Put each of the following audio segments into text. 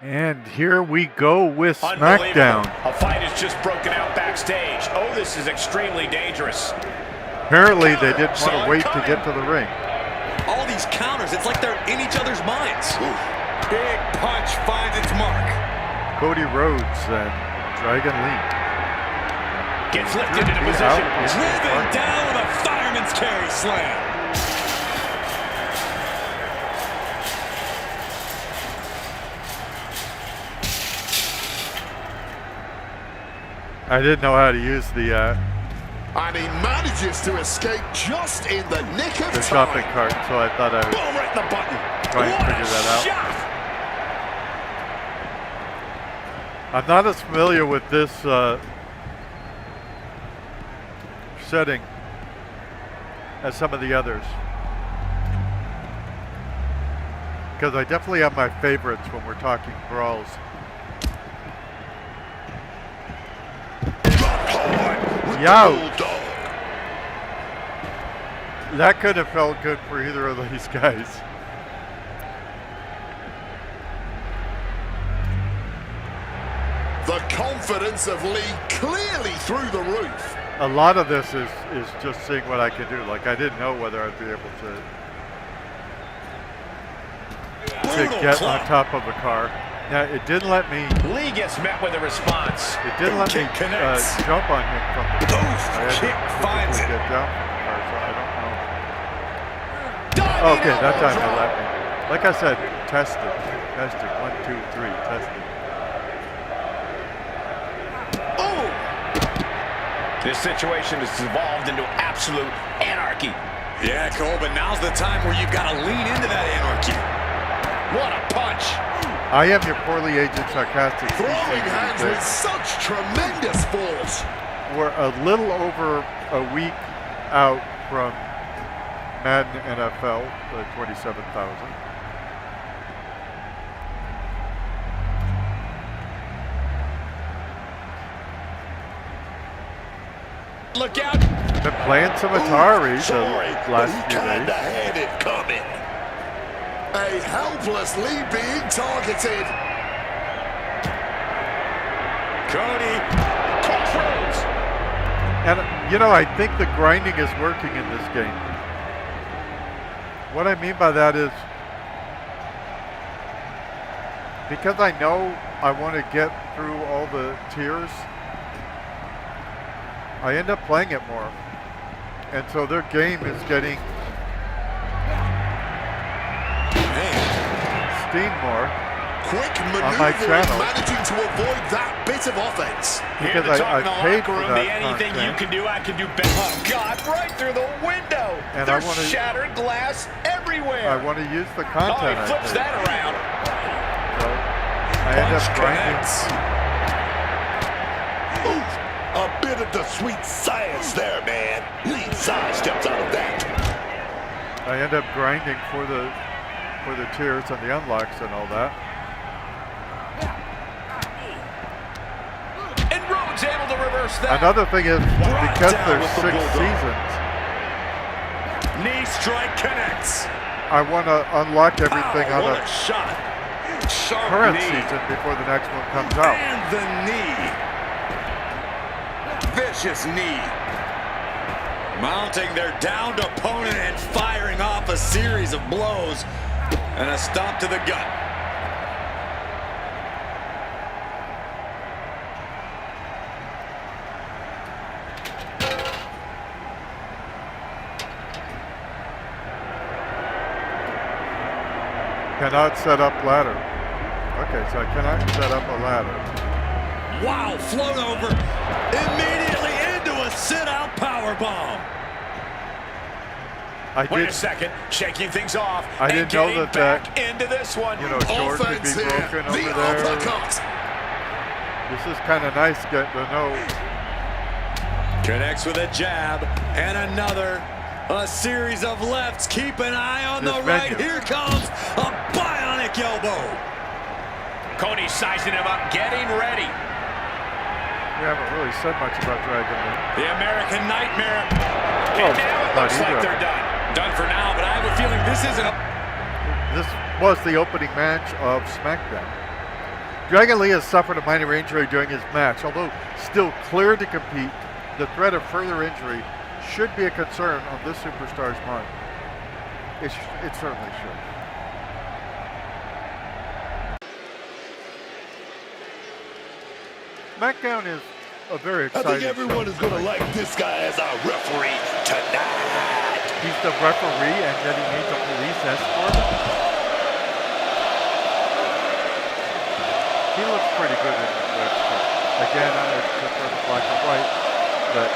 And here we go with Smackdown. A fight has just broken out backstage. Oh, this is extremely dangerous. Apparently they didn't want to wait to get to the ring. All these counters, it's like they're in each other's minds. Ooh. Big punch finds its mark. Cody Rhodes and Dragon Lee. Gets lifted into position. Driven down with a fireman's carry slam. I didn't know how to use the And he manages to escape just in the nick of time. shopping cart, so I thought I would Boom, right in the button. try and figure that out. I'm not as familiar with this setting as some of the others, because I definitely have my favorites when we're talking brawls. Yow! That could have felt good for either of these guys. The confidence of Lee clearly through the roof. A lot of this is just seeing what I can do. Like, I didn't know whether I'd be able to get on top of a car. Now, it didn't let me... Lee gets met with a response. It didn't let me jump on him from the top. I had to finds it. get down from the car, so I don't know. Okay, that time it let me. Like I said, test it. Test it. 1, 2, 3. Test it. Oh! This situation has evolved into absolute anarchy. Yeah, Cole, but now's the time where you've got to lean into that anarchy. What a punch. I am your poorly aged Sarcastic. Throwing hands with such tremendous force. We're a little over a week out from Madden NFL, the 27,000. Look out. Been playing some Atari the last few Kinda days. had it coming. A helpless Lee being targeted. Cody. Crossroads. And, you know, I think the grinding is working in this game. What I mean by that is, because I know I want to get through all the tiers, I end up playing it more. And so their game is getting steam more. Quick on my maneuvering, channel. managing to avoid that bit of offense. Because I paid for that Anything you content. can do, I can do better. Oh, God, right through the window. And There's I wanna- shattered glass everywhere. I want to use the Oh, content. he flips that around. So I end up grinding. Ooh, a bit of the sweet science there, man. Lee sidesteps out of that. I end up grinding for the tiers and the unlocks and all that. And Rhodes able to reverse that. Another thing is, because down there's with the 6 bulldog. seasons, Knee strike connects. I want to unlock everything on what the a shot. Sharp current knee. season before the next one comes out. And the knee. Vicious knee. Mounting their downed opponent and firing off a series of blows. And a stomp to the gut. Cannot set up ladder. Okay, so I cannot set up a ladder. Wow, float over. Immediately into a sit-out powerbomb. Wait a second, shaking things off. I didn't know getting that back into this one. You know, George could be Offense here. broken The over there. uppercut. This is kind of nice getting to know. Connects with a jab and another. A series of lefts. Keep an eye on This the right. venue. Here comes a bionic elbow. Cody sizing him up, getting ready. We haven't really said much about Dragon Lee. The American Nightmare. Oh, And now it not looks like either. they're done. Done for now, but I have a feeling this isn't a... This was the opening match of Smackdown. Dragon Lee has suffered a minor injury during his match. Although still clear to compete, the threat of further injury should be a concern on this superstar's mind. It certainly should. Smackdown is a very I exciting think everyone is going to like this guy as our referee tonight. He's the referee and then he needs a police escort. He looks pretty good in the red shirt. Again, I prefer the black and white, but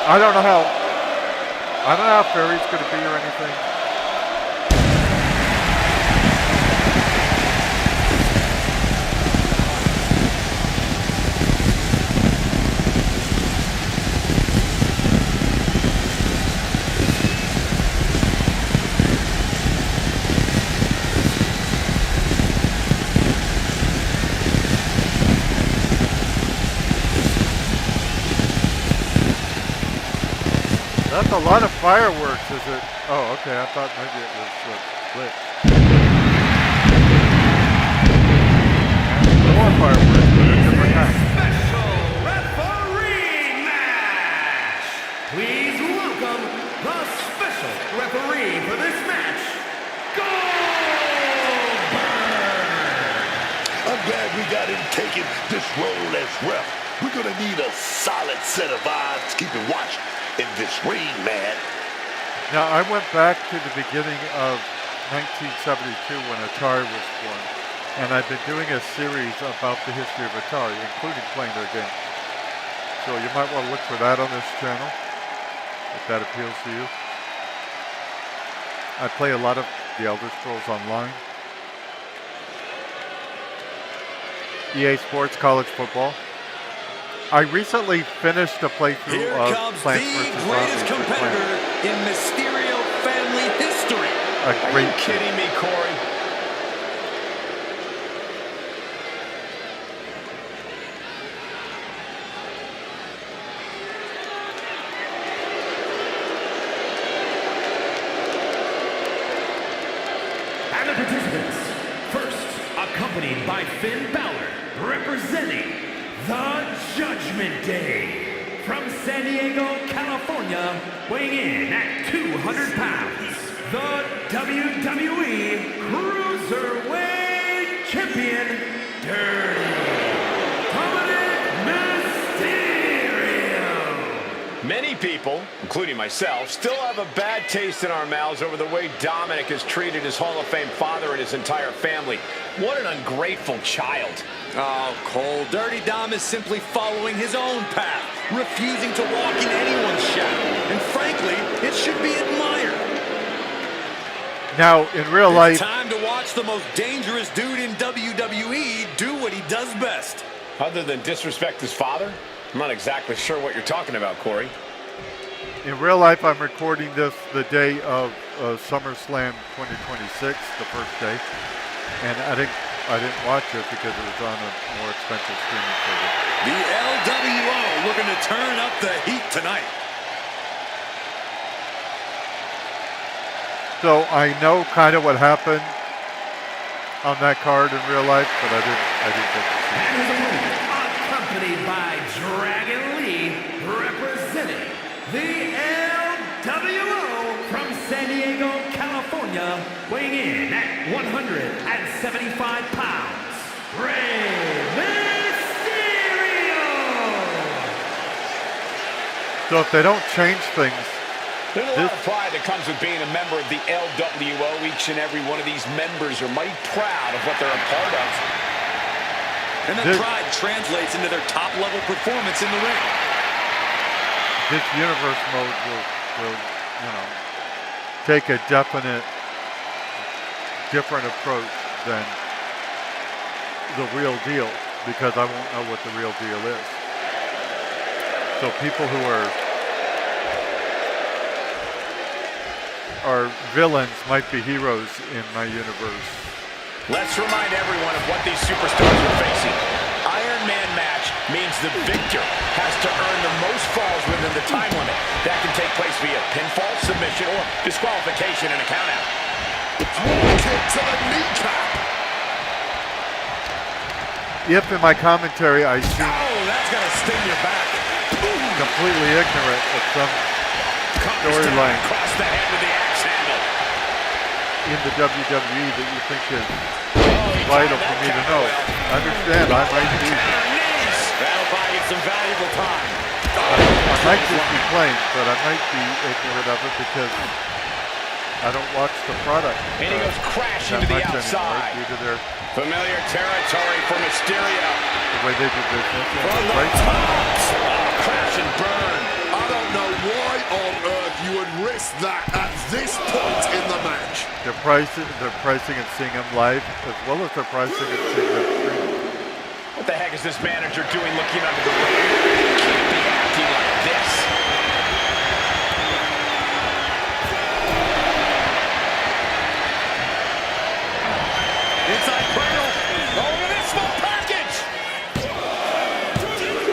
I don't know how Ferry's going to be or anything. That's a lot of fireworks, is it? Oh, okay. I thought maybe it was lit. More fireworks, but a different kind. Special referee match. Please welcome the special referee for this match, Goldberg. I'm glad we got him taking this role as ref. We're going to need a solid set of eyes keeping watch in this ring, man. Now, I went back to the beginning of 1972 when Atari was formed, and I've been doing a series about the history of Atari, including playing their games. So you might want to look for that on this channel, if that appeals to you. I play a lot of the Elder Scrolls Online. EA Sports College Football. I recently finished a playthrough Here of comes Plants the vs. greatest Zombies. competitor in Mysterio family history. Are you kidding me, Corey? And the participants, first accompanied by Finn Balor, representing the Judgment Day, from San Diego, California, weighing in at 200 pounds, the WWE Cruiserweight Champion, Dirty Mysterio. Many people, including myself, still have a bad taste in our mouths over the way Dominic has treated his Hall of Fame father and his entire family. What an ungrateful child. Oh, Cole, Dirty Dom is simply following his own path, refusing to walk in anyone's shadow. And frankly, it should be admired. Now, in real life, It's time to watch the most dangerous dude in WWE do what he does best. Other than disrespect his father? I'm not exactly sure what you're talking about, Corey. in real life, I'm recording this the day of SummerSlam 2026, the first day, and I didn't watch it because it was on a more expensive streaming service. The LWO looking to turn up the heat tonight. So I know kind of what happened on that card in real life, but I didn't get to see it. Accompanied by Dragon Lee, representing the LWO from San Diego, California, weighing in at 175 pounds, Rey Mysterio! So if they don't change things, There's a lot of pride that comes with being a member of the LWO. Each and every one of these members are mighty proud of what they're a part of. And that pride translates into their top-level performance in the ring. this universe mode will take a definite different approach than the real deal, because I won't know what the real deal is. So people who are villains might be heroes in my universe. Let's remind everyone of what these superstars are facing. Iron Man match means the victor has to earn the most falls within the time limit. That can take place via pinfall, submission, or disqualification in a countout. Kick to the kneecap. if in my commentary I seem Oh, that's going to sting your back. completely ignorant of some storyline Across the head with the axe handle. in the WWE that you think is He vital timed for that me to counter know. well. Understand, I might be, Knees. That'll buy you some valuable time. I might just be playing, but I might be ignorant of it because I don't watch the product And he goes crashing that to the much outside. anymore due to their Familiar territory for Mysterio. the way they do business. And From the right, tops. Crash and burn. I don't know why on earth you would risk that at this point in the match. they're pricing and seeing them live as well as they're pricing and seeing them streaming. What the heck is this manager doing looking under the ring? He can't be acting like this. Inside cradle. Oh, look at this small package!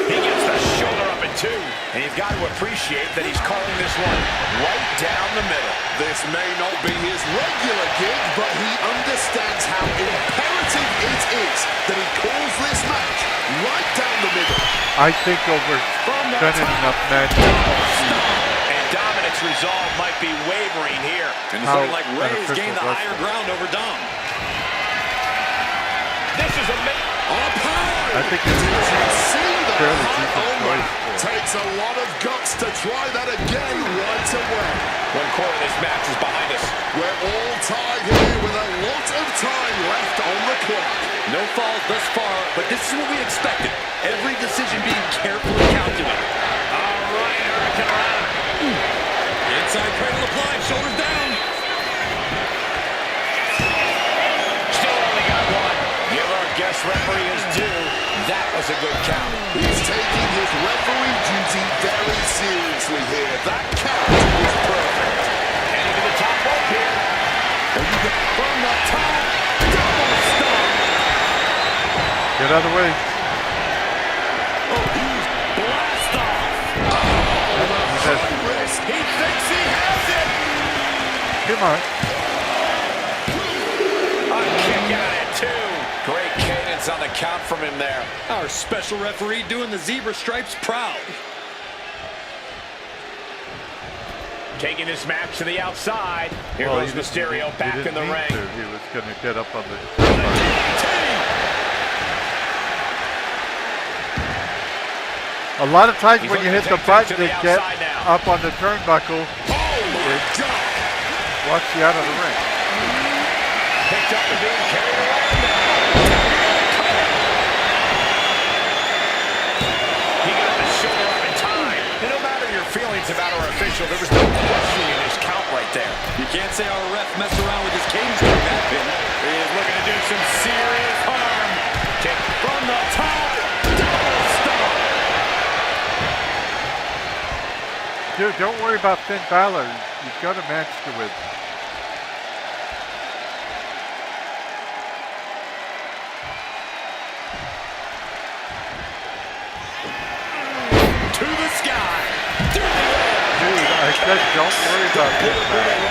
He gets the shoulder up in two. And you've got to appreciate that he's calling this one right down the middle. This may not be his regular gig, but he understands how imperative it is that he calls this match right down the middle. I think over spending enough matches And Dominic's resolve might be wavering here. And it's How looking like Ray's unofficial gained the higher wrestling. ground over Dom. This is amazing. I think it's Did you see that? fairly decent Oh, choice wow. for it. Takes a lot of guts to try that again right away. 1 quarter of this match is behind us. We're all tied here with a lot of time left on the clock. No falls thus far, but this is what we expected. Every decision being carefully calculated. All right, Hurricane. Inside cradle applied, shoulders down. Still only got one. Give our guest referee his due. That was a good count. He's taking his referee duty very seriously here. That count was perfect. Heading to the top rope here. And you get From the top. Double stomp. Get out of the way. Blast off. That's- risk. He thinks he has it. Come on. A kick out at 2. Great cadence on the count from him there. Our special referee doing the zebra stripes proud. Taking this match to the outside. Here Well, goes Mysterio back in the ring. He was going to get up on the. A lot of times He's when you looking hit to the take button things to to the get outside now. up on the turnbuckle, Oh, my God. watch you out of the ring. Picked up and being carried around now. He got the shoulder up in time. And no matter your feelings about our official, there was no questioning his count right there. You can't say our ref messed around with his cadence during that pin. He is looking to do some serious harm. Kick from the top. Double stomp. Dude, don't worry about Finn Balor. You've got a match to win. To the sky. Through the air. Dude, I said don't worry about Finn Balor.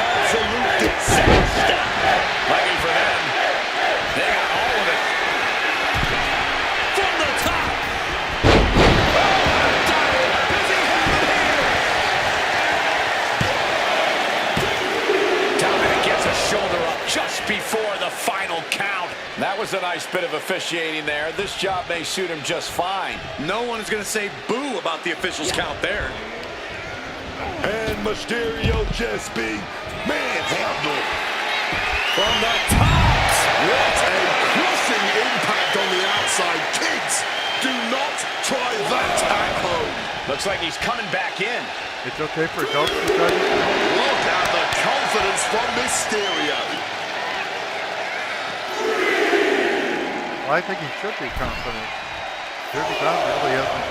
Lucky for them, they got all of it. From the top. Dominic gets a shoulder up just before the final count. That was a nice bit of officiating there. This job may suit him just fine. No one is going to say boo about the official's count there. And Mysterio just being manhandled. From the top. What a crushing impact on the outside. Kids, do not try that at home. Looks like he's coming back in. It's okay for adults to try this. Look at the confidence from Mysterio. Well, I think he should be confident. 30 pounds really hasn't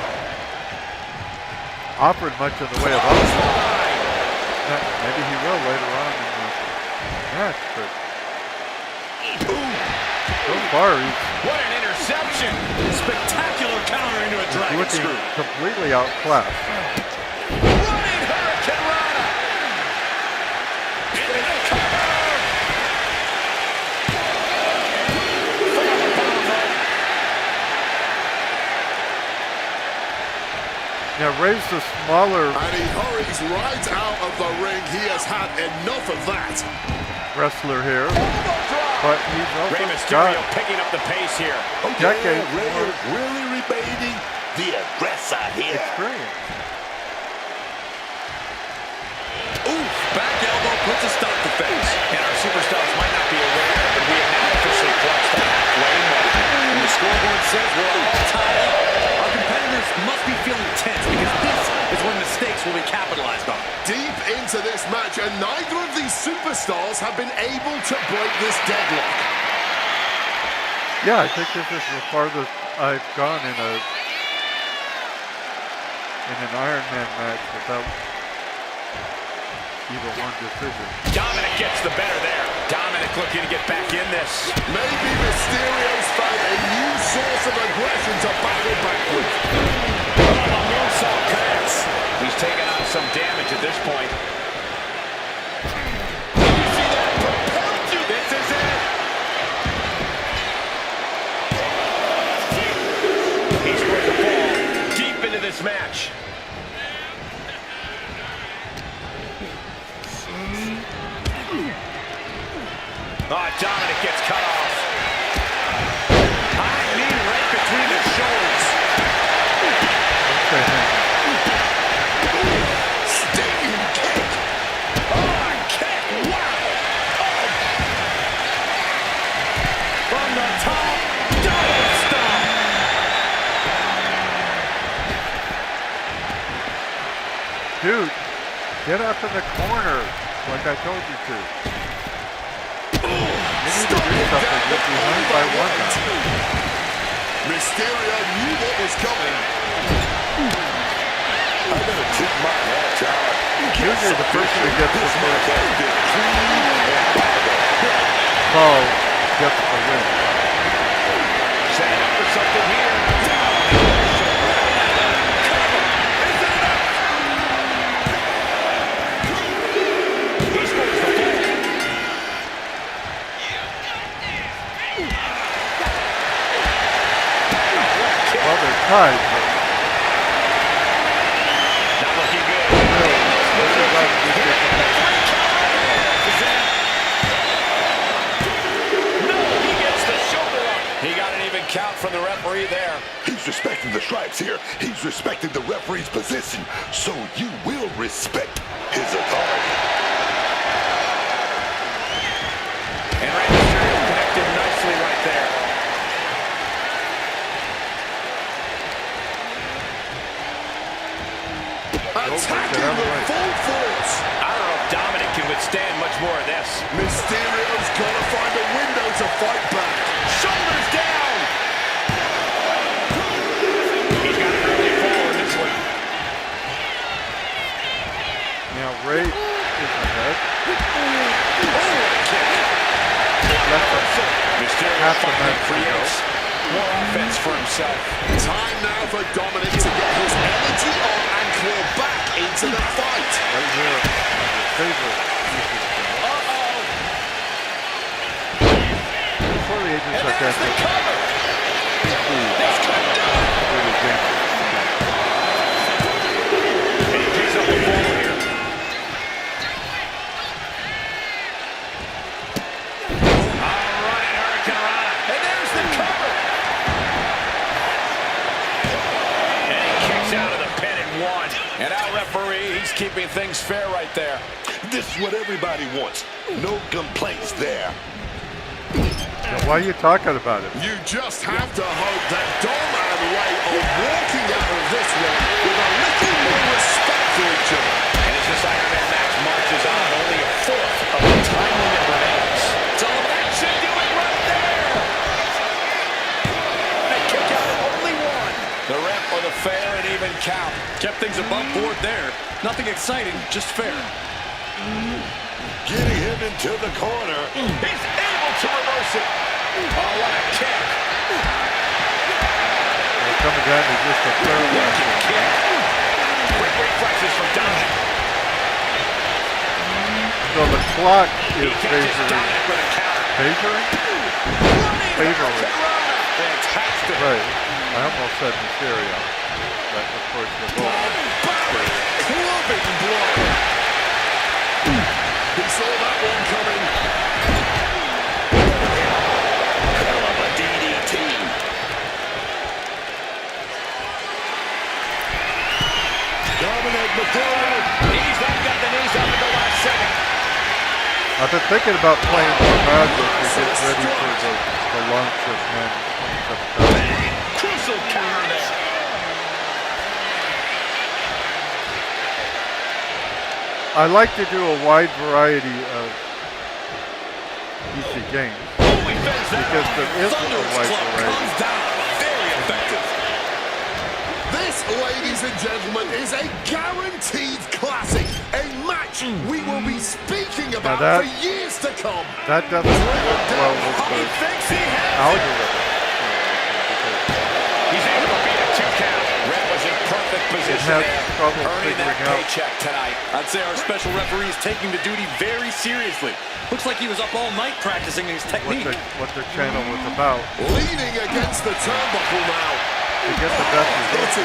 offered much in the way of offense. Maybe he will later on in the match, but so far he's What an interception. Spectacular counter into a dragon looking screw. completely outclassed. Running Hurricane Rana. Into the cover. For the bottom rope. Now Ray's the smaller And he hurries right out of the ring. He has had enough of that. wrestler here, but he's Rey also Mysterio got picking up the pace here. decades Ray more is really remaining the aggressor here. experience. Ooh, back elbow puts a stop to things. And our superstars might not be aware, but we have now officially crossed the halfway mark. And the scoreboard says we're all tied up. Our competitors must be feeling tense because this is when mistakes will be capitalized on. Deep into this match, and neither of these superstars have been able to break this deadlock. Yeah, I think this is the farthest I've gone in an Iron Man match without even one decision. Dominic gets the better there. Dominic looking to get back in this. Maybe Mysterio's found a new source of aggression to battle back with. Oh, the moonsault connects. He's taking on some damage at this point. You see that? Propelled you. This is it. He's going to fall deep into this match. Oh, Dominic gets cut off. High knee right between the shoulders. Stadium kick. Oh, kick. Wow. Oh. From the top. Double stomp. Dude, get up in the corner like I told you to. You need to do something. You're behind by one now. Mysterio knew what was coming. I gotta tip my hat, John. Usually the person who gets the first call gets the win. Setting up for something here. He scores the goal. Well, they're tied, but Not looking good. this is like we get No, he gets the shoulder up. He got an even count from the referee there. He's respecting the stripes here. He's respecting the referee's position. So you will respect his authority. And Rey Mysterio connected nicely right there. Attacking with full force. I don't know if Dominic can withstand much more of this. Mysterio's gonna find a window to fight back. Shoulders down. He's got an early fall in this one. now Ray is ahead. Mysterio Half the finally match to creates more offense for himself. Time now for Dominic to get his energy on and claw back into the fight. Right here, my favorite. Before the agents are There's the cover. This comes down. really dangerous. And he picks up the ball here. All right, Hurricane Rana. And there's the cover. And he kicks out of the pin at one. And our referee, he's keeping things fair right there. This is what everybody wants. No complaints there. Now, why are you talking about it? You just have to hope that Dom and Ray are walking out of this one with a little more respect for each other. And as this Iron Man match marches on, only a fourth of the time limit remains. So that should do it right there. They kick out at only one. The ref for the fair and even count. Kept things above board there. Nothing exciting, just fair. Getting him into the corner. He's able to reverse it. Oh, what a kick. They're coming down to just a fair Wicked kick. Quick reflexes from Dominic. So the clock He is catches favoring. Dominic with a counter. Favoring? Running Favoring. Hurricane Rana. Fantastic. Right. I almost said Mysterio. but of course they're both. Clubbing blow. He saw that one coming. Hell of a DDT. Dominic Mysterio. He's not got the knees up at the last second. I've been thinking about playing some Magic to get ready for the launch of Men 27,000. Crucial counter there. I like to do a wide variety of PC games because there is a wide variety. Very effective. This, ladies and gentlemen, is a guaranteed classic. A match we will be speaking about for years to come. That doesn't work well with the algorithm. He's able to beat a 2 count. Red was in perfect position It has there, trouble earning that figuring out. paycheck tonight. I'd say our special referee is taking the duty very seriously. Looks like he was up all night practicing his technique. What their channel was about. Leaning against the turnbuckle now. To get the best results.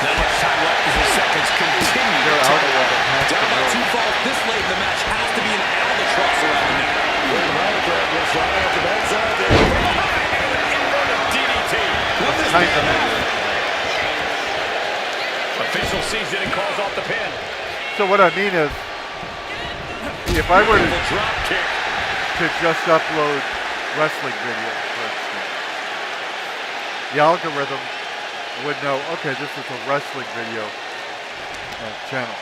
Not much time left as the seconds continue. Their algorithm has to Down by know. 2 falls this late in the match has to be an albatross around the neck. DDT. Kind of mix. Official sees it and calls off the pin. So what I mean is, if I were The drop kick. to just upload wrestling videos, for instance, the algorithm would know, okay, this is a wrestling video channel.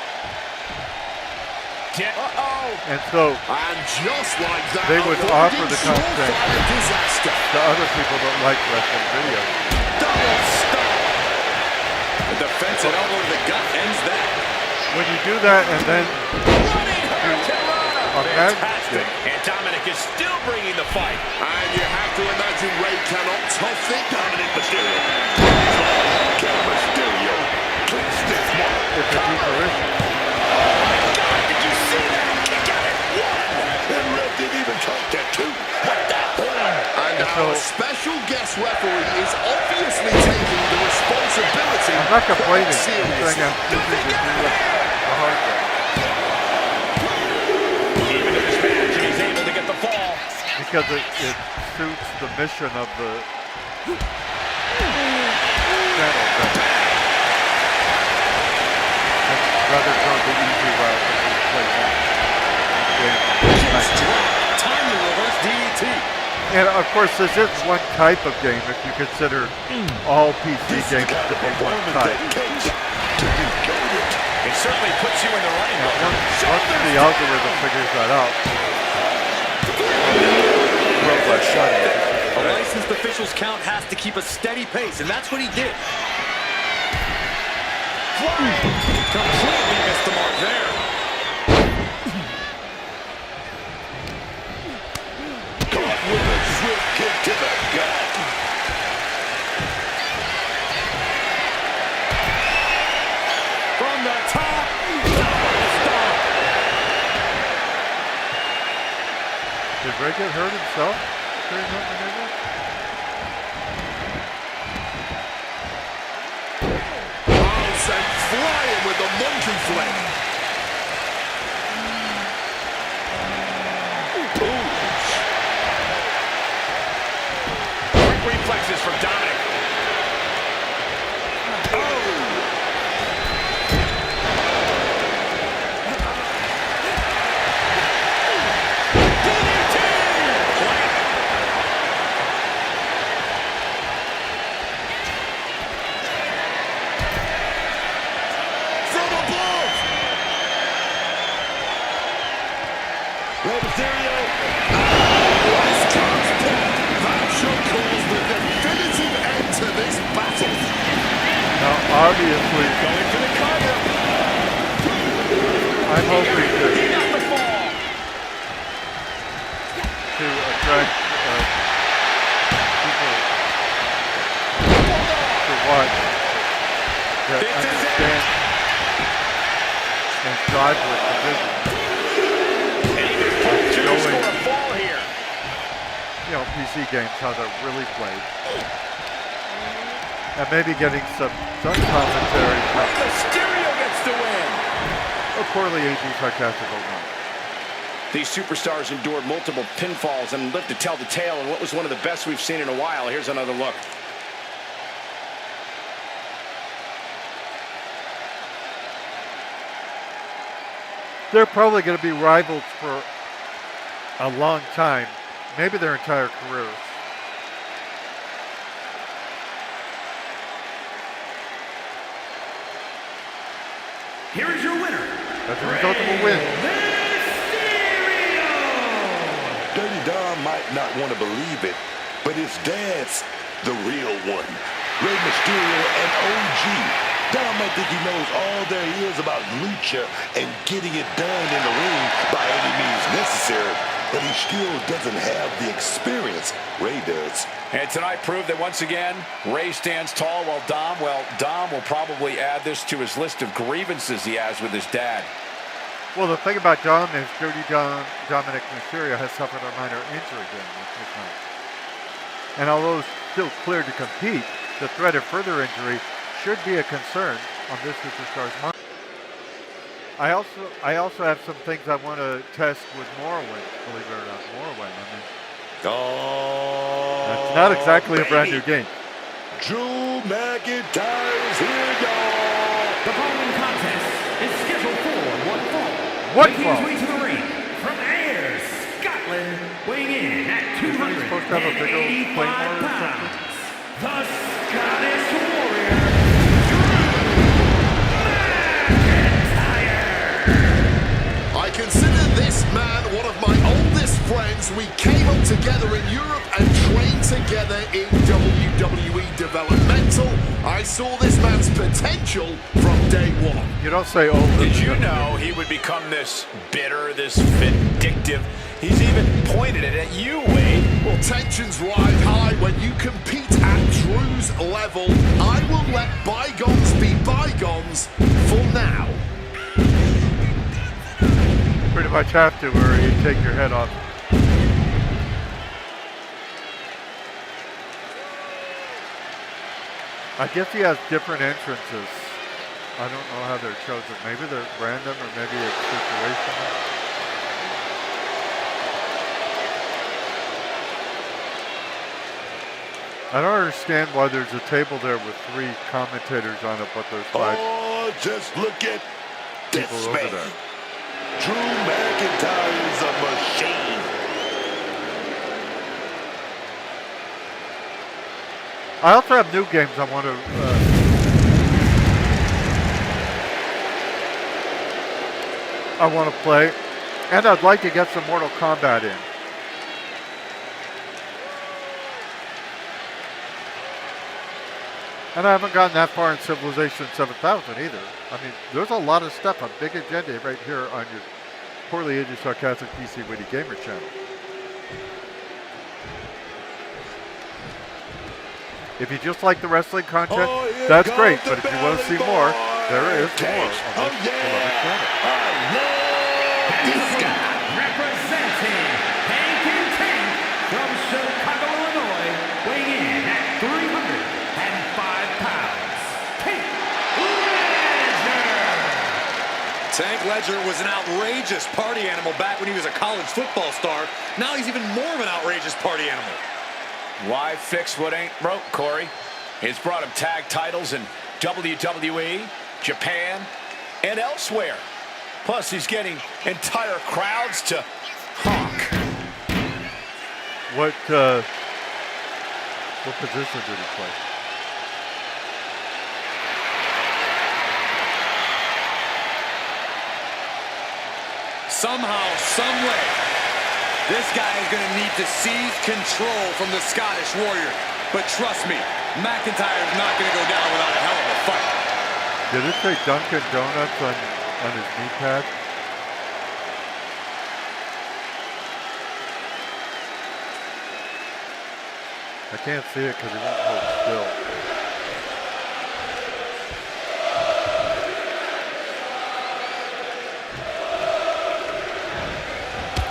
And so And just like that, they would offer the avoiding content surefire disaster. to other people that like wrestling videos. Double stop. The defensive elbow to the gut ends that. When you do that and then a magic Fantastic. game, And Dominic is still bringing the fight. And you have to imagine Ray cannot tough it. Dominic Mysterio. Cal Mysterio. Clinch this one. it's a deeper issue. Did you see that? Kick out at 1. And Red didn't even count that 2. What the hell? And our special guest referee is obviously taking the responsibility I'm not complaining. I'm quite saying seriously. I'm choosing to do the hard way. Even in this match, and he's able to get the fall. Because it suits the mission of the channel better. Rather go the easy route and just play that game. Timely reverse DDT. And of course, this is one type of game if you consider all PC games to be one type. It certainly puts you in the running. Now, once the algorithm figures that out, A licensed official's count has to keep a steady pace, and that's what he did. Completely missed the mark there. Caught with a swift kick to the gut. From the top. did Ray get hurt himself during that maneuver? Oh, sent flying with the monkey flip. Quick reflexes from Dominic. From above. Rey Mysterio. West Coast pin. That should cause the definitive end to this battle. Now, obviously, Going for the cover. I'm hoping He got the fall. to attract people to watch that This is it. understand and drive with the vision. And he just pulls through to Going. score a fall here. You know, PC games, how they're really played. And maybe getting some commentary. Mysterio gets the win. A poorly aged Sarcastic Hogan. These superstars endured multiple pinfalls and lived to tell the tale in what was one of the best we've seen in a while. Here's another look. They're probably going to be rivals for a long time, maybe their entire careers. Here is your winner. As a result of a win. Dirty Dom might not want to believe it, but his dad's the real one. Rey Mysterio and OG. Dom might think he knows all there is about lucha and getting it done in the ring by any means necessary, but he still doesn't have the experience Rey does. And tonight proved that once again, Rey stands tall while Dom will probably add this to his list of grievances he has with his dad. Well, the thing about Dom is Dominic Mysterio has suffered a minor injury during this match. And although still cleared to compete, the threat of further injury should be a concern on this superstar's mind. I also have some things I want to test with Morrowind, believe it or not. Morrowind, I mean. That's not exactly a brand new game. Drew McIntyre's here, y'all. The following contest is scheduled for one fall. What Making fall? his way to the ring from Ayr, Scotland, weighing in at Isn't he supposed to have a big old 285 claymore or pounds. The Scottish Warrior, I consider this man one of my oldest friends. We came up together in Europe and trained together in WWE Developmental. I saw this man's potential from day one. You don't say old. Did you know he would become this bitter, this vindictive? He's even pointed it at you, Wade. Well, tensions ride high when you compete at Drew's level. I will let bygones be bygones for now. Pretty much have to, or you take your head off. I guess he has different entrances. I don't know how they're chosen. Maybe they're random, or maybe it's situational. I don't understand why there's a table there with 3 commentators on it, but there's 5 Oh, just look at people this over man. there. Drew McIntyre's a machine. I also have new games I want to play, and I'd like to get some Mortal Kombat in. And I haven't gotten that far in Civilization 7000 either. I mean, there's a lot of stuff, a big agenda right here on your poorly aged Sarcastic PC Witty Gamer channel. If you just like the wrestling content, that's great. But if you want to see more, there is more on this beloved channel. this guy representing Hank and Tank from Chicago, Illinois, weighing in at 305 pounds. Tank Ledger. Tank Ledger was an outrageous party animal back when he was a college football star. Now he's even more of an outrageous party animal. Why fix what ain't broke, Corey? It's brought him tag titles in WWE, Japan, and elsewhere. Plus, he's getting entire crowds to honk. What position did he play? Somehow, some way, this guy is going to need to seize control from the Scottish Warrior. But trust me, McIntyre's not going to go down without a hell of a fight. Did it say Dunkin' Donuts on his knee pad? I can't see it because he won't hold still.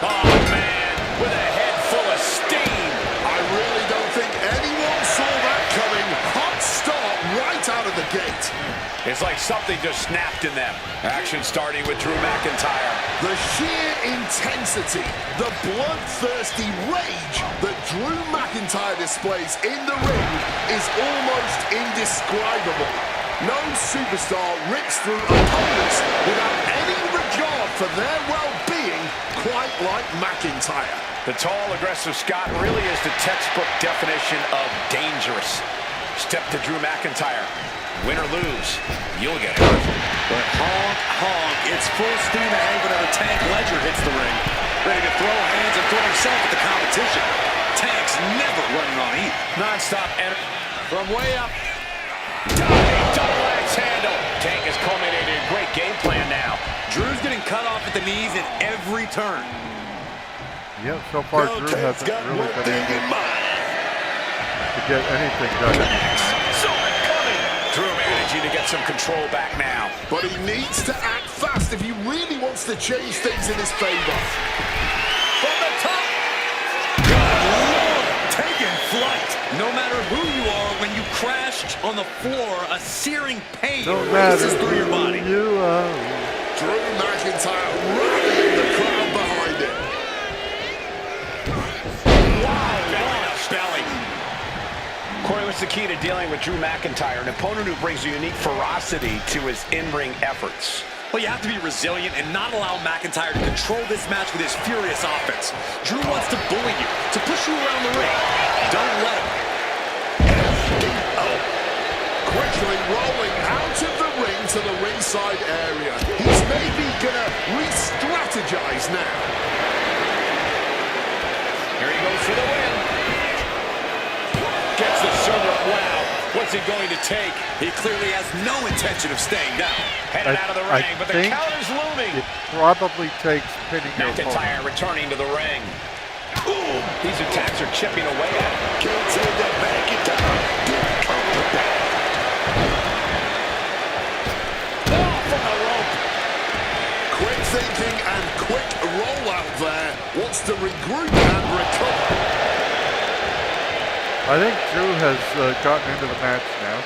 Oh, man, with a head full of steam. I really don't think anyone saw that coming. Hot start It's like something just snapped in them. Action starting with Drew McIntyre. The sheer intensity, the bloodthirsty rage that Drew McIntyre displays in the ring is almost indescribable. No superstar rips through opponents without any regard for their well-being quite like McIntyre. The tall, aggressive Scott really is the textbook definition of dangerous. Step to Drew McIntyre. Win or lose, you'll get hurt. But honk, honk, it's full steam ahead whenever Tank Ledger hits the ring. Ready to throw hands and throw himself at the competition. Tank's never running on E. Non-stop energy from way up. Diving double axe handle. Tank has culminated a great game plan now. Drew's getting cut off at the knees in every turn. Yeah, so far Drew hasn't really been able to get anything done. Drew managing to get some control back now. But he needs to act fast if he really wants to change things in his favor. From the top. Good Lord, taking flight. No matter who you are, when you crash on the floor, a searing pain races through your body. You are. Drew McIntyre rallying the crowd behind him. Wow, belly. Corey, what's the key to dealing with Drew McIntyre, an opponent who brings a unique ferocity to his in-ring efforts? Well, you have to be resilient and not allow McIntyre to control this match with his furious offense. Drew wants to bully you, to push you around the ring. Don't let him. Quickly rolling out of the ring to the ringside area. He's maybe gonna re-strategize now. Here he goes for the win. Gets the server. Wow. What's he going to take? He clearly has no intention of staying down. Headed out of the ring, but the counter's looming. It probably takes pinning your McIntyre opponent. returning to the ring. Ooh, these attacks are chipping away at him. Can't say that McIntyre didn't come with that. Oh, from the rope. Quick thinking and quick rollout there. Wants to regroup and recover. I think Drew has gotten into the match now.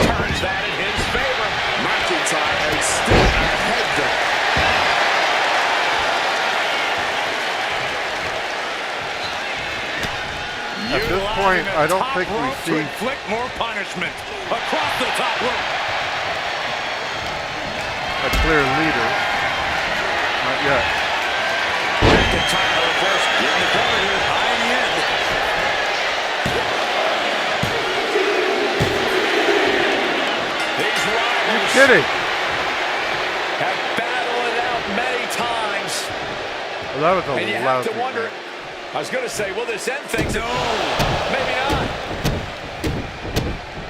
Turns that in his favor. McIntyre is still ahead there. At this point, I don't think we see Inflict more punishment across the top rope. a clear leader. Not yet. McIntyre reverse. Getting the cover here, high in the end. These rivals Kidding. have battled it out many times. Well, that was a And you have lousy to wonder, match. I was going to say, will this end things? No, maybe not.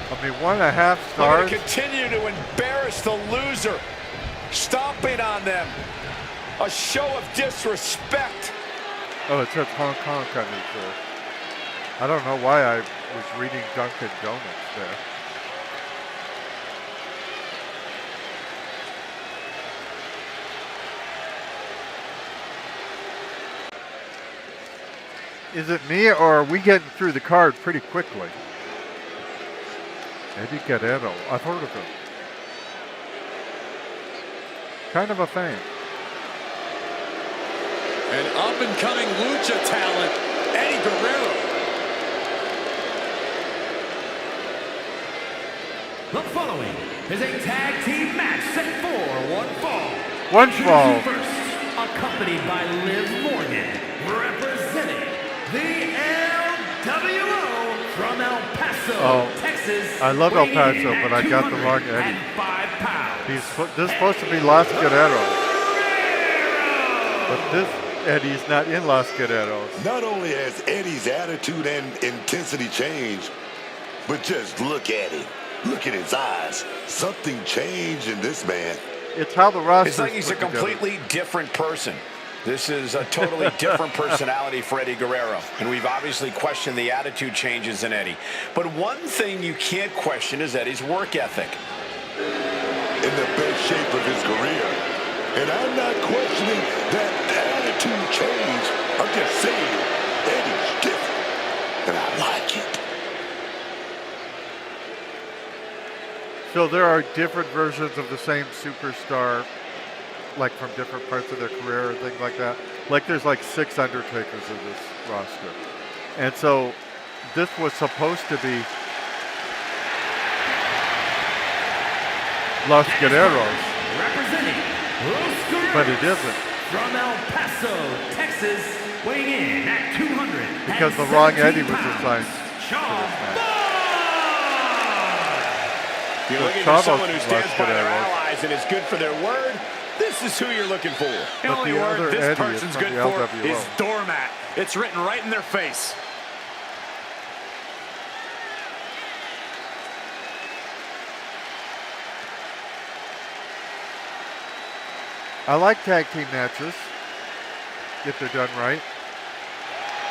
I mean, 1.5 We're stars. going to continue to embarrass the loser, stomping on them. A show of disrespect. Oh, it says Hong Kong on his. I don't know why I was reading Dunkin' Donuts there. Is it me, or are we getting through the card pretty quickly? Eddie Guerrero. I've heard of him. Kind of a fan. An up-and-coming lucha talent, Eddie Guerrero. The following is a tag team match set for one fall. One fall. First, accompanied by Liv Morgan, representing the LWO from El Paso, Texas. I love El weighing Paso, in at but I got the wrong Eddie. 205 pounds. This is supposed to be Los Guerreros. But this Eddie's not in Los Guerreros. Not only has Eddie's attitude and intensity changed, but just look at him. Look at his eyes. Something changed in this man. It's how the roster. It's like he's a completely different person. This is a totally different personality for Eddie Guerrero. And we've obviously questioned the attitude changes in Eddie. But one thing you can't question is Eddie's work ethic. In the best shape of his career. And I'm not questioning that attitude change. I'm just saying Eddie's different. And I like it. So there are different versions of the same superstar, like from different parts of their career and things like that. Like there's like 6 Undertakers in this roster. And so this was supposed to be Los Guerreros, Representing Los Guerreros. but it isn't. From El Paso, Texas, weighing in at 200. Because the wrong Eddie was assigned to Sean this match. If you're looking Chavos for someone who was stands by their Guerreros. allies and is good for their word, this is who you're looking for. The But only the word other this Eddie is person's from good the for LWO. is doormat. It's written right in their face. I like tag team matches if they're done right.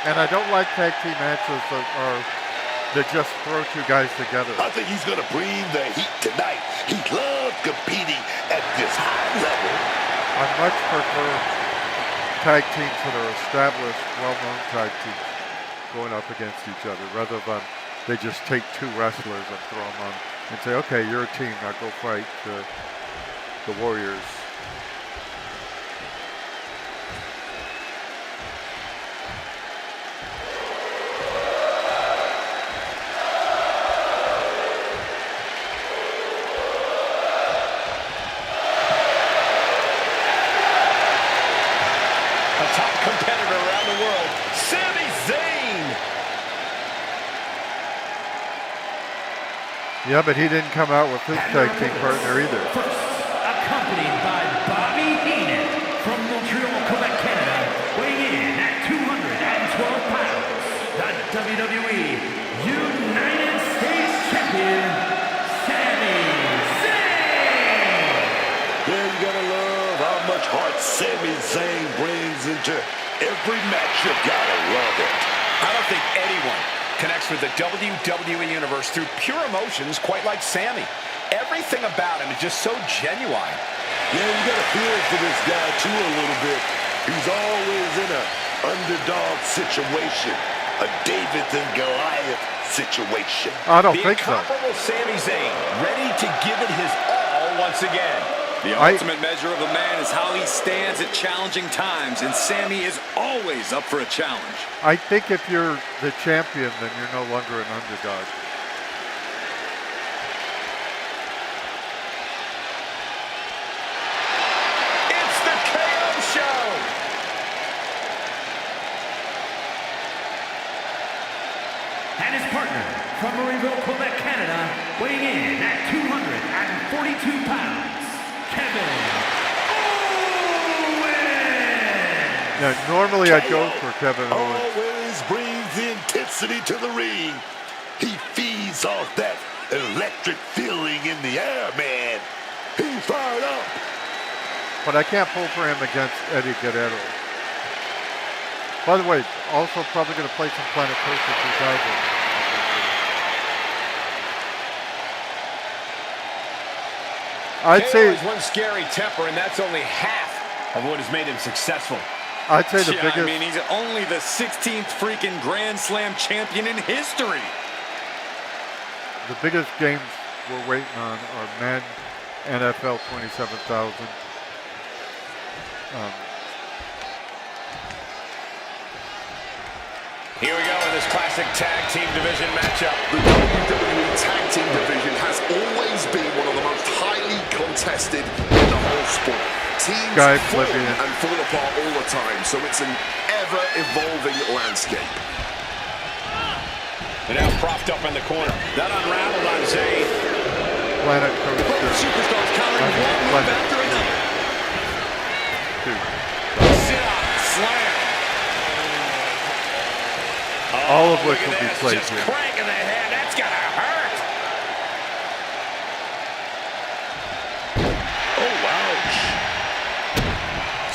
And I don't like tag team matches that just throw 2 guys together. I think he's going to bring the heat tonight. He loves competing at this high level. I much prefer tag teams that are established, well-known tag teams going up against each other rather than they just take 2 wrestlers and throw them on and say, okay, you're a team, now go fight the Warriors. Top competitor around the world, Sami Zayn. Yeah, but he didn't come out with his tag team partner either. First, accompanied by Bobby Heenan from Montreal, Quebec, Canada, weighing in at 212 pounds. The WWE United States Champion, Sami Zayn. Yeah, you gotta love how much heart Sami Zayn brings into every match. You gotta love it. I don't think anyone connects with the WWE Universe through pure emotions quite like Sami. Everything about him is just so genuine. Yeah, you gotta feel for this guy too a little bit. He's always in a underdog situation, a David and Goliath situation. I don't The think so. incomparable Sami Zayn, ready to give it his all once again. The ultimate measure of a man is how he stands at challenging times, and Sami is always up for a challenge. I think if you're the champion, then you're no longer an underdog. It's the KO Show. And his partner from Marieville, Quebec, Canada, weighing in at 242 pounds, Kevin Owens. Now, normally I'd go for Kevin Owens. Always brings the intensity to the ring. He feeds off that electric feeling in the air, man. He's fired up. But I can't pull for him against Eddie Guerrero. By the way, also probably going to play some Planet Coaster 2000. I'd KO say has one scary temper, and that's only half of what has made him successful. I'd say the Yeah, biggest. I mean, he's only the 16th freaking Grand Slam champion in history. The biggest games we're waiting on are men, NFL 27,000. Here we go in this classic tag team division matchup. The WWE Tag Team division has always been one of the most highly contested in the whole sport. Teams Guy form flipping it. and fall apart all the time, so it's an ever-evolving landscape. And now propped up in the corner. That unraveled on Zayn. Planet Both Coaster superstars countering I mean, one move Planet after another. 2. Sit-up, slam. All of which Look will at be this, played just here. cranking the head. That's gotta hurt. Oh, ouch.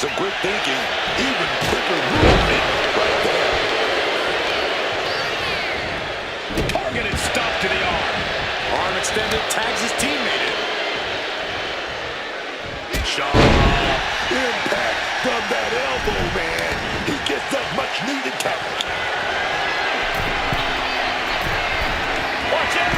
Some quick thinking, even quicker movement right there. Targeted stop to the arm. Arm extended, tags his teammate in. Sharp impact from that elbow, man. He gets that much needed tap. Watch out.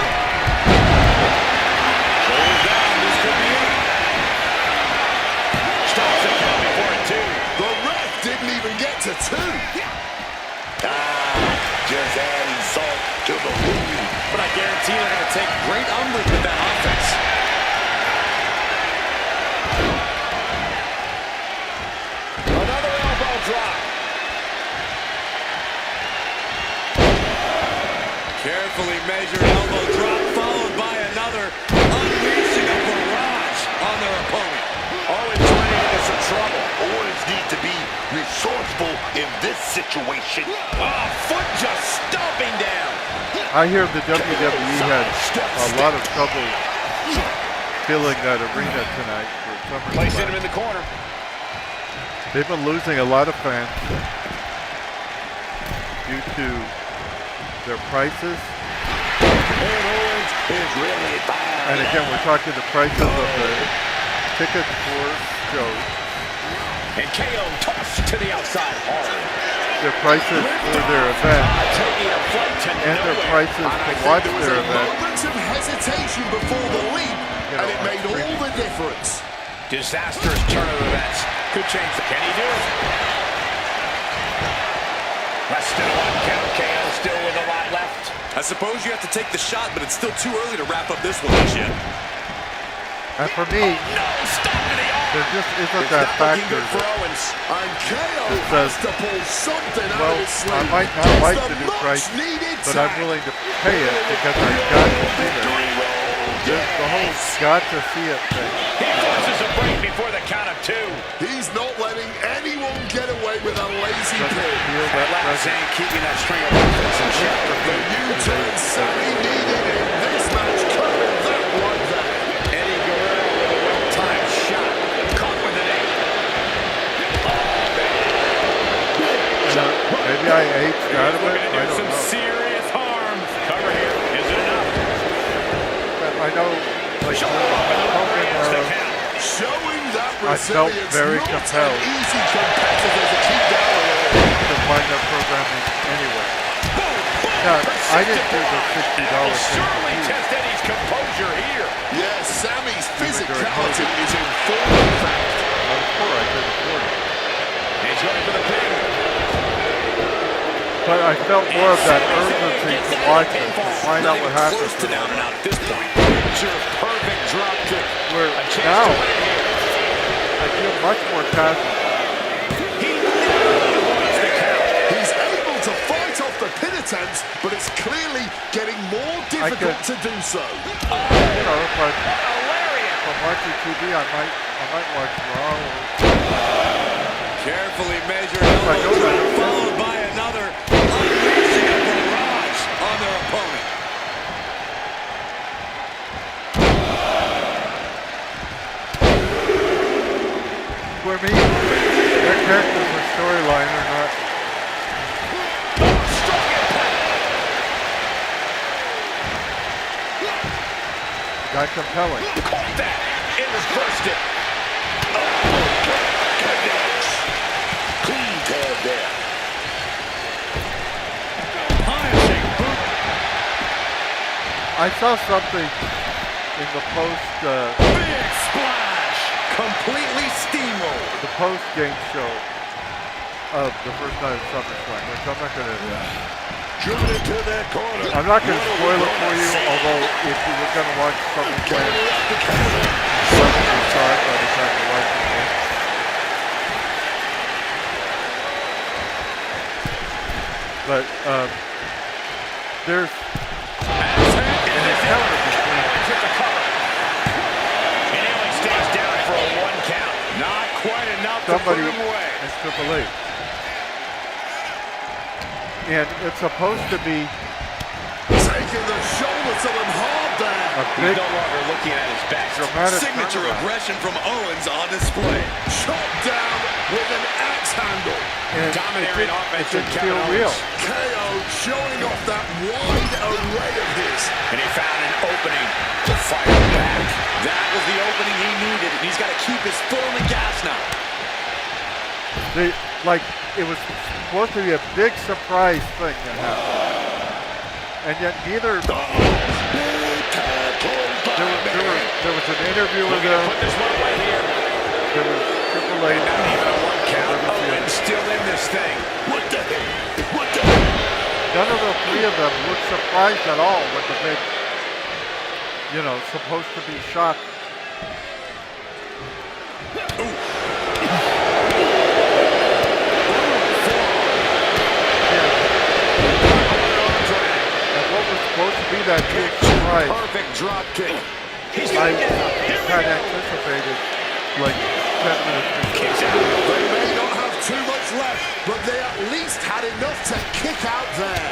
to the moon. But I guarantee they're going to take great umbrage with that offense. Another elbow drop. Carefully measured elbow drop followed by another, unleashing a barrage on their opponent. Owens running into some trouble. Owens needs to be resourceful in this situation. Oh, foot just stomping down. I hear the WWE had a lot of trouble filling that arena tonight for Placing him SummerSlam. in the corner. They've been losing a lot of fans due to their prices. And Owens is really bad. And again, we're talking the prices of the tickets for shows. And KO tossed to the outside hard. Their prices for their event Taking a flight to and their nowhere. prices to watch There was their a event. moment of hesitation before the leap, You know, and it made all streaming. the difference. Disastrous turn of events. Could change. Can he do it? Less than one count. KO still with a lot left. I suppose you have to take the shot, but it's still too early to wrap up this one just yet. And for me, No, stop to the arm. there just isn't It's that not looking factor good for that, Owens. And KO It has says, to pull something out well, of his sleeve. I might not It's like the the new price, much-needed but I'm tag. willing to pay it because I've got to see it. There's the whole got to see it thing. He forces a break before the count of two. He's not letting anyone get away with a lazy Doesn't pin. feel that Last present. saying, keeping that string of offense in check. The U-turn Sammy needed in this match coming that one there. Eddie Guerrero with a well-timed shot. Caught with an eight. Maybe I aged out of it. Looking to I do don't some know. serious harm. Cover here. Is it enough? I know, like, Hogan, Showing that I felt resilience, very not compelled. an easy competitor to keep down the road. to find that programming anyway. Now, I didn't do the $60 thing. Surely test Eddie's composure here. Yes, Sammy's during physicality COVID. is in full effect. I was poor, I couldn't afford it. He's going for the pin. But I felt more of that urgency to watch it, to find out what happens. Close to down and out at this point. Picture perfect drop kick. Where A chance now, to win it here. I feel much more casual. He nearly avoids the count. He's able to fight off the pin attempts, but it's clearly getting more difficult to do so. You know, if Lariat. I'm watching TV, I might watch Raw or Carefully measured I elbow know drop that. followed by another, unleashing a barrage on their opponent. for me, their characters are storyline or not. Strong impact. That compelling. Caught that. It was bursted. Clean tag there. Punishing boot. I saw something in the Big splash. Completely steamrolled. post-game show of the first night of SummerSlam, which I'm not going to. Driven into that corner. I'm not going to spoil it for you, although if you were going to watch SummerSlam, you saw it by the time you're watching it. But there's an encounter between Hit the cover. And he only stays down for a 1 count. Not quite enough somebody to put him away. and Triple H. And it's supposed to be Taking the shoulder to them hard there. a He's big, no longer looking at his best. dramatic Signature turnaround. aggression from Owens on display. Chopped down with an axe handle. And Dominating offense it with didn't Kevin feel Owens. real. KO showing off that wide array of his. And he found an opening to fire back. That was the opening he needed, and he's got to keep his foot on the gas now. It was supposed to be a big surprise thing that happened. And yet neither, there was an interview with Looking to them, put this one away here. there was Triple H, Not even a 1 count. Never seen Owens it. still in this thing. What the heck? What the heck? none of the three of them look surprised at all with the big, you know, supposed to be shock. Supposed to be that big surprise. Perfect drop kick. I had anticipated like 10 minutes before. They may not have too much left, but they at least had enough to kick out there.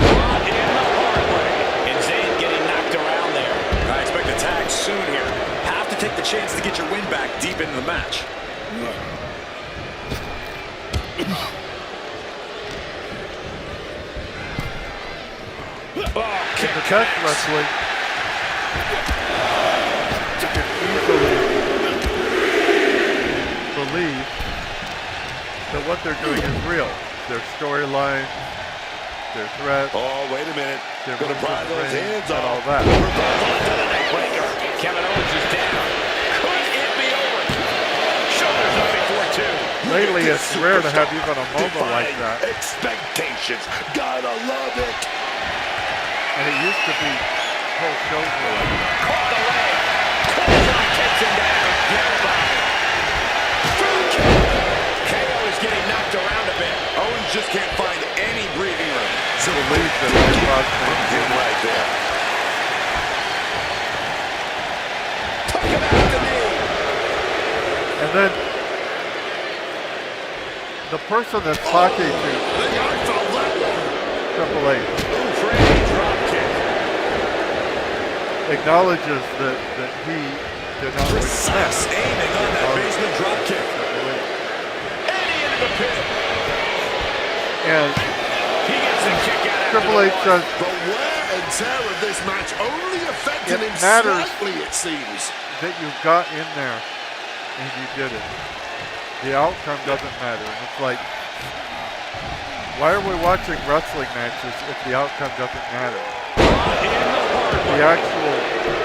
Brought in the hard way. And Zayn getting knocked around there. I expect a tag soon here. Have to take the chance to get your win back deep into the match. In the test wrestling, you can easily believe that what they're doing is real. Their storyline, their threats. Oh, wait a minute. They're Gonna pry those hands and all off. that. Kevin Owens is down. Could it be over? Shoulders up before two. Lately, it's rare to have even a moment like that. Expectations. Gotta love it. And it used to be whole shows were like that. Caught the leg. Clothesline takes him down. KO is getting knocked around a bit. Owens just can't find any breathing room. To believe that they lost Him right there. Took him out the knee. And then the person that's talking to I felt that one. Triple H Free drop kick. acknowledges that he did not Precise respect aiming on that basement drop kick. Triple H. Eddie into the pin. And He gets the kick out after Triple the H one. says The wear and tear of this match only affected It him matters. slightly, it seems. that you got in there and you did it. The outcome doesn't matter. And it's like, why are we watching wrestling matches if the outcome doesn't matter? The actual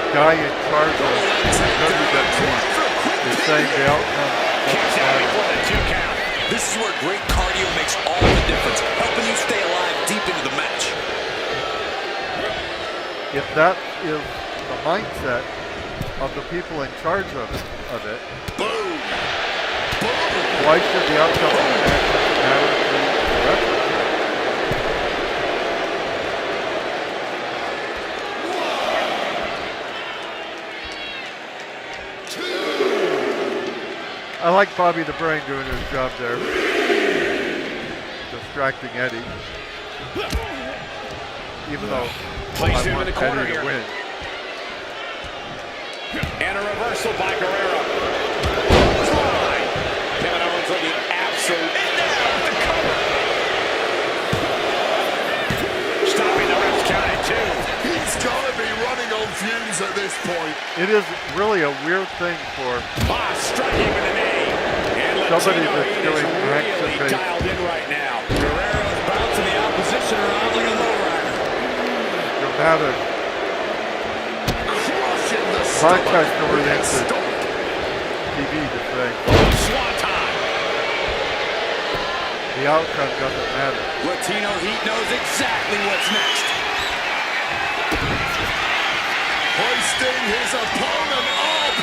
guy in charge of WWE is saying the outcome Kicks doesn't out matter. before the 2 count. This is where great cardio makes all the difference, helping you stay alive deep into the match. If that is the mindset of the people in charge of it, Boom. why should the outcome of the match matter to the wrestler? I like Bobby the Brain doing his job there, distracting Eddie, even though Placed I him want in the corner Eddie to here. win. And a reversal by Guerrero. Clothesline. Kevin Owens looking absolute. And now with the cover. Stopping the ref's count at 2. He's got to be running on fumes at this point. It is really a weird thing for Striking with a knee. And somebody Latino that's Heat doing is really action-based. dialed in right now. Guerrero's bouncing the opposition around like a lowrider. dramatic, Crushing the stomach. context-oriented TV to say Swanton. the outcome doesn't matter. Latino Heat knows exactly what's next. Hoisting his opponent up.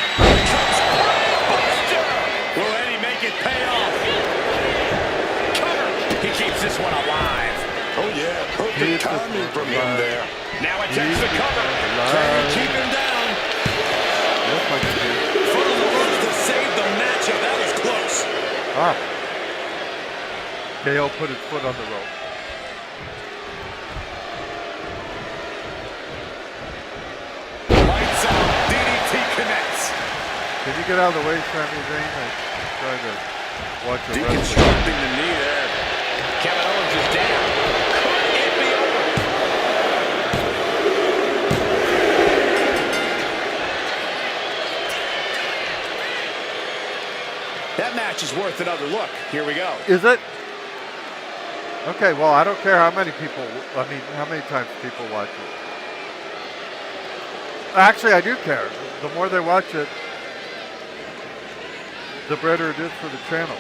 Will Eddie make it pay off? Cover. He keeps this one alive. Oh, yeah. Perfect timing from him there. Now attempts the cover. Trying to keep him down. Yes, I can do. Foot on the ropes to save the matchup. That was close. Ah. KO put his foot on the rope. Lights out. DDT connects. Can you get out of the way, Sami Zayn? I'm trying to watch the wrestling. Deconstructing the knee there. Kevin Owens is down. Could it be over? That match is worth another look. Here we go. Is it? Okay, well, I don't care how many people, how many times people watch it. Actually, I do care. The more they watch it, the better it is for the channel.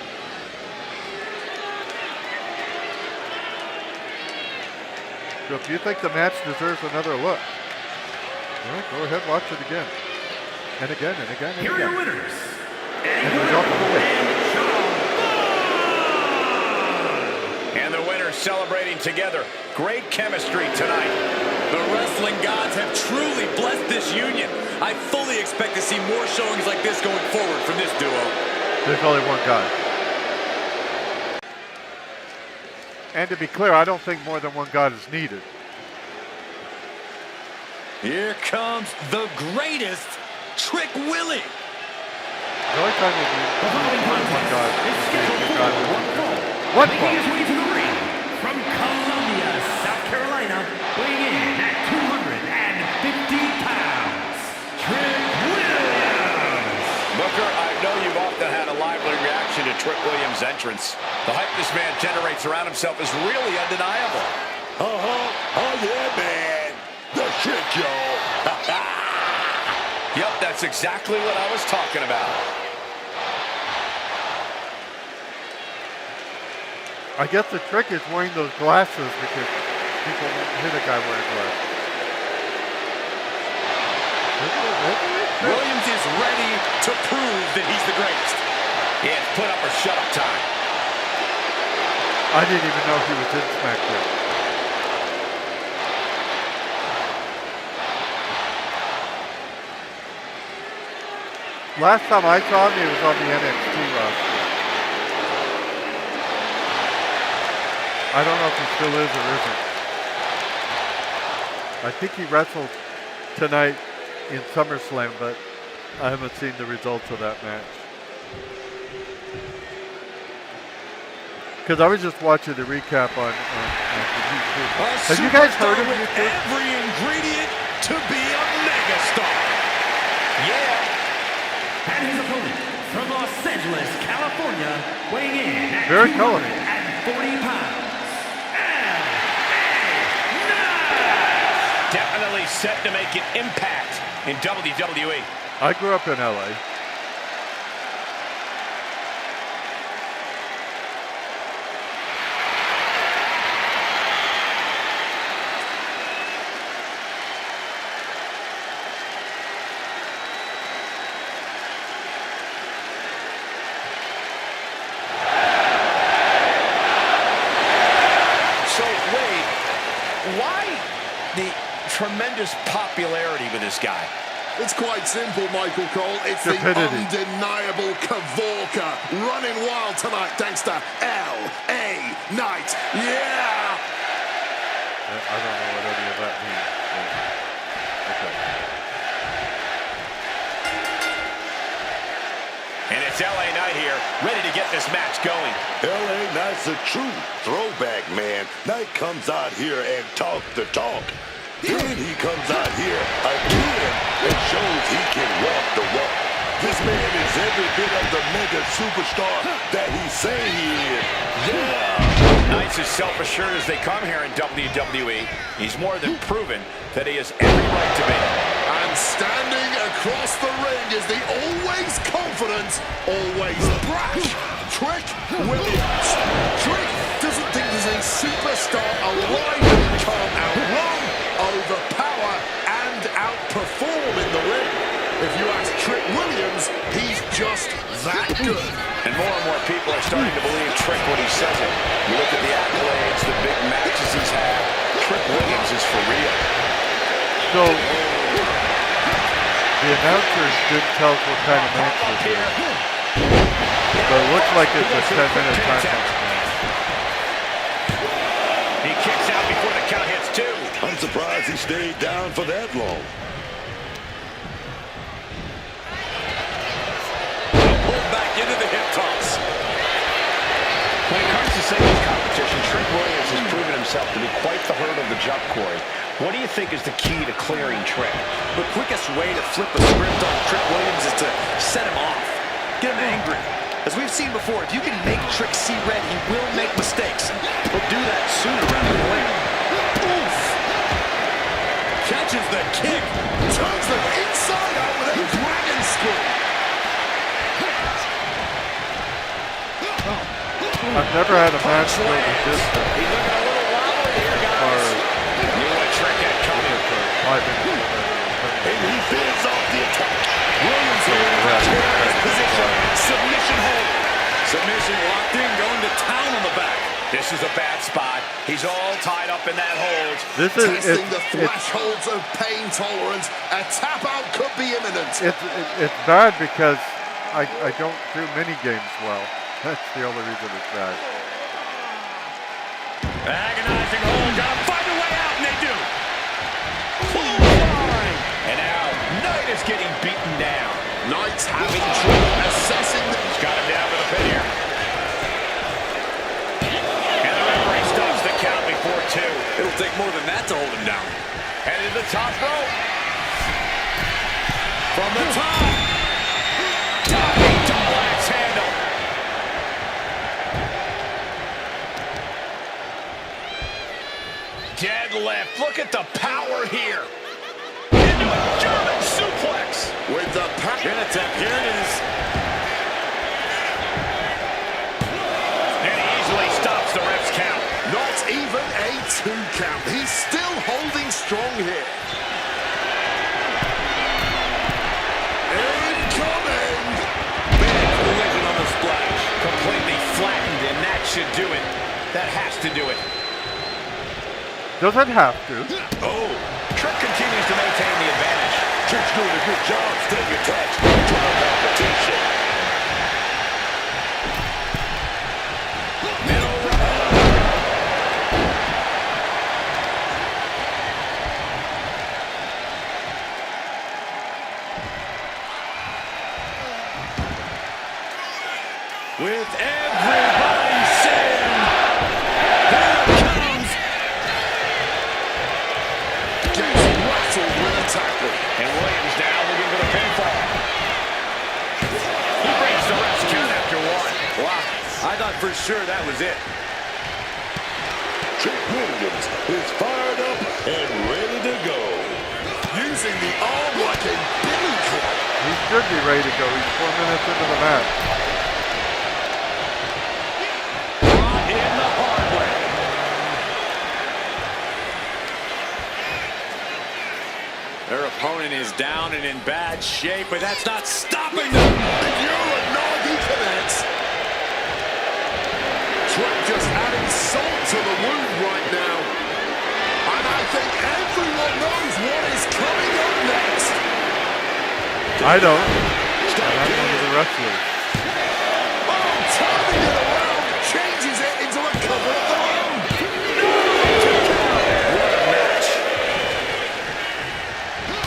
So if you think the match deserves another look, all right, go ahead, watch it again. And again, and again, and Here are again. your winners. And the result of the win. And the winners celebrating together. Great chemistry tonight. The wrestling gods have truly blessed this union. I fully expect to see more showings like this going forward from this duo. There's only one guy. And to be clear, I don't think more than one God is needed. Here comes the greatest, Trick Willie. The only time we need The following more than one contest God is is scheduled two for gods. one fall. One Making fall. his way to the ring from Columbia, South Carolina, weighing in at 250 pounds, Trick Williams. Booker, I know you've often had a lively reaction to Trick Williams' entrance. The hype this man generates around himself is really undeniable. Oh, yeah, man. The shit, y'all. Yep, that's exactly what I was talking about. I guess the trick is wearing those glasses because people won't hit a guy wearing glasses. Williams is ready to prove that he's the greatest. Yeah, it's put up or shut up time. I didn't even know he was in Smackdown. Last time I saw him, he was on the NXT roster. I don't know if he still is or isn't. I think he wrestled tonight in SummerSlam, but I haven't seen the results of that match. Because I was just watching the recap on YouTube. Have you guys heard of with YouTube? every ingredient to be a megastar. Yeah. And his opponent from Los Angeles, California, weighing in at Very colorful. 240 pounds, Definitely set to make an impact in WWE. I grew up in LA. So, Wade, why the tremendous popularity with this guy? It's quite simple, Michael Cole. It's Stupidity. the undeniable Kavorka running wild tonight thanks to L.A. Knight. Yeah! I don't know what any of that means. Okay. And it's LA Knight here, ready to get this match going. L.A. Knight's a true throwback, man. Knight comes out here and talks the talk. Then he comes out here again and shows he can walk the walk. This man is every bit of the mega superstar that he say he is. Yeah! Knight's as self-assured as they come here in WWE. He's more than proven that he has every right to be. And standing across the ring is the always confident, always brash, Trick Williams. Trick doesn't think there's a superstar alive that he can't outrun, overpower, and outperform in the ring. If you ask Trick Williams, he's just that good. And more people are starting to believe Trick when he says it. You look at the accolades, the big matches he's had. Trick Williams is for real. So, the announcers didn't tell us what kind of match this is. But it looks like it's a 10-minute time match. He kicks out before the count hits two. I'm surprised he stayed down for that long. Pulled back into the hip toss. When it comes to singles competition, Trick Williams has proven himself to be quite the herd of the jump, Corey. What do you think is the key to clearing Trick? The quickest way to flip a script on Trick Williams is to set him off. Get him angry. As we've seen before, if you can make Trick see red, he will make mistakes. He'll do that sooner rather than later. Oof! Catches the kick. Turns them inside out with a dragon screw. I've never had a match go the distance He's looking a little wobbly here, as far guys. as this is a bad spot. He's all tied up in that hold. This is Testing the thresholds of pain tolerance. A tap out could be imminent. it's bad because I don't do mini games well. That's the only reason it's bad. Agonizing hold. Gotta find a way out, and they do. Clothesline. And now Knight is getting beaten down. Knight's having trouble assessing the... He's got him down to the pin here. And the referee stops the count before 2. It'll take more than that to hold him down. Headed to the top rope. From the top. Diving double axe handle. Deadlift. Look at the power here. Into a German suplex. With the Chin attack. Here it is. And he easily stops the ref's count. Not even a 2 count. He's still holding strong here. Incoming! Big collision on the splash. Completely flattened, and that should do it. That has to do it. Doesn't have to. Oh, Trick continues to maintain the advantage. Trick's doing a good job staying attached to the competition. Middle row. With everybody saying, here it comes. Gets rattled with a tackle. And Williams down looking for the pinfall. He breaks the ref's count after 1. Wow. I thought for sure that was it. Trick Williams is fired up and ready to go. Using the arm like a billy club. He should be ready to go. He's 4 minutes into the match. Brought in the hard way. Their opponent is down and in bad shape, but that's not stopping them. And Uranagi connects. Trick just adding salt to the wound right now. And I think everyone knows what is coming up next. I don't. And I'm one of the wrestlers. Oh, turning it around, changes it into a cover of their own. What a match.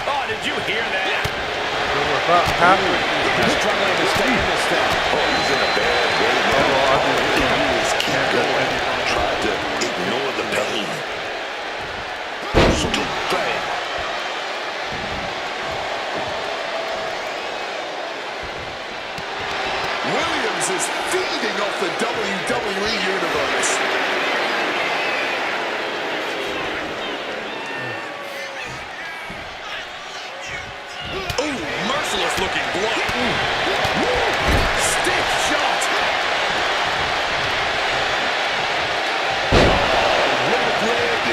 Oh, did you hear that? So we're about halfway through. He's struggling to stay in this thing. Oh, he's in a bad way now. Although obviously He is keep can't get going. any longer. Try to ignore the pain. Scoop bang. Williams is feeding off the WWE Universe. Ooh, merciless looking block. Stiff shot. Left leg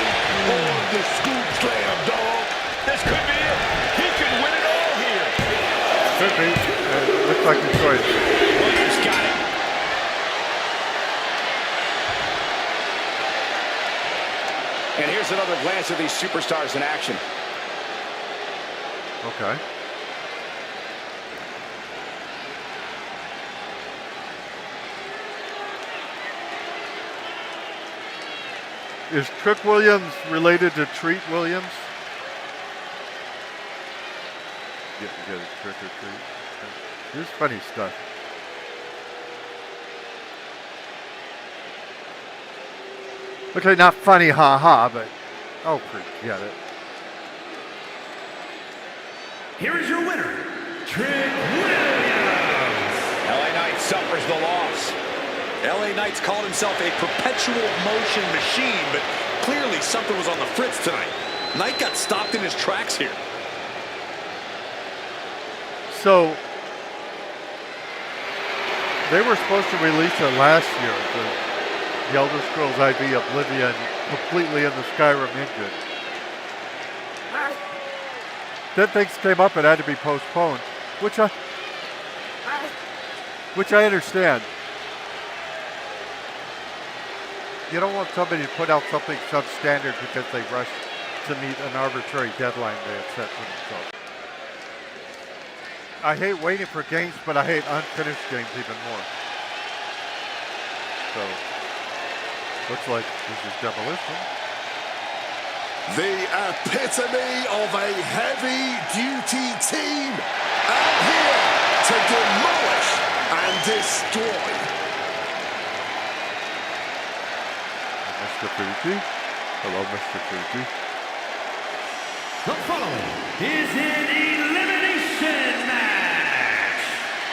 on the scoop slam, dog. This could be it. He could win it all here. Could be. Looks like a choice. Williams got it. And here's another glance at these superstars in action. Okay. Is Trick Williams related to Treat Williams? Get a trick or treat. Here's funny stuff. Okay, not funny, ha, but oh, forget it. Here is your winner, Trick Williams. LA Knight suffers the loss. LA Knight's called himself a perpetual motion machine, but clearly something was on the fritz tonight. Knight got stopped in his tracks here. So they were supposed to release it last year, the Elder Scrolls IV Oblivion, completely in the Skyrim engine. Then things came up and had to be postponed, which I You don't want somebody to put out something substandard because they rushed to meet an arbitrary deadline they had set for themselves. I hate waiting for games, but I hate unfinished games even more. So, looks like this is demolition. The epitome of a heavy-duty team out here to demolish and destroy. Mr. Fuji. Hello, Mr. Fuji. The following is an elimination match.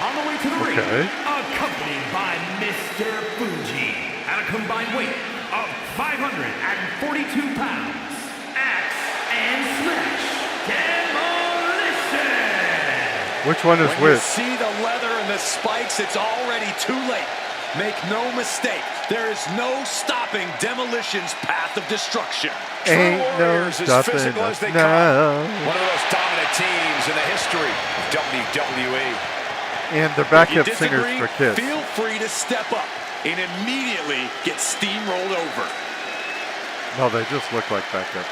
On the way to the ring, accompanied by Mr. Fuji at a combined weight of 542 pounds. Axe and Smash Demolition. Which one is when which? You see the leather and the spikes, it's already too late. Make no mistake, there is no stopping Demolition's path of destruction. Ain't True no Warriors, as stopping physical us as they now. come. One of the most dominant teams in the history of WWE. And the If you backup disagree, singers for Kiss. feel free to step up and immediately get steamrolled over. No, they just look like backup.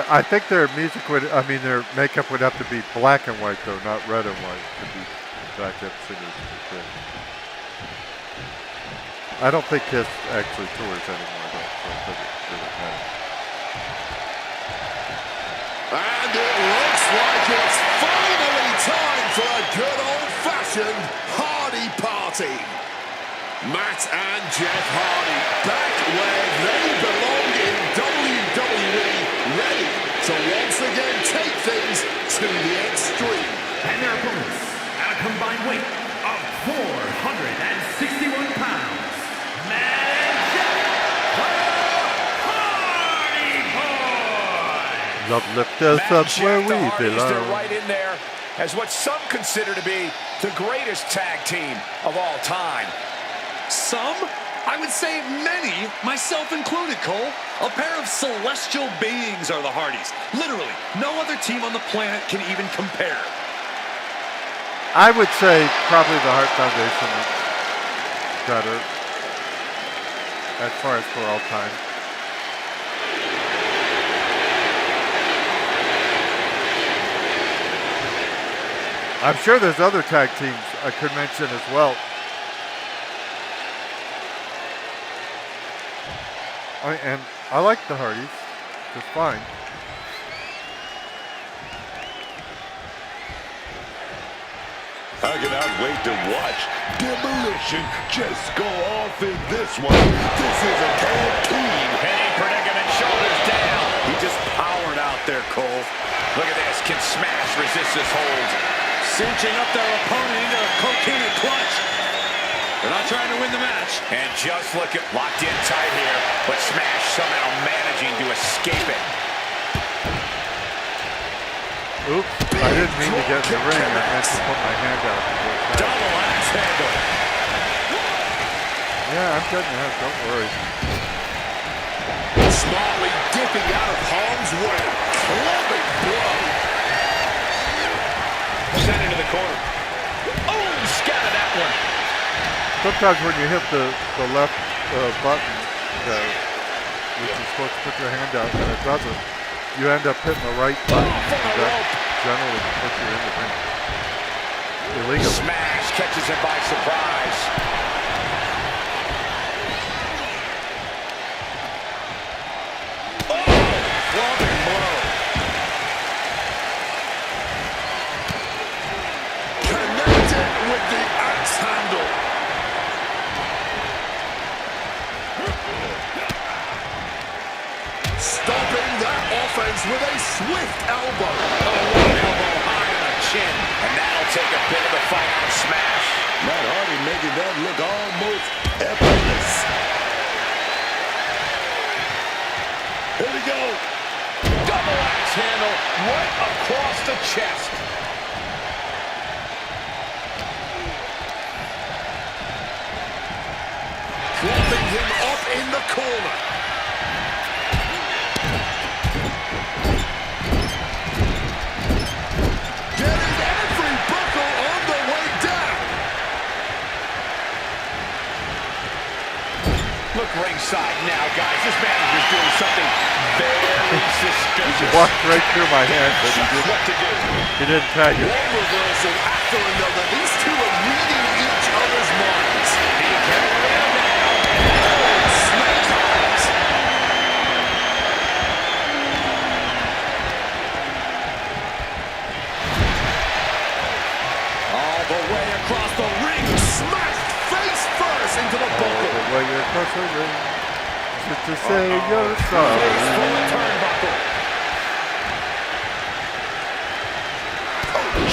I think their music would, their makeup would have to be black and white though, not red and white to be backup singers for Kiss. I don't think Kiss actually tours anymore though, so it doesn't really matter. And it looks like it's finally time for a good old-fashioned Hardy party. Matt and Jeff Hardy back where they belong in WWE, ready to once again take things to the extreme. And their opponents at a combined weight of 461 pounds. Matt and Jeff, the Hardy Boys. Love lift us Matt up and where Jeff, we the Hardys, they're belong. right in there as what some consider to be the greatest tag team of all time. Some? I would say many, myself included, Cole. A pair of celestial beings are the Hardys. Literally, no other team on the planet can even compare. I would say probably the Hart Foundation is better as far as for all time. I'm sure there's other tag teams I could mention as well. And I like the Hardys just fine. I cannot wait to watch Demolition just go off in this one. This is a tag team. Penny predicament, shoulders down. He just powered out there, Cole. Look at this. Can Smash resist this hold? Cinching up their opponent into a cocaine clutch. They're not trying to win the match. And just look at locked in tight here, but Smash somehow managing to escape it. Oops, I didn't mean to get in the ring. I meant to put my hand out. Double axe handle. Yeah, I'm getting that. Don't worry. Smartly dipping out of harm's way. Clubbing blow. Sent into the corner. Oh, scattered that one. Sometimes when you hit the left button, which is supposed to put your hand out, and it doesn't, you end up hitting the right button. And that generally puts you in the ring. Illegal. Smash catches him by surprise. Oh, clubbing blow. Connected with the axe handle. Stopping that offense with a swift elbow. One elbow high on the chin, and that'll take a bit of the fight out of Smash. Matt Hardy making that look almost effortless. Here we go. Double axe handle right across the chest. Propping him up in the corner. Getting every buckle on the way down. Look now, guys. This manager's doing something very suspicious. Walked right through my hand, but What to do? he didn't tag it. One reversal after another. These two are reading each other's minds. Be careful now. Snake eyes. All the way across the ring. Smashed face first into the buckle. The way you're across the ring, just to say you're sorry. Turnbuckle.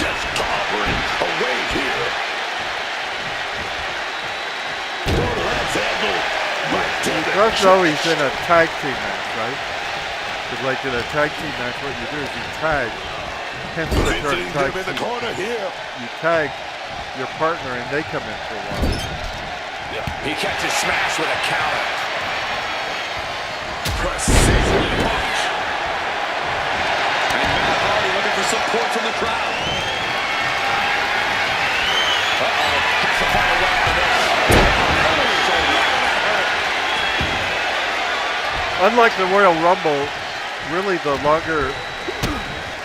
Just clobbering away here. Let's handle right to the Does know he's in a tag team match, right? Because like in a tag team match, what you do is you tag him to the current Visiting tag him in the team. corner here. You tag your partner and they come in for a while. He catches Smash with a counter. Precision punch. And Matt Hardy looking for support from the crowd. Has to find a way out of this. Unlike the Royal Rumble, really the longer,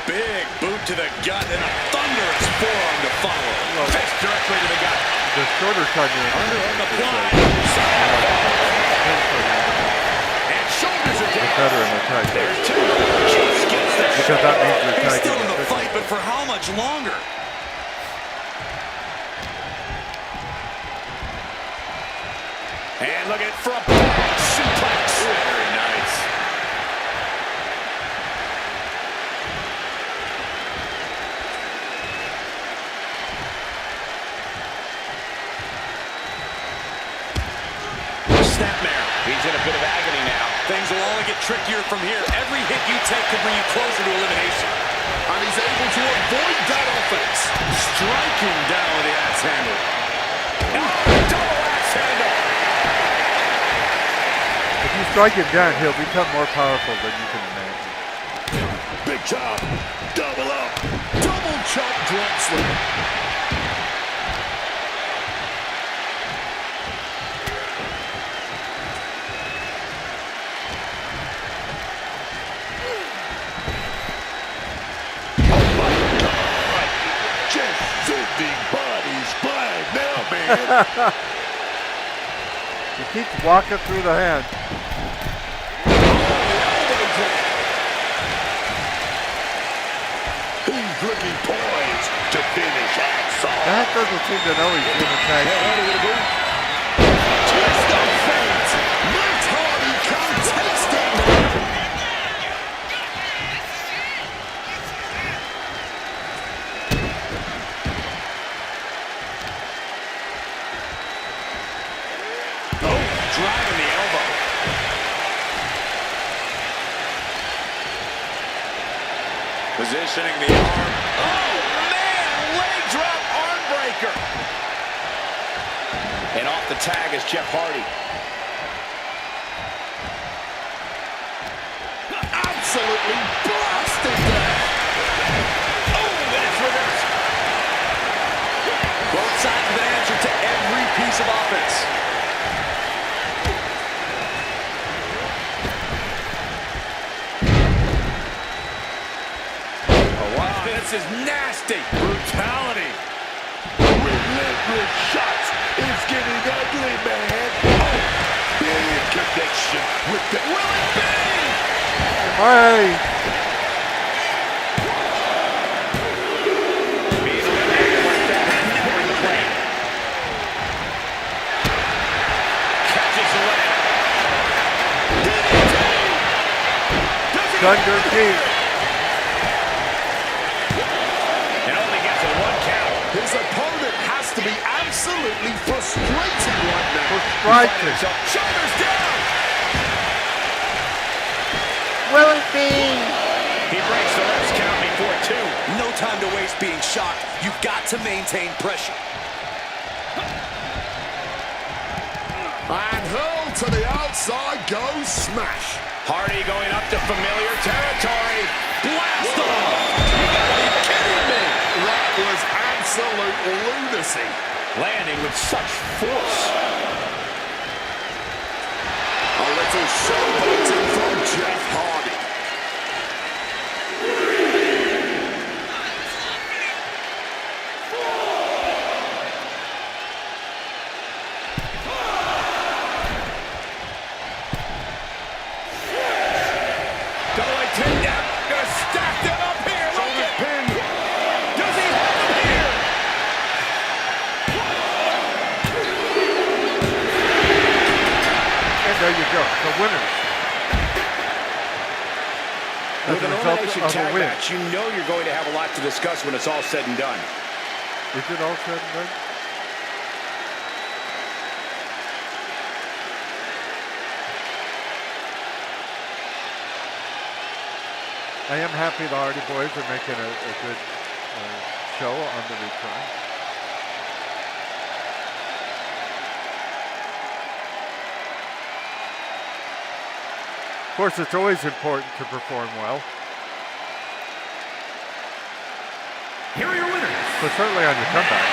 Big boot to the gut and a thunderous forearm to follow. Fist directly to the gut. the shorter time you're in, Underhook applied. And shoulders are the down. better in the tag team. There's two. Chase gets the Because that means you're He's tagging still in the officially. fight, but for how much longer? And look at it from back suplex. Very nice. Snapmare. He's in a bit of agony now. Things will only get trickier from here. Every hit you take could bring you closer to elimination. And he's able to avoid that offense. Striking down with the axe handle. Double axe handle. If you strike him down, he'll become more powerful than you can imagine. Big chop. Double up. Double chop drop slam. Just sending bodies flying now, man. He keeps walking through the hand. He's looking poised to finish Hacksaw. That doesn't seem to know he's in a tag team. Twist of fate. Matt Hardy can taste it now. Driving the elbow. Positioning the arm. Oh, man! Leg drop arm breaker. And off the tag is Jeff Hardy. Absolutely blasted there. Oh, that's reversed. Both sides with an answer to every piece of offense. Wow, this is nasty. Brutality. Relentless shots. It's getting ugly, man. Oh, big connection with the... Will it be? Hey! Being eliminated like that is never the plan. Catches the leg. Thunder King. And only gets a 1 count. His opponent has to be absolutely frustrated right now. Frustrated. Shoulders down. Will it be? He breaks the ref's count before 2. No time to waste being shocked. You've got to maintain pressure. And hurled to the outside goes Smash. Hardy going up to familiar territory. Blast off! You gotta be kidding me. That was absolute lunacy. Landing with such force. A little showboating from Jeff Hardy. Double takedown. Gonna stack them up here. Look at pin. Does he have them here? And there you go. The winners. As With a an result elimination of a tag win. match, you know you're going to have a lot to discuss when it's all said and done. Is it all said and done? I am happy the Hardy Boys are making a good show on the return. Of course, it's always important to perform well. Here are your winners. But certainly on your comeback.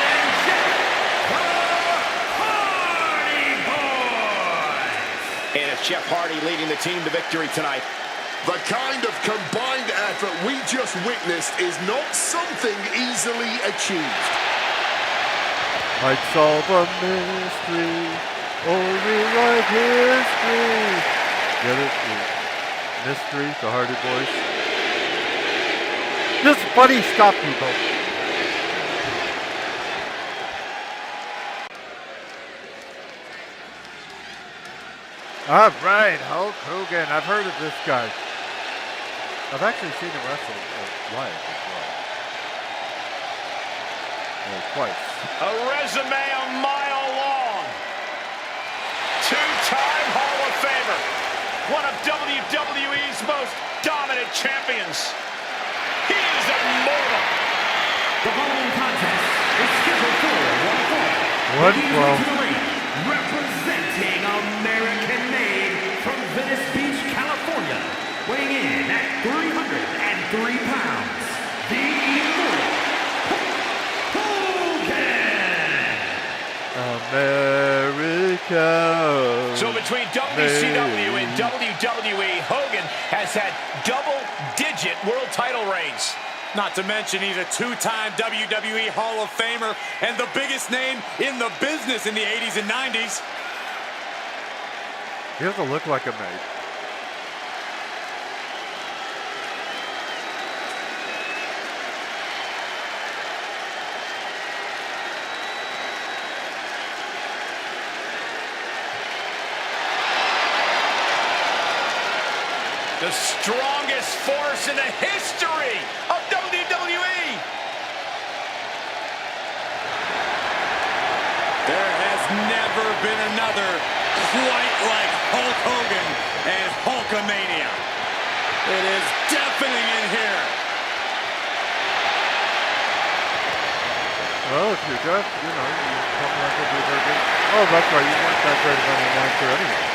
And it's Jeff Hardy leading the team to victory tonight. The kind of combined effort we just witnessed is not something easily achieved. Might solve a mystery or rewrite history. Get it? Mystery, the Hardy Boys. Just buddy stop people. All right, Hulk Hogan. I've heard of this guy. I've actually seen him wrestle live as well. Twice. A resume a mile long. Two-time Hall of Famer. One of WWE's most dominant champions. He is immortal. The following contest is scheduled for one fall. What? Well, Representing American-made from Venice Beach, California, weighing in at 303 pounds, the Immortal Hogan! America. So between WCW and WWE, Hogan has had double-digit world title reigns. Not to mention he's a two-time WWE Hall of Famer and the biggest name in the business in the 80s and 90s. He doesn't look like a mate. The strongest force in the history of WWE. There has never been another quite like Hulk Hogan and Hulkamania. It is deafening in here. Well, if you're deaf, you know, you're not going to be very good. Oh, that's right. You weren't that great of an announcer anyway.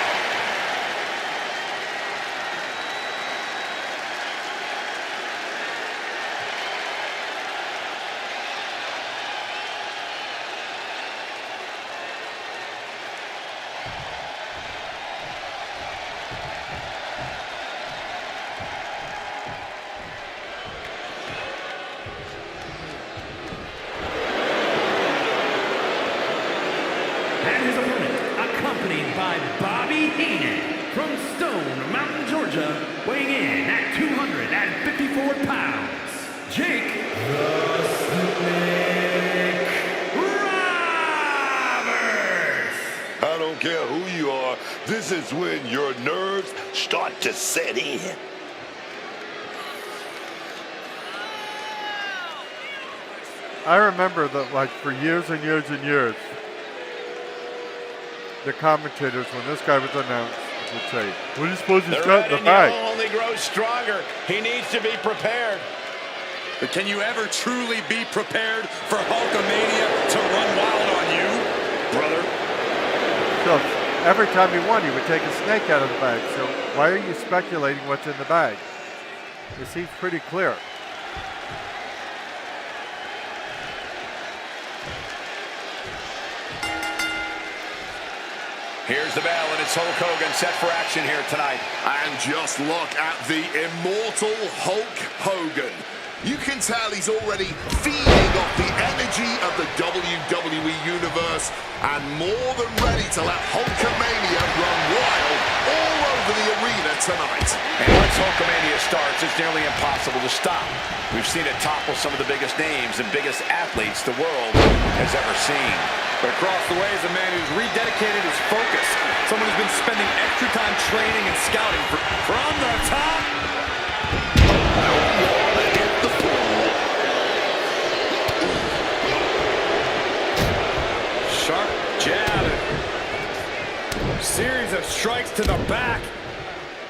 And his opponent, accompanied by Bobby Heenan from Stone Mountain, Georgia, weighing in at 254 pounds, Jake the Snake Roberts! I don't care who you are, this is when your nerves start to set in. I remember that, like, for years and years and years, the commentators, when this guy was announced, would say, "What do you suppose he's The got red in the and bag?" yellow only grows stronger. He needs to be prepared. But can you ever truly be prepared for Hulkamania to run wild on you, brother? So every time he won, he would take a snake out of the bag. So why are you speculating what's in the bag? It seems pretty clear. Here's the bell, and it's Hulk Hogan set for action here tonight. And just look at the immortal Hulk Hogan. You can tell he's already feeding off the energy of the WWE Universe and more than ready to let Hulkamania run wild all over the arena tonight. And once Hulkamania starts, it's nearly impossible to stop. We've seen it topple some of the biggest names and biggest athletes the world has ever seen. But across the way is a man who's rededicated his focus. Someone who's been spending extra time training and scouting from the top. Sharp jab. Series of strikes to the back.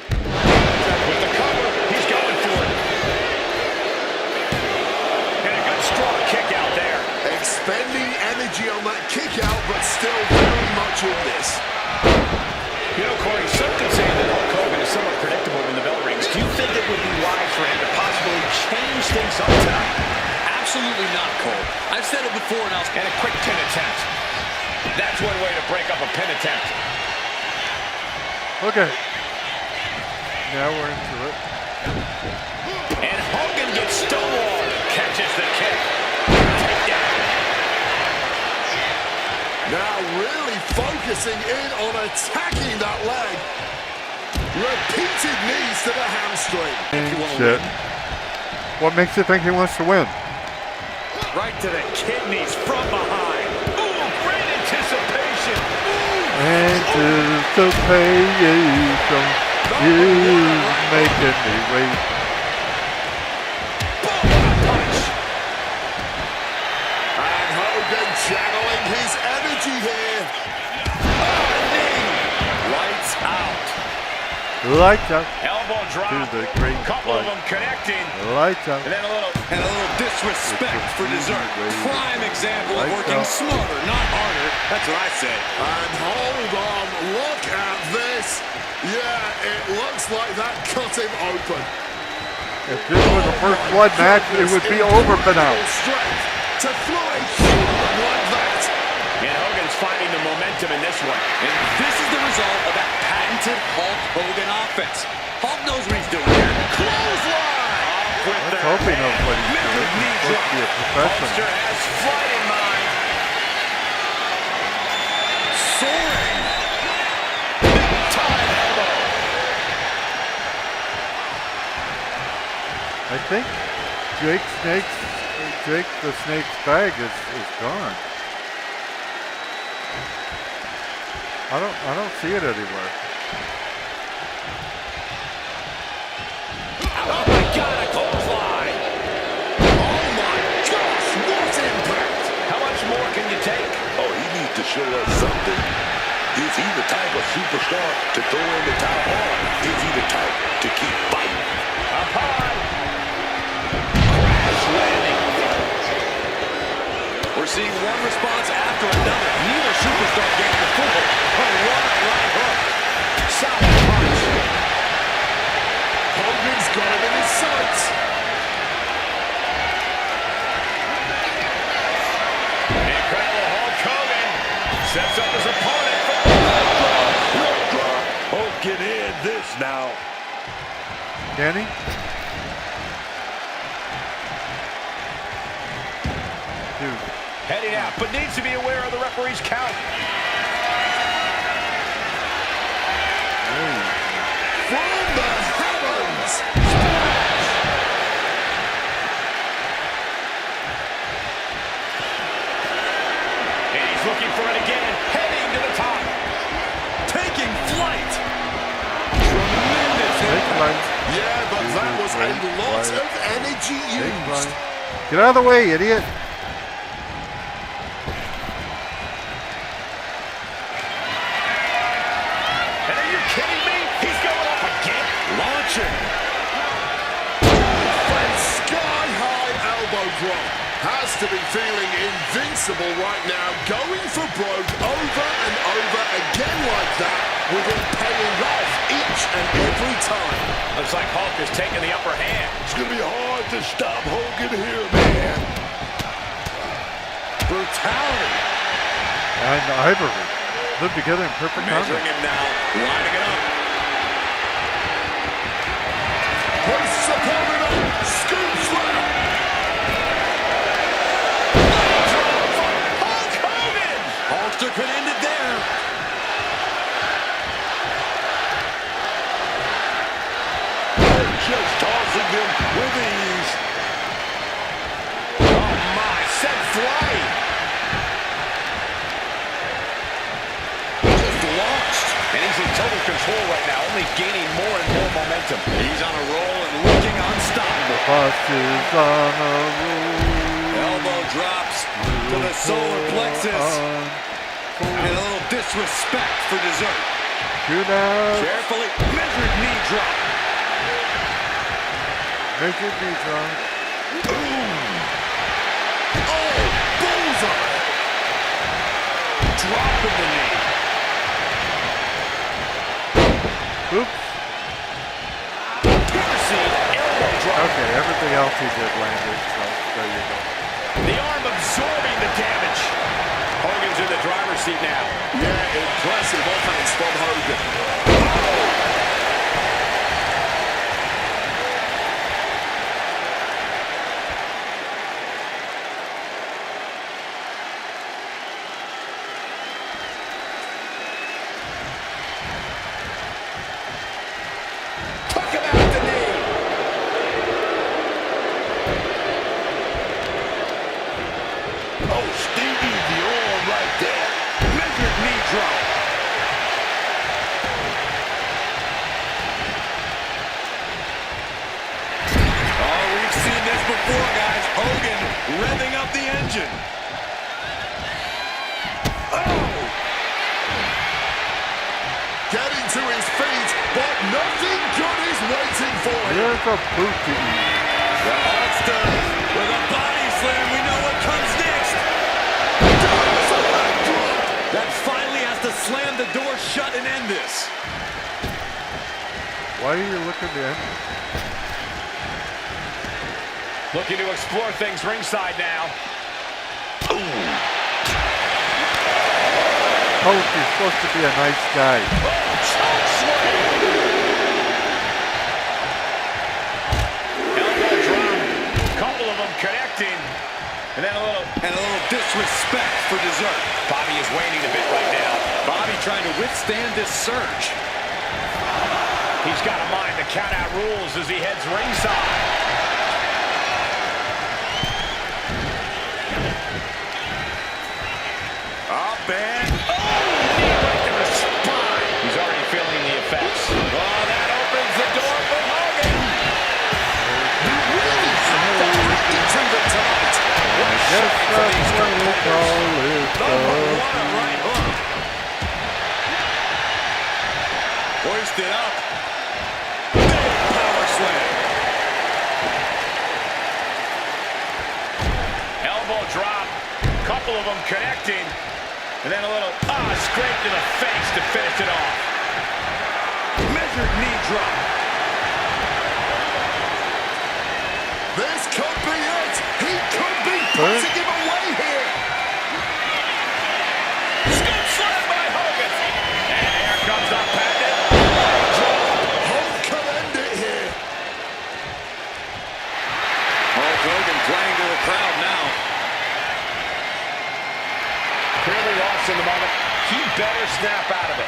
With the cover, he's going for it. And a good strong kick out there. Expending energy on that kick out, but still very much in this. You know, Corey, some could say that Hulk Hogan is somewhat predictable when the bell rings. Do you think it would be wise for him to possibly change things up tonight? Absolutely not, Cole. I've said it before and And a quick pin attempt. That's one way to break up a pin attempt. Okay. Now we're into it. And Hogan gets stonewalled. Catches the kick. Takedown. Now really focusing in on attacking that leg. Repeated knees to the hamstring. Shit. What makes you think he wants to win? right to the kidneys from behind. Ooh, great anticipation. Anticipation is making me wait. Punch. And Hogan channeling his energy here. Lights out. Lights out. Elbow drop. To the great Couple of light. them connecting. Lights out. And then a little disrespect for dessert. Prime example of working smarter, not harder. That's what I say. And hold on, look at this. Yeah, it looks like that cut him open. If this was a first blood match, it would be over for now. Strength to throw a human like that. And Hogan's finding the momentum in this one. And this is the result of that patented Hulk Hogan offense. Hulk knows what he's doing here. Clothesline. With Let's their hope he knows man. what he's doing. He's supposed to be a professional. Hulkster has flight in mind. Soaring. Big time elbow. I think Jake the Snake's bag is gone. I don't see it anywhere. Oh my God, a clothesline. Oh my gosh, what impact. How much more can you take? Oh, he needs to show us something. Is he the type of superstar to throw in the towel, or is he the type to keep fighting? Up high. Crash landing. We're seeing one response after another. Neither superstar getting the full. But what a right hook. Solid punch. Hogan's got him in his sights. Incredible Hulk Hogan sets up his opponent. Oh, get in this now. Can he? Dude. Heading out, but needs to be aware of the referee's count. From the heavens. And he's looking for it again, heading to the top. Taking flight. Take line. Yeah, but that was a lot of energy Take used. line. Get out of the way, idiot. And are you kidding me? He's going up again. Launching. And sky-high elbow drop. Has to be feeling invincible right now. Going for broke over and over again like that, with it paying off each and every time. Looks like Hulk is taking the upper hand. It's going to be hard to stop Hogan here, man. Brutality. And ivory. Live together in perfect harmony. Measuring him now, lining it up. Place opponent up. Scoop slam. Hulk Hogan! Hulkster could end it there. Just tossing them with ease. Oh my, set flying. Just launched. And he's in total control right now, only gaining more and more momentum. He's on a roll and looking unstoppable. The bus is on a roll. Elbow drops to the solar plexus. And a little disrespect for dessert. Shoot out. Carefully measured knee drop. Measured knee drop. Oh, bullseye. Dropping the knee. Oops. Piercing elbow drop. Okay, everything else he did landed, so there you go. The arm absorbing the damage. Hogan's in the driver's seat now. Yeah, impressive offense from Hogan. Took him out the knee. Oh, Stevie, the arm right there. Measured knee drop. Oh, we've seen this before, guys. Hogan revving up the engine. Getting to his feet, but nothing good is waiting for him. Here's a boot to eat. The Hulkster with a body slam. We know what comes next. That finally has to slam the door shut and end this. Why are you looking to end it? Looking to explore things ringside now. Hulk, you're supposed to be a nice guy. Elbow drop. Couple of them connecting. And then a little disrespect for dessert. Bobby is waning a bit right now. Bobby trying to withstand this surge. He's got to mind the count-out rules as he heads ringside. Up and Right to the spine. He's already feeling the effects. Oh, that opens the door for Hogan. Really into the tonight. Yes, that's what we call it. what a right hook. Hoisted up. Big power slam. Elbow drop. Couple of them connecting. And then a little scrape to the face to finish it off. Measured knee drop. This could be it. He could be putting him away here. Scoop slam by Hogan. And here comes the pendant. Hulk could end it here. Hulk Hogan playing to the crowd now. Clearly lost in the moment. He better snap out of it.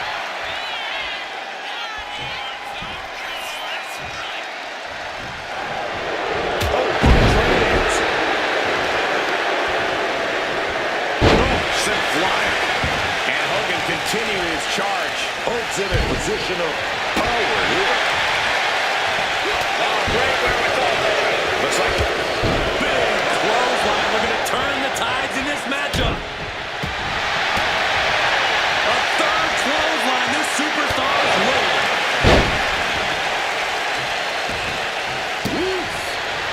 Sent flying. And Hogan continuing his charge. Hulk's in a position of power here. Oh, great wherewithal there. Looks like big clothesline looking to turn the tides in this matchup. A third clothesline. This superstar is loaded.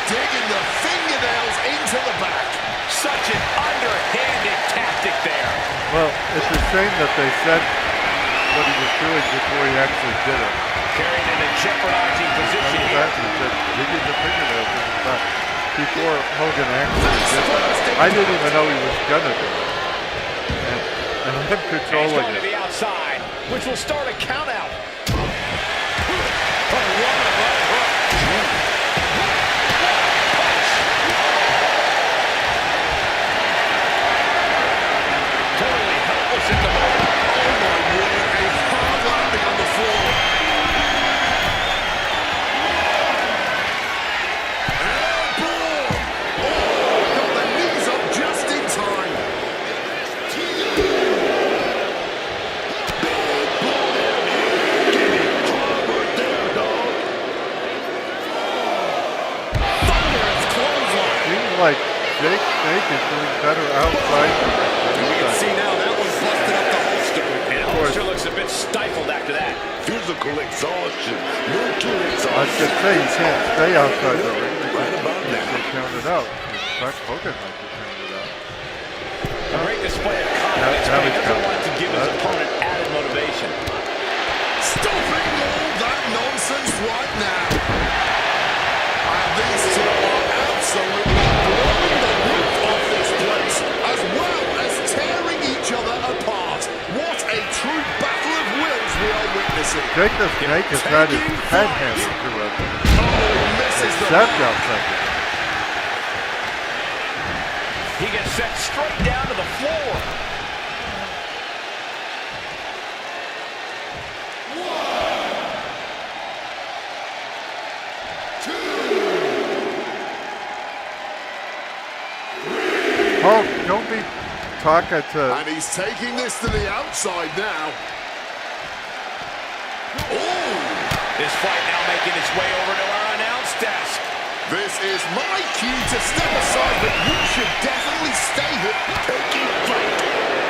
Digging the fingernails into the back. Such an underhanded tactic there. Well, it's a shame that they said what he was doing before he actually did it. Carried in a jeopardizing position here. Exactly, said digging the fingernails in his back before Hogan actually did it. I didn't even know he was gonna do it. And And him He's controlling going to it. the outside, which will start a count out. Totally helpless at the moment. Oh my word, a hard landing on the floor. Airborne! Oh, got the knees up just in time. Seems like Jake Snake is doing better outside than We can see inside. now that one's busted up the holster. And Holster looks a bit stifled after that. Physical exhaustion, mental I was exhaustion. going to say, you can't stay outside the ring because Right about you that. get counted out. In fact, Hogan might get counted out. A great display of confidence, Now but he he's doesn't coming. want to give his opponent added motivation. Stopping all that nonsense right now. And these two are absolutely blowing the roof off this place, as well as tearing each other apart. What a true battle of wills we are witnessing. Jake the Snake has had his head handed to him. Oh, he misses the Except mark. outside the ring. He gets set straight down to the floor. Hulk, don't be talking to... And he's taking this to the outside now. Oh, This fight now making its way over to our announce desk. this is my cue to step aside, but you should definitely stay here. Taking flight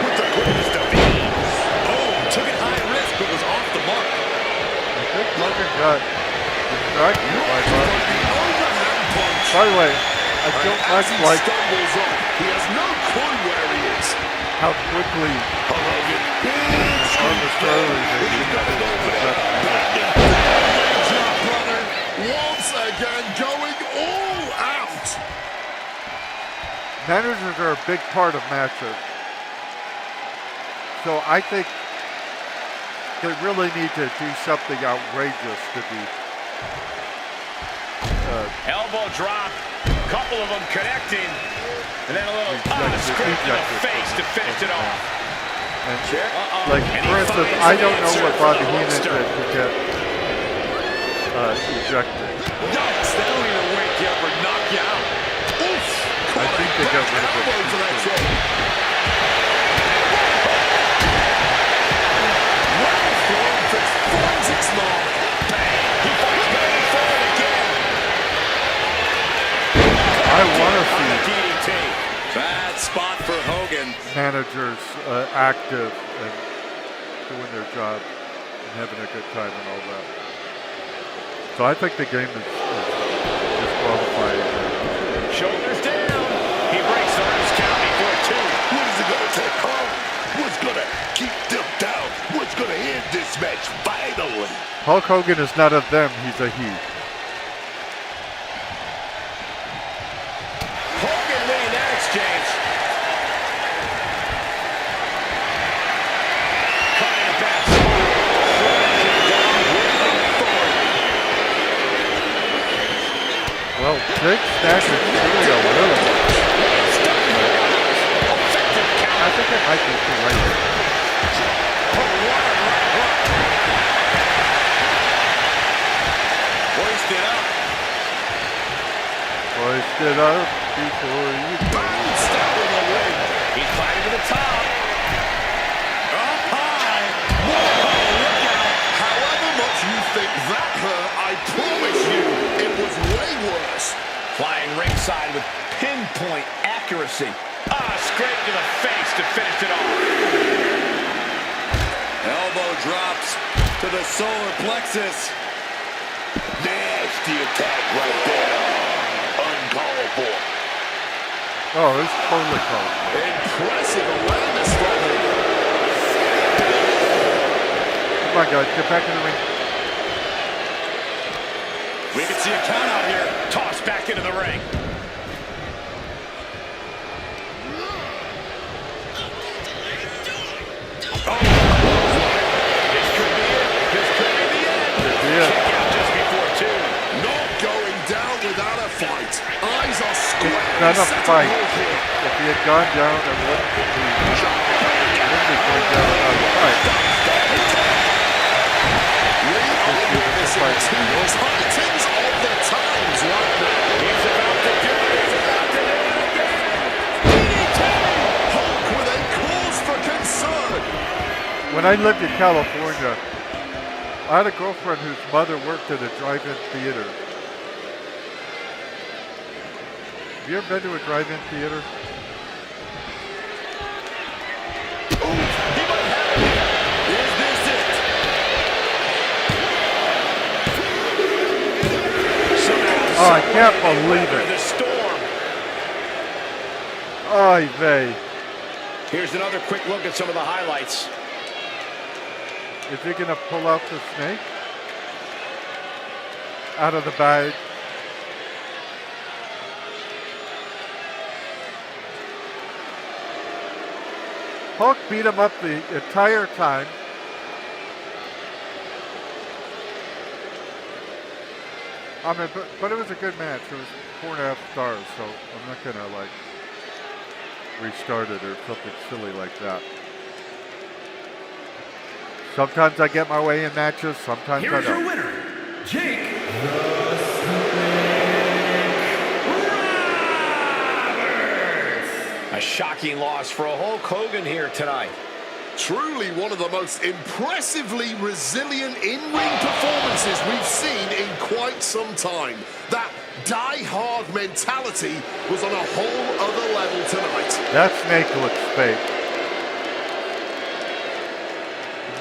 with the greatest of ease. Oh, took it high risk, but was off the mark. I think Hogan got distracted by Bobby. Overhand punch. By the way, I don't And much as he like stumbles up, he has no clue where he is. how quickly Hogan, big arbitrarily they He's got to go for that. Great job, brother. Once again, going all out. managers are a big part of matches. So I think they really need to do something outrageous to be Elbow drop. Couple of them connecting. And then a little script to the face to finish it off. and Uh-oh. like And he for instance, finds I an don't know answer what for Bobby the Heenan Hulkster. did to get ejected. Yikes, that don't even wake you up or knock you out. Oof. I think they got rid of it Elbow to that too soon. choke. Well thrown fist finds its mark. He fights back and forward again. I want to On the see DDT. Bad spot for Hogan. managers active and doing their job and having a good time and all that. So I think the game is disqualifying. Shoulders down. He breaks the loose count before two. What is it going to take, huh? What's going to keep them down? What's going to end this match finally? Hulk Hogan is not a them, he's a he. Hogan winning that exchange. Caught in a bad spot. Driving down with authority. Well, Jake Snatch is really a little. Effective I count. think it might be too late. Oh, what a right hook. Hoisted up. Hoist it up before you go. Bounced out of the ring. He's climbing to the top. Up high. Whoa, look out. However much you think that hurt, I promise you, it was way worse. Flying ringside with pinpoint accuracy. Scrape to the face to finish it off. Elbow drops to the solar plexus. Nasty attack right there. Uncalled for. Oh, it's totally called. Impressive awareness from him. Come on, guys, get back in the ring. We can see a count out here. Tossed back into the ring. not a fight. If he had gone down, it wouldn't be going down another fight. Titans of the times right now. He's about to do it. He's about to do it again. Hulk with a cause for concern. When I lived in California, I had a girlfriend whose mother worked at a drive-in theater. Have you ever been to a drive-in theater? Oh, I can't believe it. The storm. Oy vey. Here's another quick look at some of the highlights. Is he going to pull out the snake? Out of the bag? Hulk beat him up the entire time. I mean, but it was a good match. It was 4.5 stars, so I'm not gonna like restart it or something silly like that. Sometimes I get my way in matches, sometimes I Here's don't. your winner, Jake the Snake Roberts. A shocking loss for a Hulk Hogan here tonight. Truly one of the most impressively resilient in-ring performances we've seen in quite some time. That die-hard mentality was on a whole other level tonight. That snake looks fake.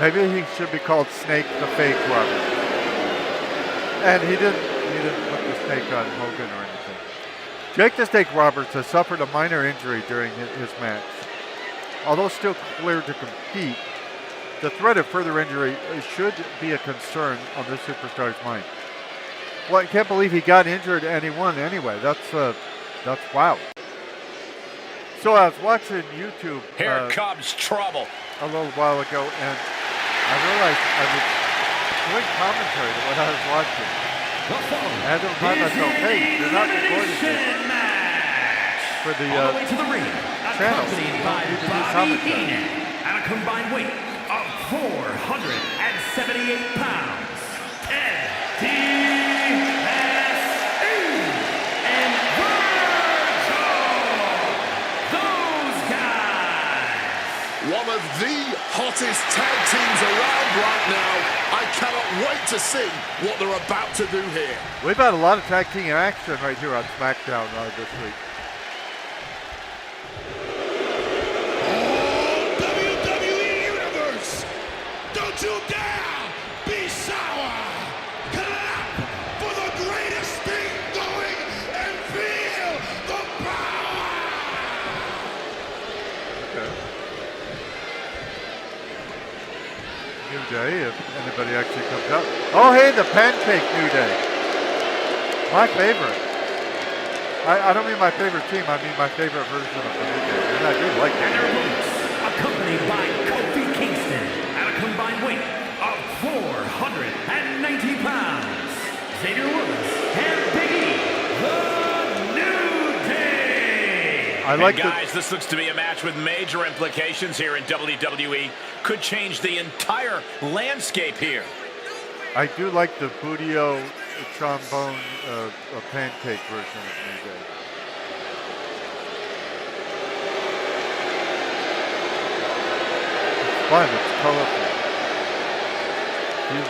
Maybe he should be called Snake the Fake Roberts. And he didn't put the snake on Hogan or anything. Jake the Snake Roberts has suffered a minor injury during his match. Although still cleared to compete, the threat of further injury should be a concern on this superstar's mind. Well, I can't believe he got injured and he won anyway. That's wow. So I was watching YouTube Here comes trouble. a little while ago, and I realized I was doing commentary to what I was watching. And at the time I thought, hey, you're not recording this for the All the way to the ring, channel. accompanied by You need to do Bobby commentary. Heenan at a combined weight of 478 pounds. Ed DiBiase and Virgil. Those guys. One of the hottest tag teams around right now. I cannot wait to see what they're about to do here. We've had a lot of tag team action right here on Smackdown this week. WWE Universe, don't you dare be sour. Clap for the greatest thing going and feel the power. Okay. New Day, if anybody actually comes out. Oh, hey, the Pancake New Day. My favorite. I don't mean my favorite team, I mean my favorite version of the New Day. And I do like And their it. opponents, accompanied by Kofi Kingston at a combined weight of 490 pounds. Xavier Woods and Big E, the New Day. I like And guys, this looks to be a match with major implications here in WWE. Could change the entire landscape here. I do like the Budio trombone pancake version of New Day. It's fun, it's colorful. He's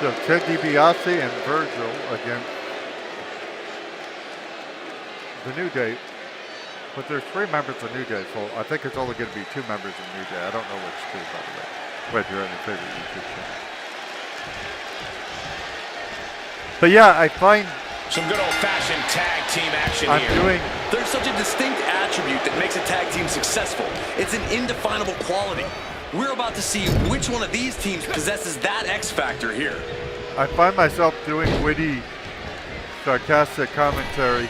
So Ted DiBiase and Virgil against the New Day. But there's 3 members of New Day, so I think it's only going to be 2 members of New Day. I don't know which 2, by the way. Wait, you're on your favorite YouTube channel. But yeah, I find Some good old-fashioned tag team action I'm here. doing There's such a distinct attribute that makes a tag team successful. It's an indefinable quality. We're about to see which one of these teams possesses that X factor here. I find myself doing witty, sarcastic commentary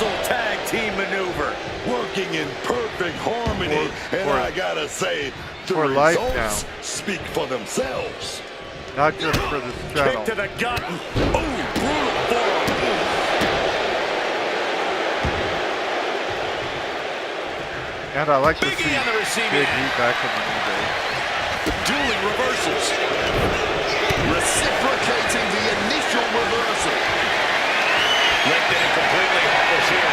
universal tag team maneuver. Working in perfect harmony. And I gotta say, the for life results now. speak for themselves. Not just for this channel. Kick to the gut. Ooh, brutal forearm. And I like to see Biggie on the receiving Big E end. back in the new days. Dueling reversals. Reciprocating the initial reversal. Lifted and completely helpless here.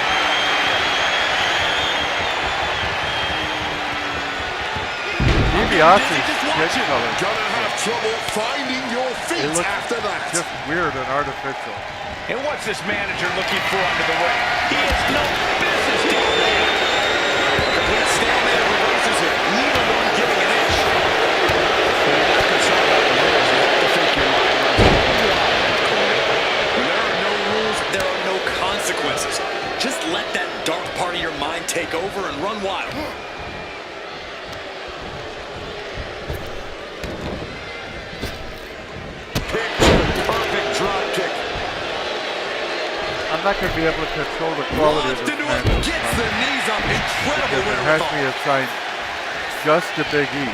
DiBiase's Just skin watch it. color Gonna have trouble finding your it feet looks after that. just weird and artificial. And what's this manager looking for under the ring? He has no business doing that. Complete stalemate of reversals here. Neither one giving an inch. When you're not concerned about the rules, you have to think your mind runs wild. When there are no rules, there are no consequences. Just let that dark part of your mind take over and run wild. Perfect drop kick. I'm not going to be able to control the quality of Wants this to do match it. Gets the knees up. Incredible because it has wherewithal. me assigned just to Big E.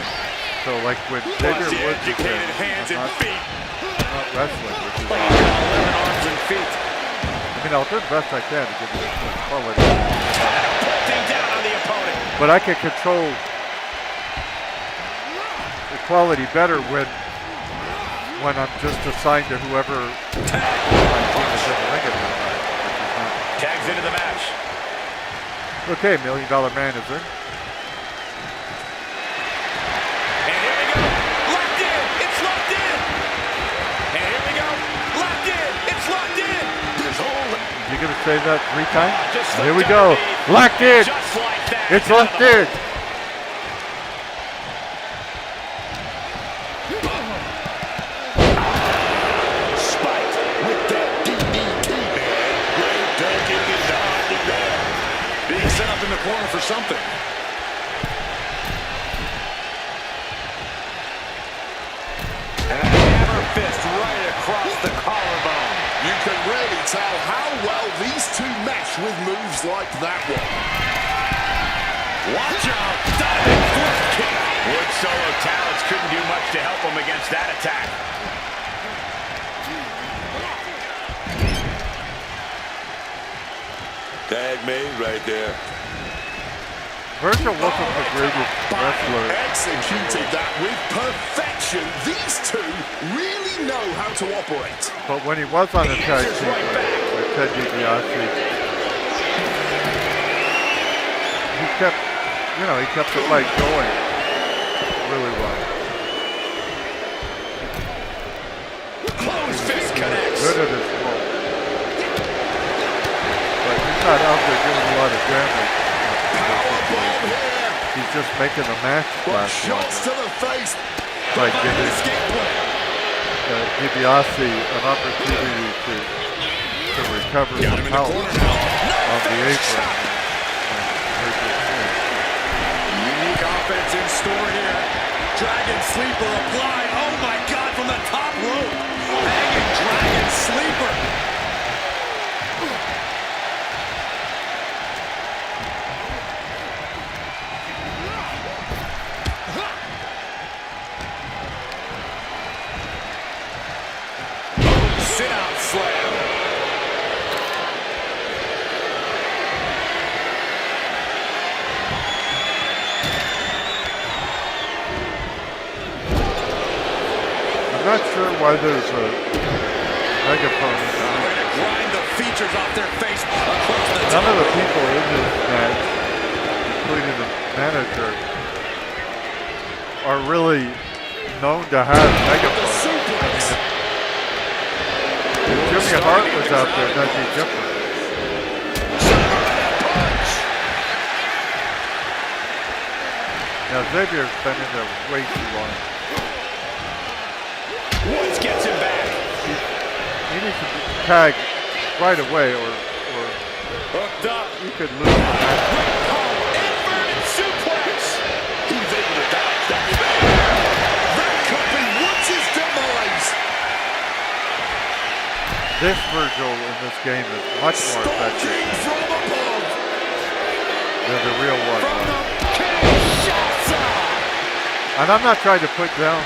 So like when Xavier Watch the Woods is there, educated hands I'm and feet. not wrestling, which is Like odd. 11 arms and feet. I mean, I'll do the best I can to give you the quality. Putting down on the opponent. But I can control the quality better when I'm just assigned to whoever my team is in the ring at the time, which Tags into the match. is not. Okay, $1 Million Man is in. And here we go. Locked in. It's locked in. And here we go. Locked in. It's locked in. You gonna say that 3 times? Just Here we slipped go. underneath. Locked in. Just like that. It's locked in. Spiked with that DDT, man. Great dunking and dodging there. Being set up in the corner for something. And a hammer fist right across the collarbone. You can really tell how well these two mesh with moves like that one. Watch out. Diving foot kick. Wood's solo talents couldn't do much to help him against that attack. Tag made right there. Virgil wasn't the greatest wrestler. Executed that with perfection. These two really know how to operate. But when he was on the tag answers team right back. with Ted DiBiase, he kept the fight going really well. Close fist connects. Good at his role. But he's not out there doing a lot of damage. Powerbomb here. He's just making the match But last shots to longer the face. by giving Escape plan. DiBiase an opportunity to recover Got some him in the power corner now. on the apron. Unique offense in store here. Dragon Sleeper applied. Oh my God, from the top rope. Hanging Dragon Sleeper. Sit out slam. I'm not sure why there's a megaphone. Way to grind the features off their face across the None top of the rope. people in this match, including the manager, are really known to have megaphones. If Jimmy Hart was out there, that'd be different. Now Xavier's been in there way too long. Woods gets him back. He needs to be tagged right away, or Hooked up. he could lose the match. Inverted suplex. He's able to dodge that. That could be Woods' demise. This Virgil in this game is much more effective. Stalking from They're the real one. From the Kinshasa. And I'm not trying to put down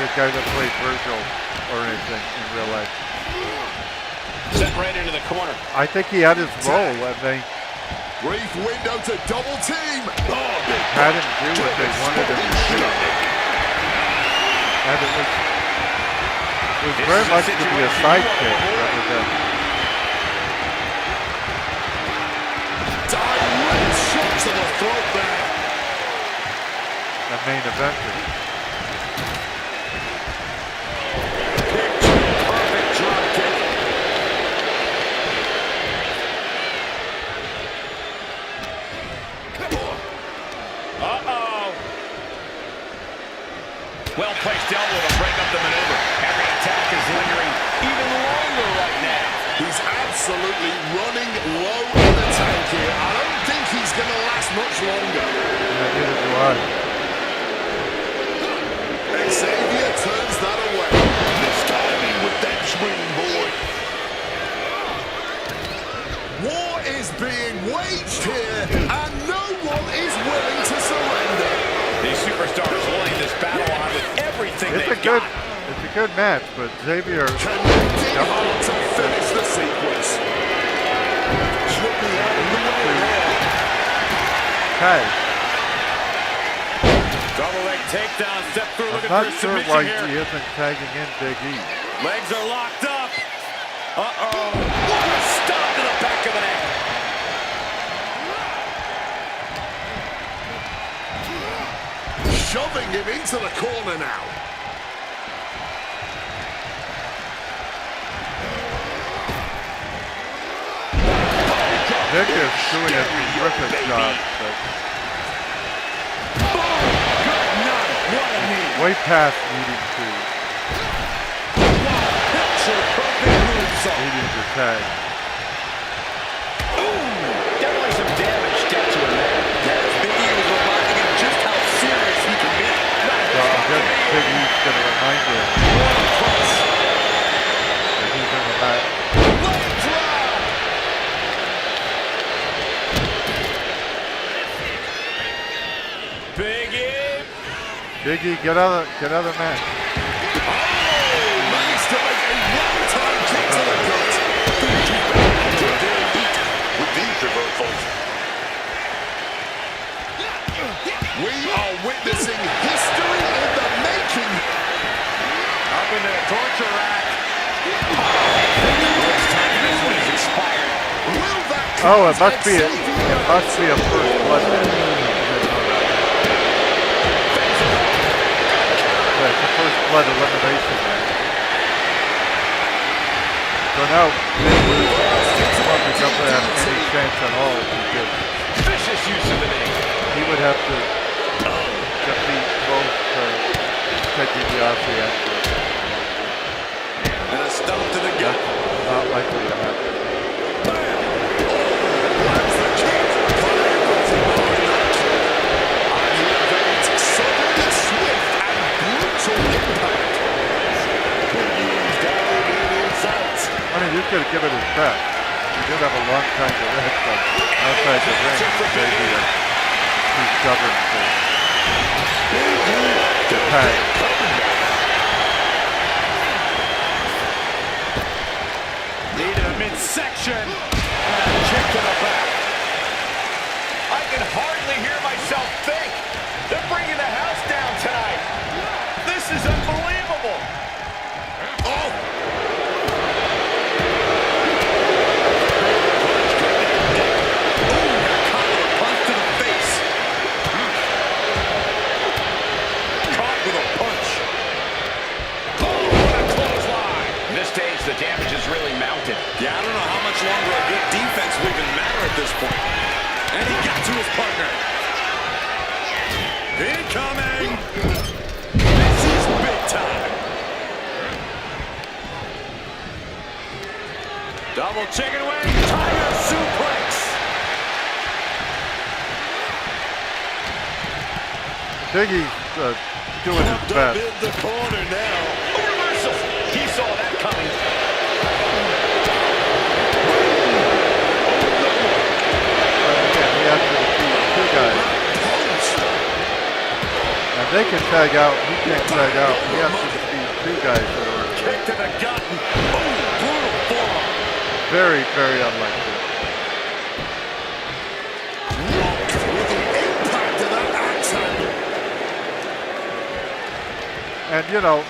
the guy that played Virgil or anything in real life. Set right into the corner. I think he had his role, and they Brief window to double team. had him do what they wanted him to do. And it was very much to be a sidekick rather than Direct shot to the throat there. a main eventer. Perfect drop kick. Well-placed elbow to break up the maneuver. Every attack is lingering even longer right now. He's absolutely running low in the tank here. I don't think he's going to last much longer. Yeah, neither do I. Xavier turns that away. This timing with that springboard. War is being waged here, and no one is willing to surrender. These superstars winning this battle on with everything It's they've a good, got. it's a good match, but Xavier. Connecting hard to finish the sequence. Slipping out of the way there. Hey, Double leg takedown. Step through. I'm Looking not for a sure submission why here. he isn't tagging in Big E. Legs are locked up. Uh-oh. What a stop to the back of the neck. Shoving him into the corner now. Vic is doing a terrific job, but way past needing to tag. Definitely some damage done to him there. Big E was reminding him just how serious he can be. So I guess Big E's going to remind him that he's in the back. Big E. Big E, get out of the match. Managed to make a one-time kick to the gut. With these reversals. We are witnessing history in the making. Up into the torture rack. This one is expired. Will that Oh, it cause must be a first blood match. Yeah, it's a first blood elimination match. So now probably doesn't have any chance at all because Vicious use of the knee. he would have to defeat both Ted DiBiase and And a stomp to the gut. that's not likely to happen. Lands the kick. Sudden, swift, and brutal impact. I mean, he's going to give it his best. He did have a long time to rest, but outside the ring, maybe he's stubborn to tag. Knee to the midsection. And a kick to the back. I can hardly hear myself think. They're bringing the house down tonight. This is unbelievable. Oh! Punch to the face. Caught with a punch. Oh, what a clothesline. At this stage, the damage is really mounted. Yeah, I don't know how much longer a good defense will even matter at this point. And he got to his partner. Incoming. This is big time. Double chicken wing. Tiger suplex. Biggie's doing his best. In the corner now. A reversal. He saw that coming. Again, he has to defeat can tag out. He can't tag out. He has to defeat two guys in order to Kick to the gut. Brutal forearm. very, very unlikely. With the impact of that axe handle. And you know,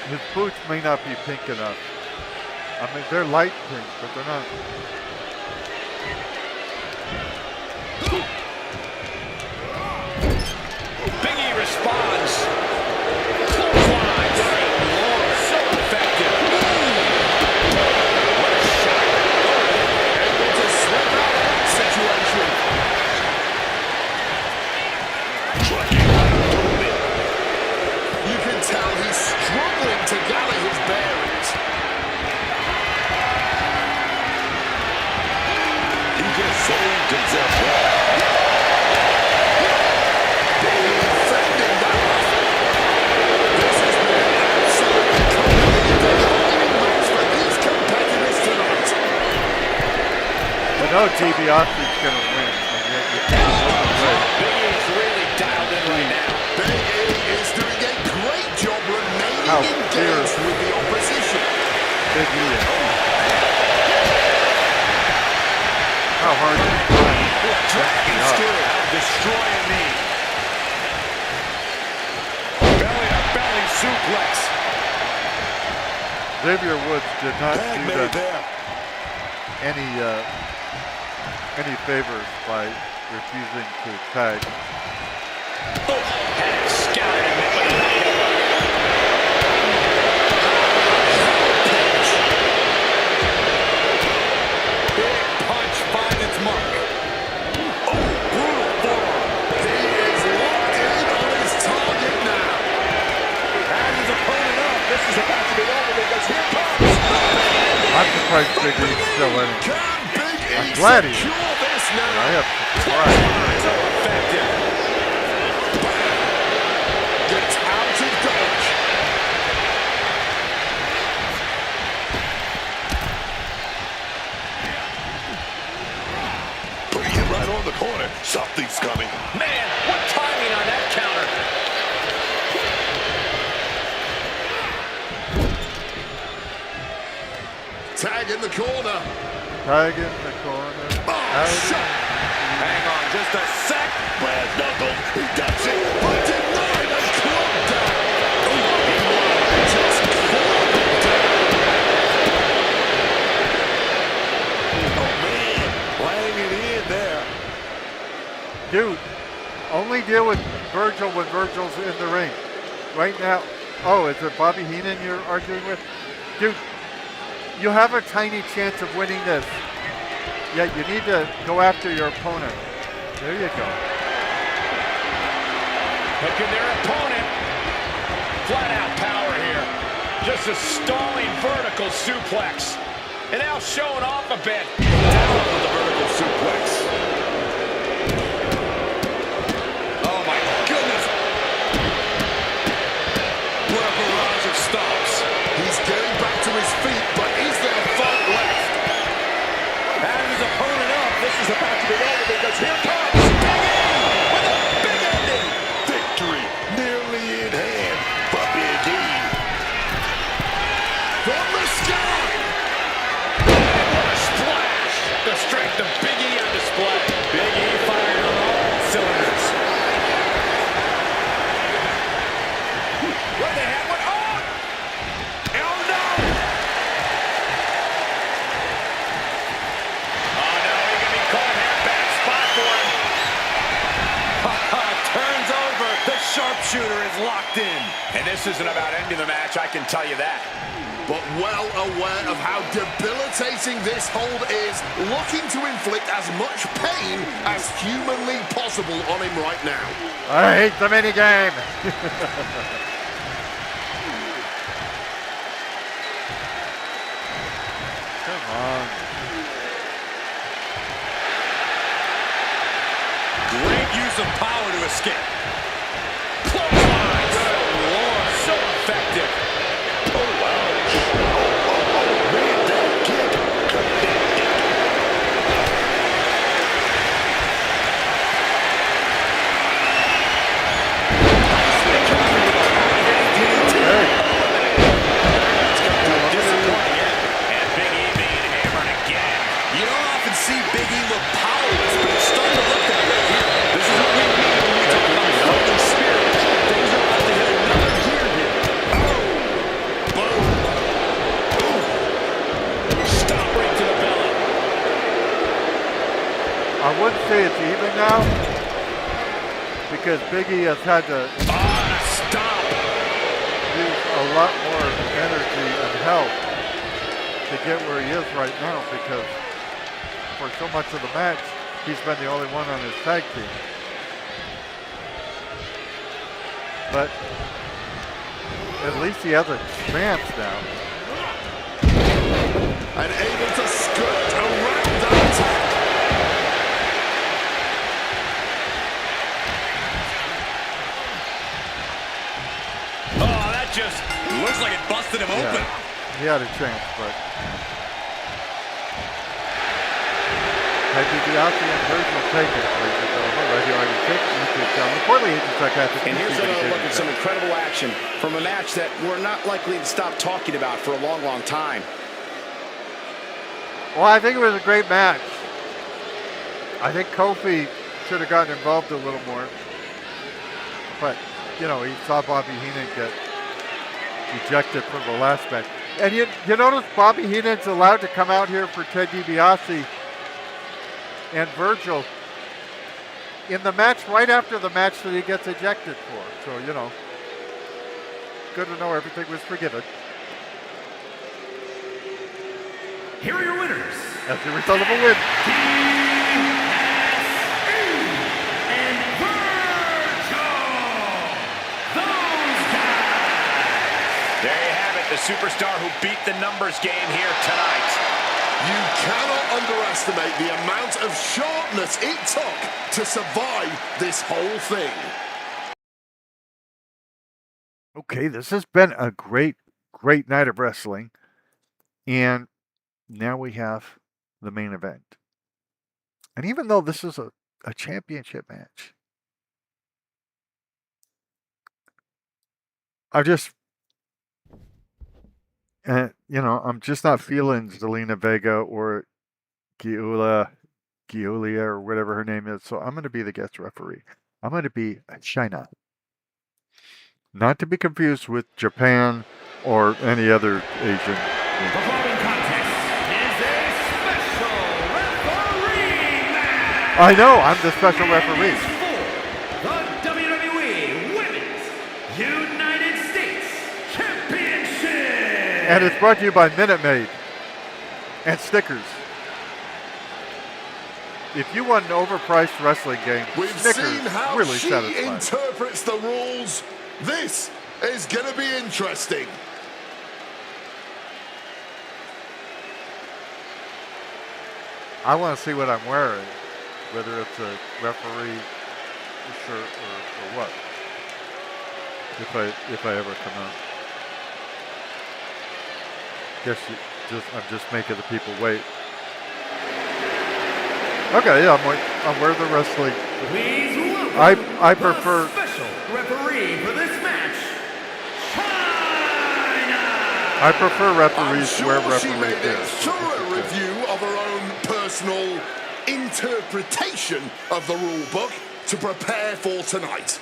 his boots may not be pink enough. I mean, they're light pink, but they're not. Big E responds. Clothesline. Good Lord, so effective. What a shot. Able to slip out of that situation. You can tell he's struggling to gather his bearings. He just saved himself. Defending that offer. This has been an absolutely competitive match for these competitors tonight. I know DiBiase's going to win, and yet you can't look away. Big E's really dialed in right now. Big E is doing a great job remaining How engaged fierce. with the opposition. Big E is. How hard is he trying? Dragon Yeah. screw. Destroying me. Belly to belly suplex. Xavier Woods did not Tag do made that there. any favors by refusing to tag. Had it scouted and met with a knockout. Big punch finds its mark. Oh, brutal forearm. He is locked in on his target now. Has his opponent up. This is about to be over because here comes. I'm surprised Big E's still in it. Can Big E I'm glad he's secure this now? I have surprised. So effective. Gets out of dodge. Putting it right on the corner. Something's coming. Man, what timing on that counter. Tag in the corner. Tag in the corner. Tag Hang on just a sec. Brad Knuckle. He does it. But denied and clubbed down. Just clubbed down. Oh, man. Laying it in there. Dude, only deal with Virgil when Virgil's in the ring. Right now, oh, is it Bobby Heenan you're arguing with? Dude, you have a tiny chance of winning this. Yet you need to go after your opponent. There you go. Hooking their opponent. Flat out power here. Just a stalling vertical suplex. And now showing off a bit. Down with the vertical suplex. Oh my goodness. What a barrage of stops. He's getting back to his feet, but is there fight left? Has his opponent up. This is about to be over because here comes Big E with a big ending. Victory nearly in hand for Big E. From the sky! What a splash. The strength of Big E on display. Big E firing on all cylinders. What the heck? What? Oh! Oh no! Oh no, he can be caught here. Bad spot for him. Turns over. The sharpshooter is locked in. And this isn't about ending the match, I can tell you that. But well aware of how debilitating this hold is, looking to inflict as much pain as humanly possible on him right now. I hate the minigame. Come on. Great use of power to escape. Clothesline. Good Lord, so effective. Oh, wow. Oh, man, that kick. say it's even now? Because Big E has had to Stop. use a lot more energy and help to get where he is right now, because for so much of the match, he's been the only one on his tag team. But at least he has a chance now. And able to skirt around that attack. Oh, that just looks like it busted him open. He had a chance, but Ted DiBiase and Virgil take it, ladies and gentlemen. Right here on your YouTube channel. Reportedly, Agent Sarcastic. And here's another look at some incredible action from a match that we're not likely to stop talking about for a long, long time. Well, I think it was a great match. I think Kofi should have gotten involved a little more. But, you know, he saw Bobby Heenan get ejected from the last match. And you notice Bobby Heenan's allowed to come out here for Ted DiBiase and Virgil in the match right after the match that he gets ejected for. So, you know, good to know everything was forgiven. Here are your winners. As a result of a win. And Virgil. Those guys. There you have it, the superstar who beat the numbers game here tonight. You cannot underestimate the amount of sharpness it took to survive this whole thing. Okay, this has been a great night of wrestling. And now we have the main event. And even though this is a championship match, I'm just not feeling Zelina Vega or Giulia or whatever her name is. So I'm going to be the guest referee. I'm going to be China. Not to be confused with Japan or any other Asian The nation. following contest is a special referee match. I know, I'm the special referee. For the WWE Women's United States Championship. And it's brought to you by Minute Maid and Snickers. If you want an overpriced wrestling game, We've Snickers seen how really she satisfies. interprets the rules. This is going to be interesting. I want to see what I'm wearing, whether it's a referee shirt or what. If I ever come out. I'm just making the people wait. Okay, yeah, I'm wearing the wrestling. Please welcome I prefer. the special referee for this match, China. I prefer I'm referees sure where she referee made a is. thorough review of her own personal interpretation of the rule book to prepare for tonight.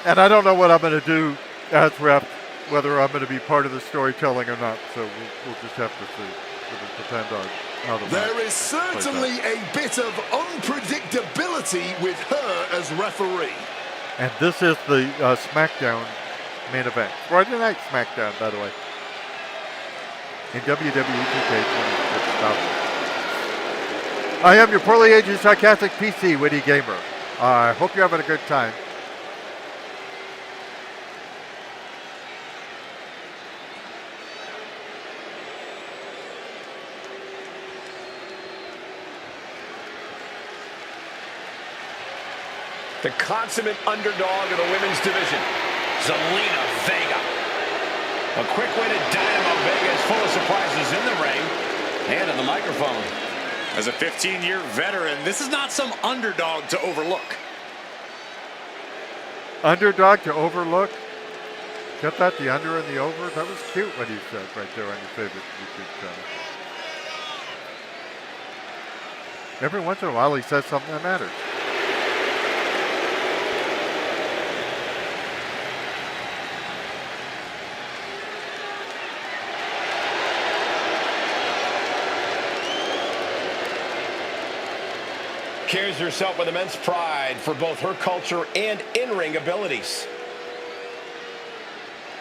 And I don't know what I'm going to do as ref, whether I'm going to be part of the storytelling or not. So we'll just have to see. It'll depend on how the There match is certainly a bit of unpredictability with her as referee. And this is the Smackdown main event. Friday Night Smackdown, by the way. In WWE 2K26. I am your poorly aged, sarcastic PC, Witty Gamer. I hope you're having a good time. The consummate underdog of the women's division, Zelina Vega. A quick way to Dynamo Vega is full of surprises in the ring and on the microphone. As a 15-year veteran, this is not some underdog to overlook. Underdog to overlook? Got that, the under and the over? That was cute what he said right there on your favorite YouTube channel. Every once in a while he says something that matters. carries herself with immense pride for both her culture and in-ring abilities.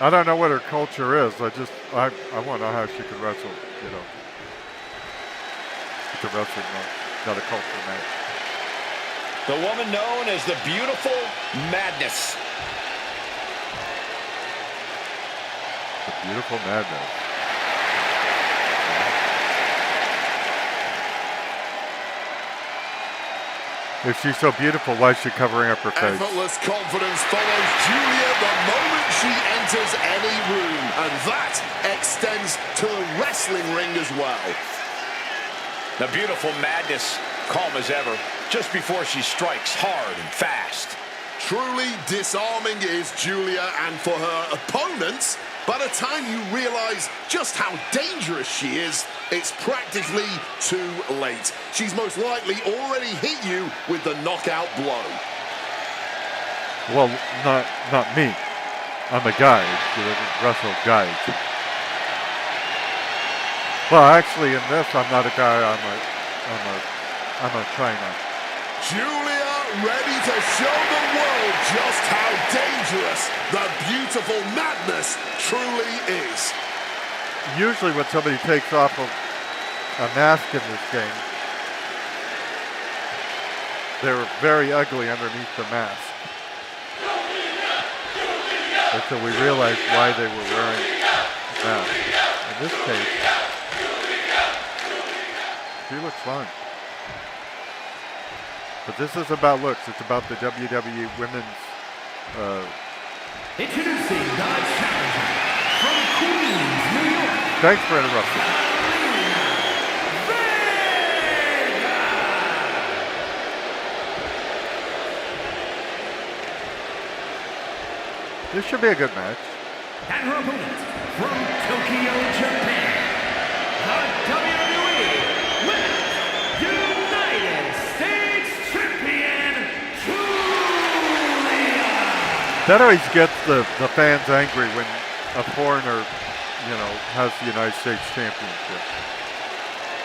I don't know what her culture is. I want to know how she could wrestle, you know. It's a wrestling match, not a culture match. The woman known as the Beautiful Madness. The Beautiful Madness. If she's so beautiful, why is she covering up her face? Effortless confidence follows Julia the moment she enters any room, and that extends to the wrestling ring as well. The Beautiful Madness, calm as ever, just before she strikes hard and fast. Truly disarming is Julia, and for her opponents, by the time you realize just how dangerous she is, it's practically too late. She's most likely already hit you with the knockout blow. Well, not me. I'm a guy. She doesn't wrestle guys. Well, actually, in this, I'm not a guy. I'm a trainer. Julia ready to show the world just how dangerous the Beautiful Madness truly is. Usually when somebody takes off a mask in this game, they're very ugly underneath the mask. Until we realized why they were wearing masks. In this case, she looks fine. But this is about looks. It's about the WWE Women's... Introducing the challenger from Queens, New York. Thanks for interrupting. This should be a good match. And her opponent from Tokyo, Japan, the WWE Women's United States Champion, Julia. That always gets the fans angry when a foreigner, you know, has the United States Championship.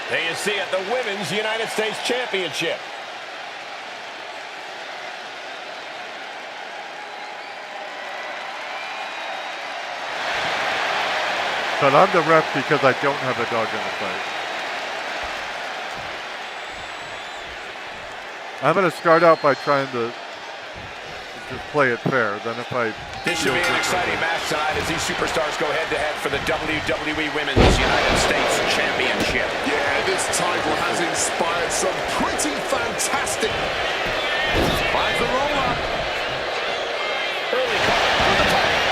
There you see it, the Women's United States Championship. But I'm the ref because I don't have a dog in the fight. I'm going to start out by trying to just play it fair. Then if I... This should be an exciting match tonight as these superstars go head-to-head for the WWE Women's United States Championship. Yeah, this title has inspired some pretty fantastic... Finds the roll-up. Early call on the title.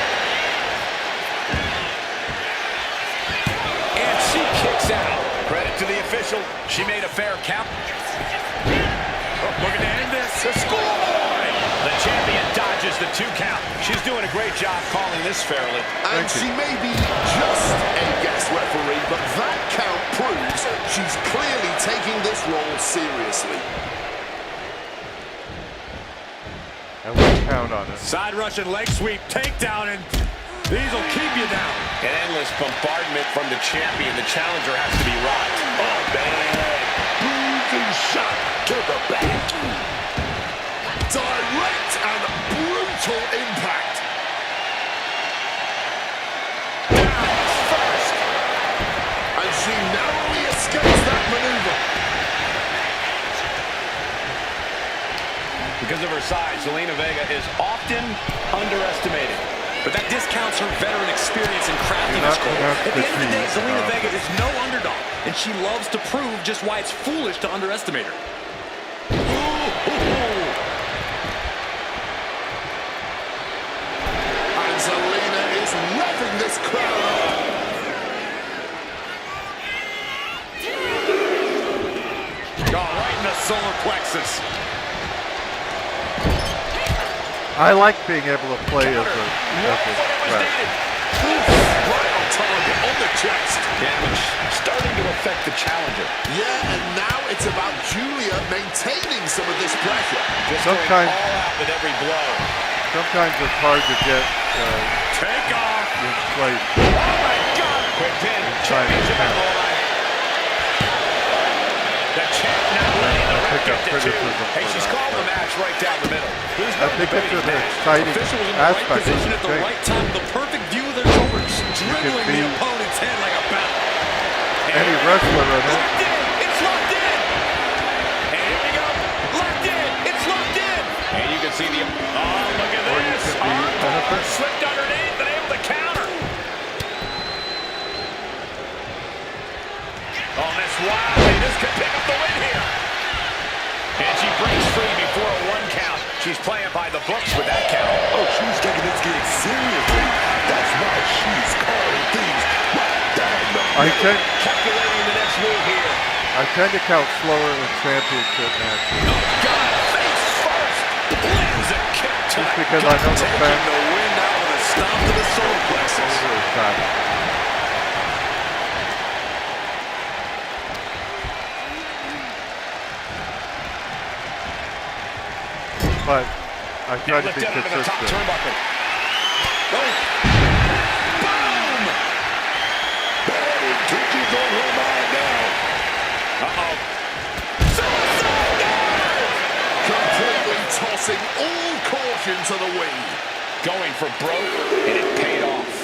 And she kicks out. Credit to the official. She made a fair count. Looking to end this. The score! The champion dodges the 2 count. She's doing a great job calling this fairly. And she may be just a guest referee, but that count proves she's clearly taking this role seriously. And we'll count on it. Side Russian leg sweep, takedown, and these will keep you down. An endless bombardment from the champion. The challenger has to be rocked. Oh, man. Bruising shot to the back. Direct and brutal impact. Down first. And she narrowly escapes that maneuver. Because of her size, Zelina Vega is often underestimated. But that discounts her veteran experience and craftiness, Cole. At the end of the day, Zelina Vega is no underdog, and she loves to prove just why it's foolish to underestimate her. And Zelina is revving this crowd up. Right in the solar plexus. I like being able to play as a ref. Right on target, on the chest. Damage starting to affect the challenger. Yeah, and now it's about Julia maintaining some of this pressure. Just Sometimes- going all out with every blow. Sometimes it's hard to get Take off. in place. Oh, my God. Quick pin. Championship on the line. The champ now letting the pick up criticism Hey, for she's that, called the but match right down the middle. There's I no think it's debating an that. exciting Official was in the right aspect of position the at the thing. right time, the perfect view of their shoulders, dribbling be the opponent's head like a bat. Any wrestler in it. Locked in. It's locked in. And here we go. Locked in. It's locked in. And you can see the... Oh, look at Or you this. could be Armbar slipped underneath and able to counter. Oh, Miss Wiley. This could pick up the win here. And she breaks free before a 1 count. She's playing by the books with that count. Oh, she's taking this gig seriously. That's why she's calling things right down the middle. Calculating the next move here. I tend to count slower in championship matches. Oh, God. Face first. Lands a kick to Just the because I know the Taking fans the wind out of the stomp to the solar plexus. over his time. But I try to be Lifted out of the top consistent. turnbuckle. Boom! Bad intentions on her mind now. Uh-oh. Completely tossing all caution to the wind. Going for broke, and it paid off.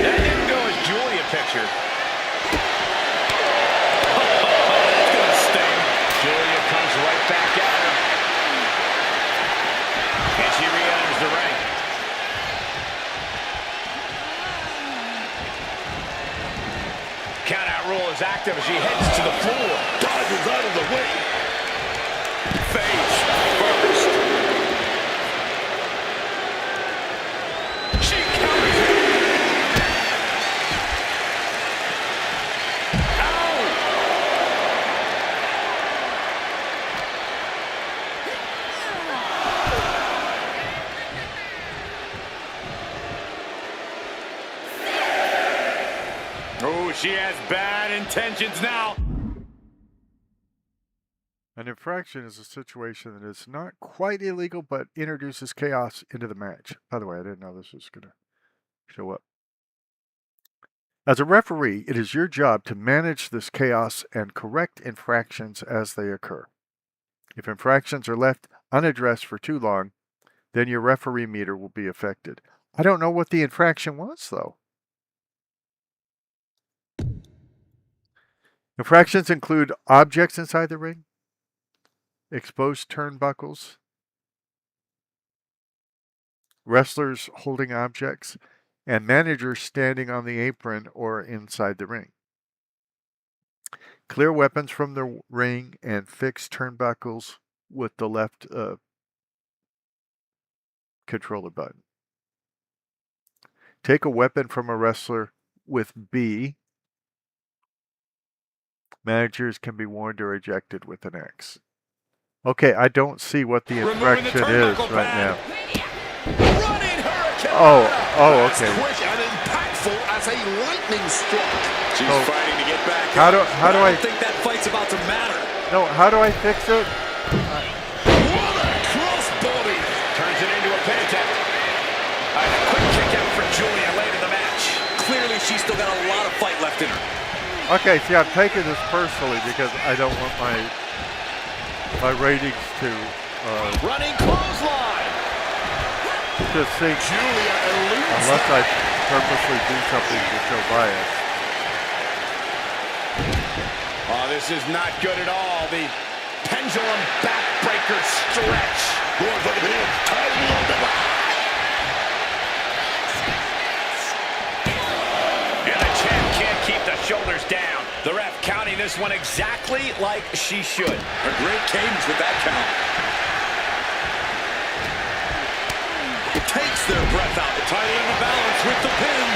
That didn't go as Julia pictured. That's gonna sting. Julia comes right back at her. And she re-enters the ring. Countout rule is active as she heads to the floor. Dodges out of the way. Face first. She counters it. Ow! Oh, she has bad intentions now. An infraction is a situation that is not quite illegal, but introduces chaos into the match. By the way, I didn't know this was going to show up. As a referee, it is your job to manage this chaos and correct infractions as they occur. If infractions are left unaddressed for too long, then your referee meter will be affected. I don't know what the infraction was, though. Infractions include objects inside the ring, exposed turnbuckles, wrestlers holding objects, and managers standing on the apron or inside the ring. Clear weapons from the ring and fix turnbuckles with the left controller button. Take a weapon from a wrestler with B. Managers can be warned or ejected with an X. Okay, I don't see what the infraction is right now. Running hurricane. Oh, okay. Quick and impactful as a lightning strike. She's Oh. fighting to get back How up, do but I- I don't think that fight's about to matter. No, how do I fix it? What a crossbody. Turns it into a pin attempt. A quick kick out for Julia late in the match. Clearly, she's still got a lot of fight left in her. Okay, see, I'm taking this personally because I don't want my ratings to Running clothesline. sink Julia eludes unless I purposely do something to show bias. Oh, this is not good at all. The pendulum backbreaker stretch. Going for the pin. Title on the line. And the champ can't keep the shoulders down. The ref counting this one exactly like she should. A great cadence with that count. Takes their breath out. Title in the balance with the pin.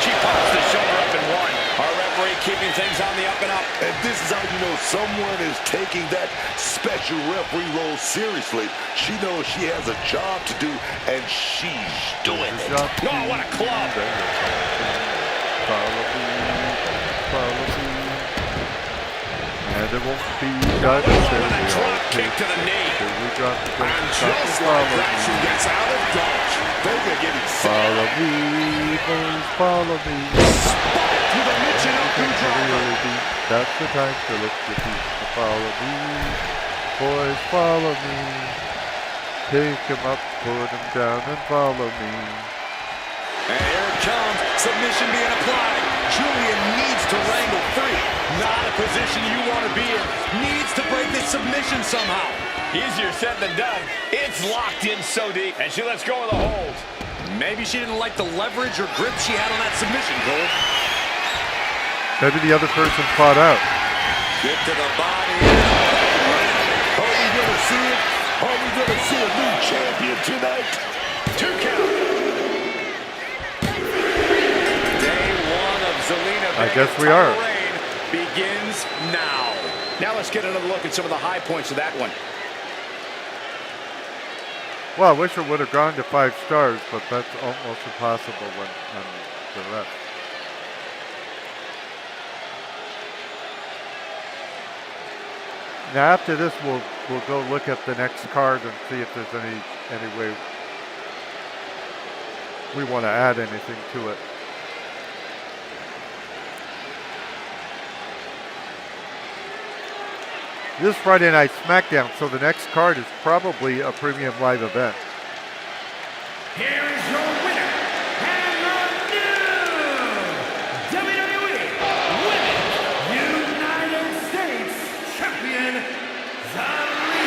She pops the shoulder up and one. Our referee keeping things on the up and up. And this is how you know someone is taking that special referee role seriously. She knows she has a job to do, and she's doing it. Oh, what a club. Follow me. And it won't be Oh, done with until a we all drop kick take to the knee. till we drop the goes And to stop just and like follow that, she me. gets out of dodge. Vega getting set. Follow me, boys, follow me. Spot to the Michinoku driver. Really deep. That's the time to lift your feet to follow me. Boys, follow me. Pick him up, put him down, and follow me. And here it comes. Submission being applied. Julian needs to wrangle free. Not a position you want to be in. Needs to break this submission somehow. Easier said than done. It's locked in so deep, and she lets go of the hold. Maybe she didn't like the leverage or grip she had on that submission, Cole. Maybe the other person fought out. Get to the body. Are we gonna see it? Are we gonna see a new champion tonight? 2 count. Day one of Zelina I Vega's guess we are. title reign begins now. Now let's get another look at some of the high points of that one. Well, I wish it would have gone to 5 stars, but that's almost impossible when on the ref. Now after this, we'll go look at the next card and see if there's any way we want to add anything to it. This Friday Night Smackdown, so the next card is probably a premium live event. Here is your winner, and the new WWE Women's United States Champion, Zelina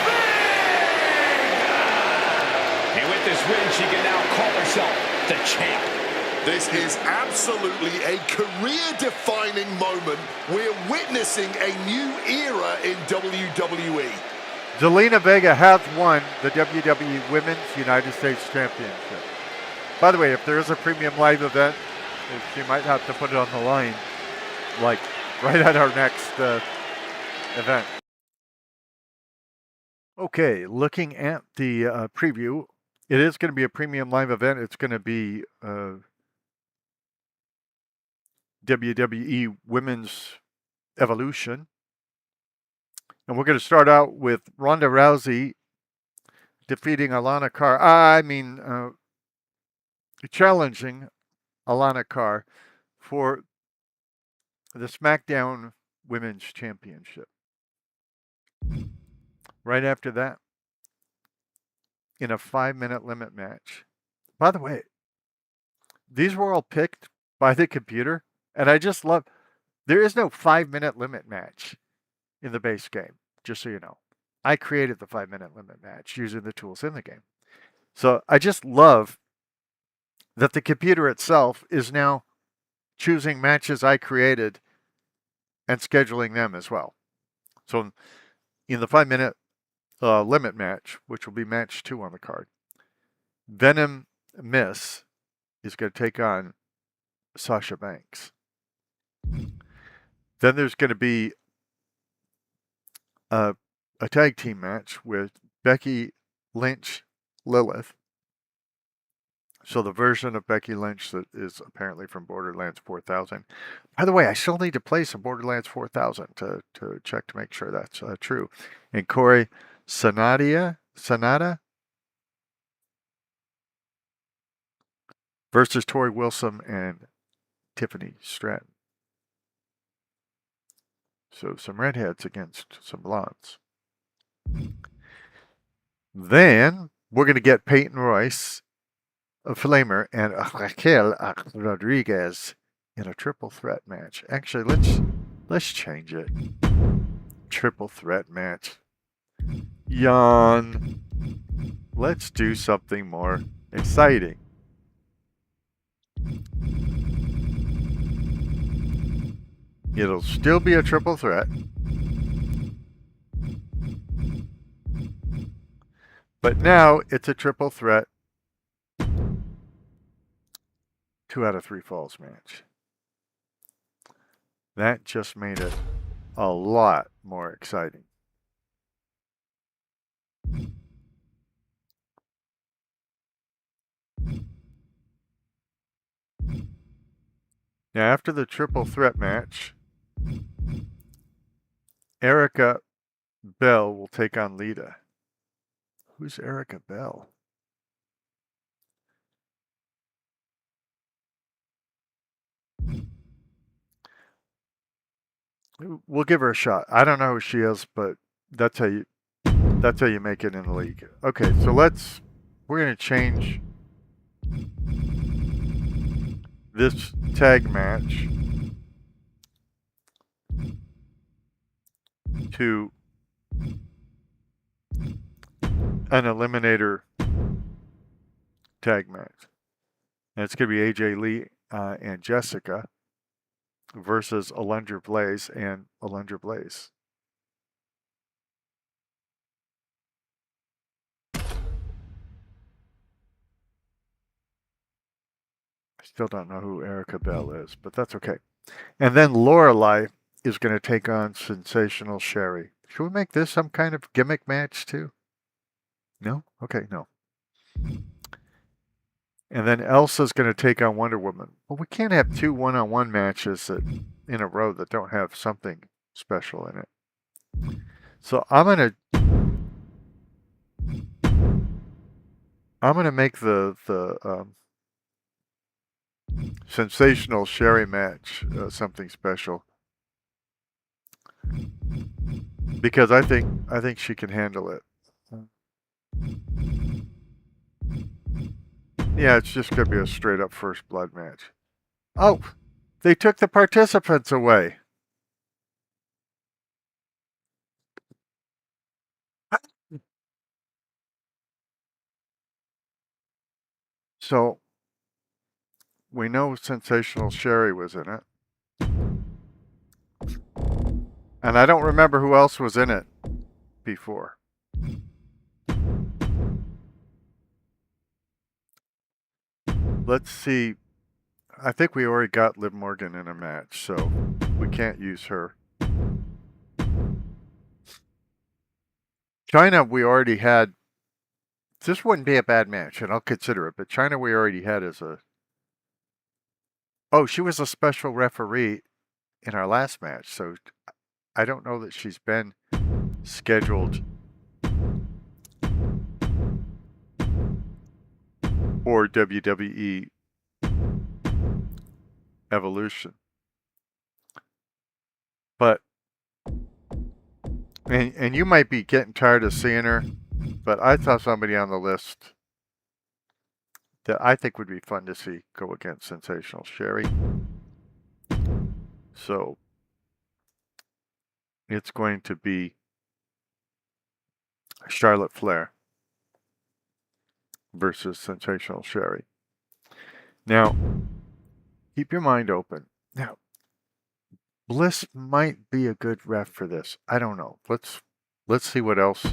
Vega. And with this win, she can now call herself the champ. This is absolutely a career-defining moment. We're witnessing a new era in WWE. Zelina Vega has won the WWE Women's United States Championship. By the way, if there is a premium live event, she might have to put it on the line, like right at our next event. Okay, looking at the preview, it is going to be a premium live event. It's going to be WWE Women's Evolution. And we're going to start out with Ronda Rousey defeating Alana Carr. Challenging Alana Carr for the SmackDown Women's Championship. Right after that, in a 5-minute limit match. By the way, these were all picked by the computer. And I just love, there is no 5-minute limit match in the base game, just so you know. I created the 5-minute limit match using the tools in the game. So I just love that the computer itself is now choosing matches I created and scheduling them as well. So in the 5-minute limit match, which will be match 2 on the card, Venom Miss is going to take on Sasha Banks. Then there's going to be a tag team match with Becky Lynch, Lilith. So the version of Becky Lynch that is apparently from Borderlands 4000. By the way, I still need to play some Borderlands 4000 to check to make sure that's true. And Corey Sonata versus Tori Wilson and Tiffany Stratton. So some redheads against some blondes. Then we're going to get Peyton Royce, a Flamer, and Raquel Rodriguez in a triple threat match. Actually, let's change it. Triple threat match. Yawn. Let's do something more exciting. It'll still be a triple threat. But now it's a triple threat 2 out of 3 falls match. That just made it a lot more exciting. Now after the triple threat match, Erica Bell will take on Lita. Who's Erica Bell? We'll give her a shot. I don't know who she is, but that's how you make it in the league. Okay, so we're gonna change this tag match to an eliminator tag match. And it's going to be AJ Lee and Jessica versus Alundra Blaze and Alundra Blaze. I still don't know who Erica Bell is, but that's okay. And then Lorelei is going to take on Sensational Sherry. Should we make this some kind of gimmick match too? No? Okay, no. And then Elsa's going to take on Wonder Woman. Well, we can't have two one-on-one matches in a row that don't have something special in it. So I'm going to make the Sensational Sherry match something special, because I think she can handle it. Yeah, it's just going to be a straight up first blood match. Oh, they took the participants away. So we know Sensational Sherry was in it. And I don't remember who else was in it before. Let's see. I think we already got Liv Morgan in a match, so we can't use her. China, we already had. This wouldn't be a bad match, and I'll consider it, but China we already had as a... Oh, she was a special referee in our last match, so I don't know that she's been scheduled for WWE Evolution. But, and you might be getting tired of seeing her, but I saw somebody on the list that I think would be fun to see go against Sensational Sherry. So it's going to be Charlotte Flair versus Sensational Sherry. Now, keep your mind open. Now, Bliss might be a good ref for this. I don't know. Let's see what else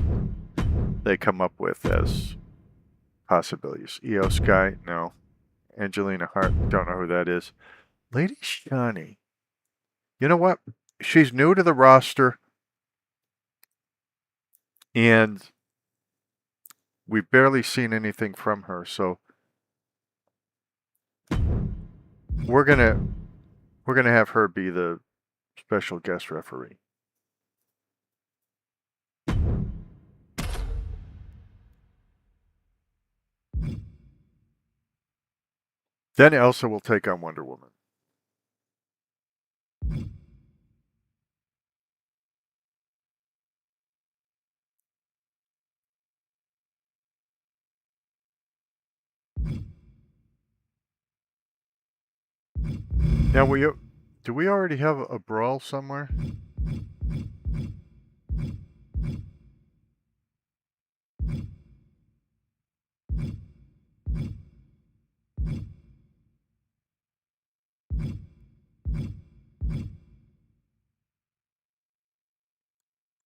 they come up with as possibilities. Io Sky, no. Angelina Hart, don't know who that is. Lady Shani. You know what? She's new to the roster, and we've barely seen anything from her, so we're gonna have her be the special guest referee. Then Elsa will take on Wonder Woman. Now do we already have a brawl somewhere?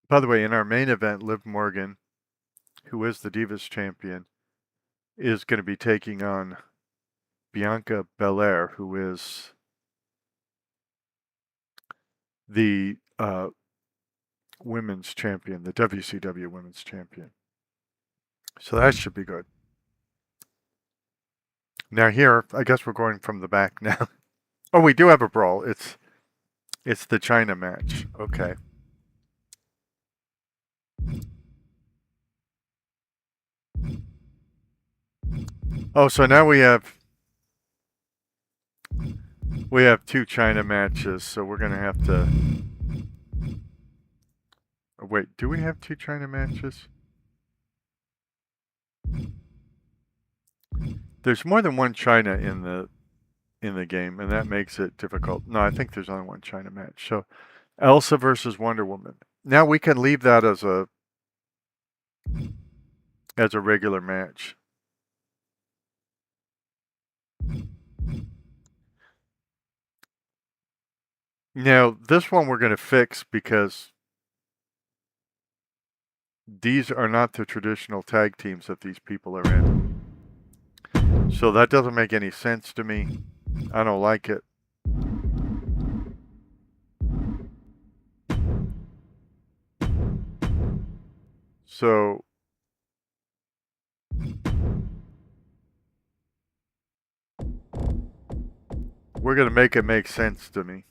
By the way, in our main event, Liv Morgan, who is the Divas champion, is going to be taking on Bianca Belair, who is the women's champion, the WCW women's champion. So that should be good. Now here, I guess we're going from the back now. Oh, we do have a brawl. It's the China match. Okay. Oh, so now we have 2 China matches, so we're gonna have to. Oh, wait, do we have 2 China matches? There's more than one China in the game, and that makes it difficult. No, I think there's only one China match. So Elsa versus Wonder Woman. Now we can leave that as a regular match. Now, this one we're going to fix because these are not the traditional tag teams that these people are in. So that doesn't make any sense to me. I don't like it. So we're going to make it make sense to me.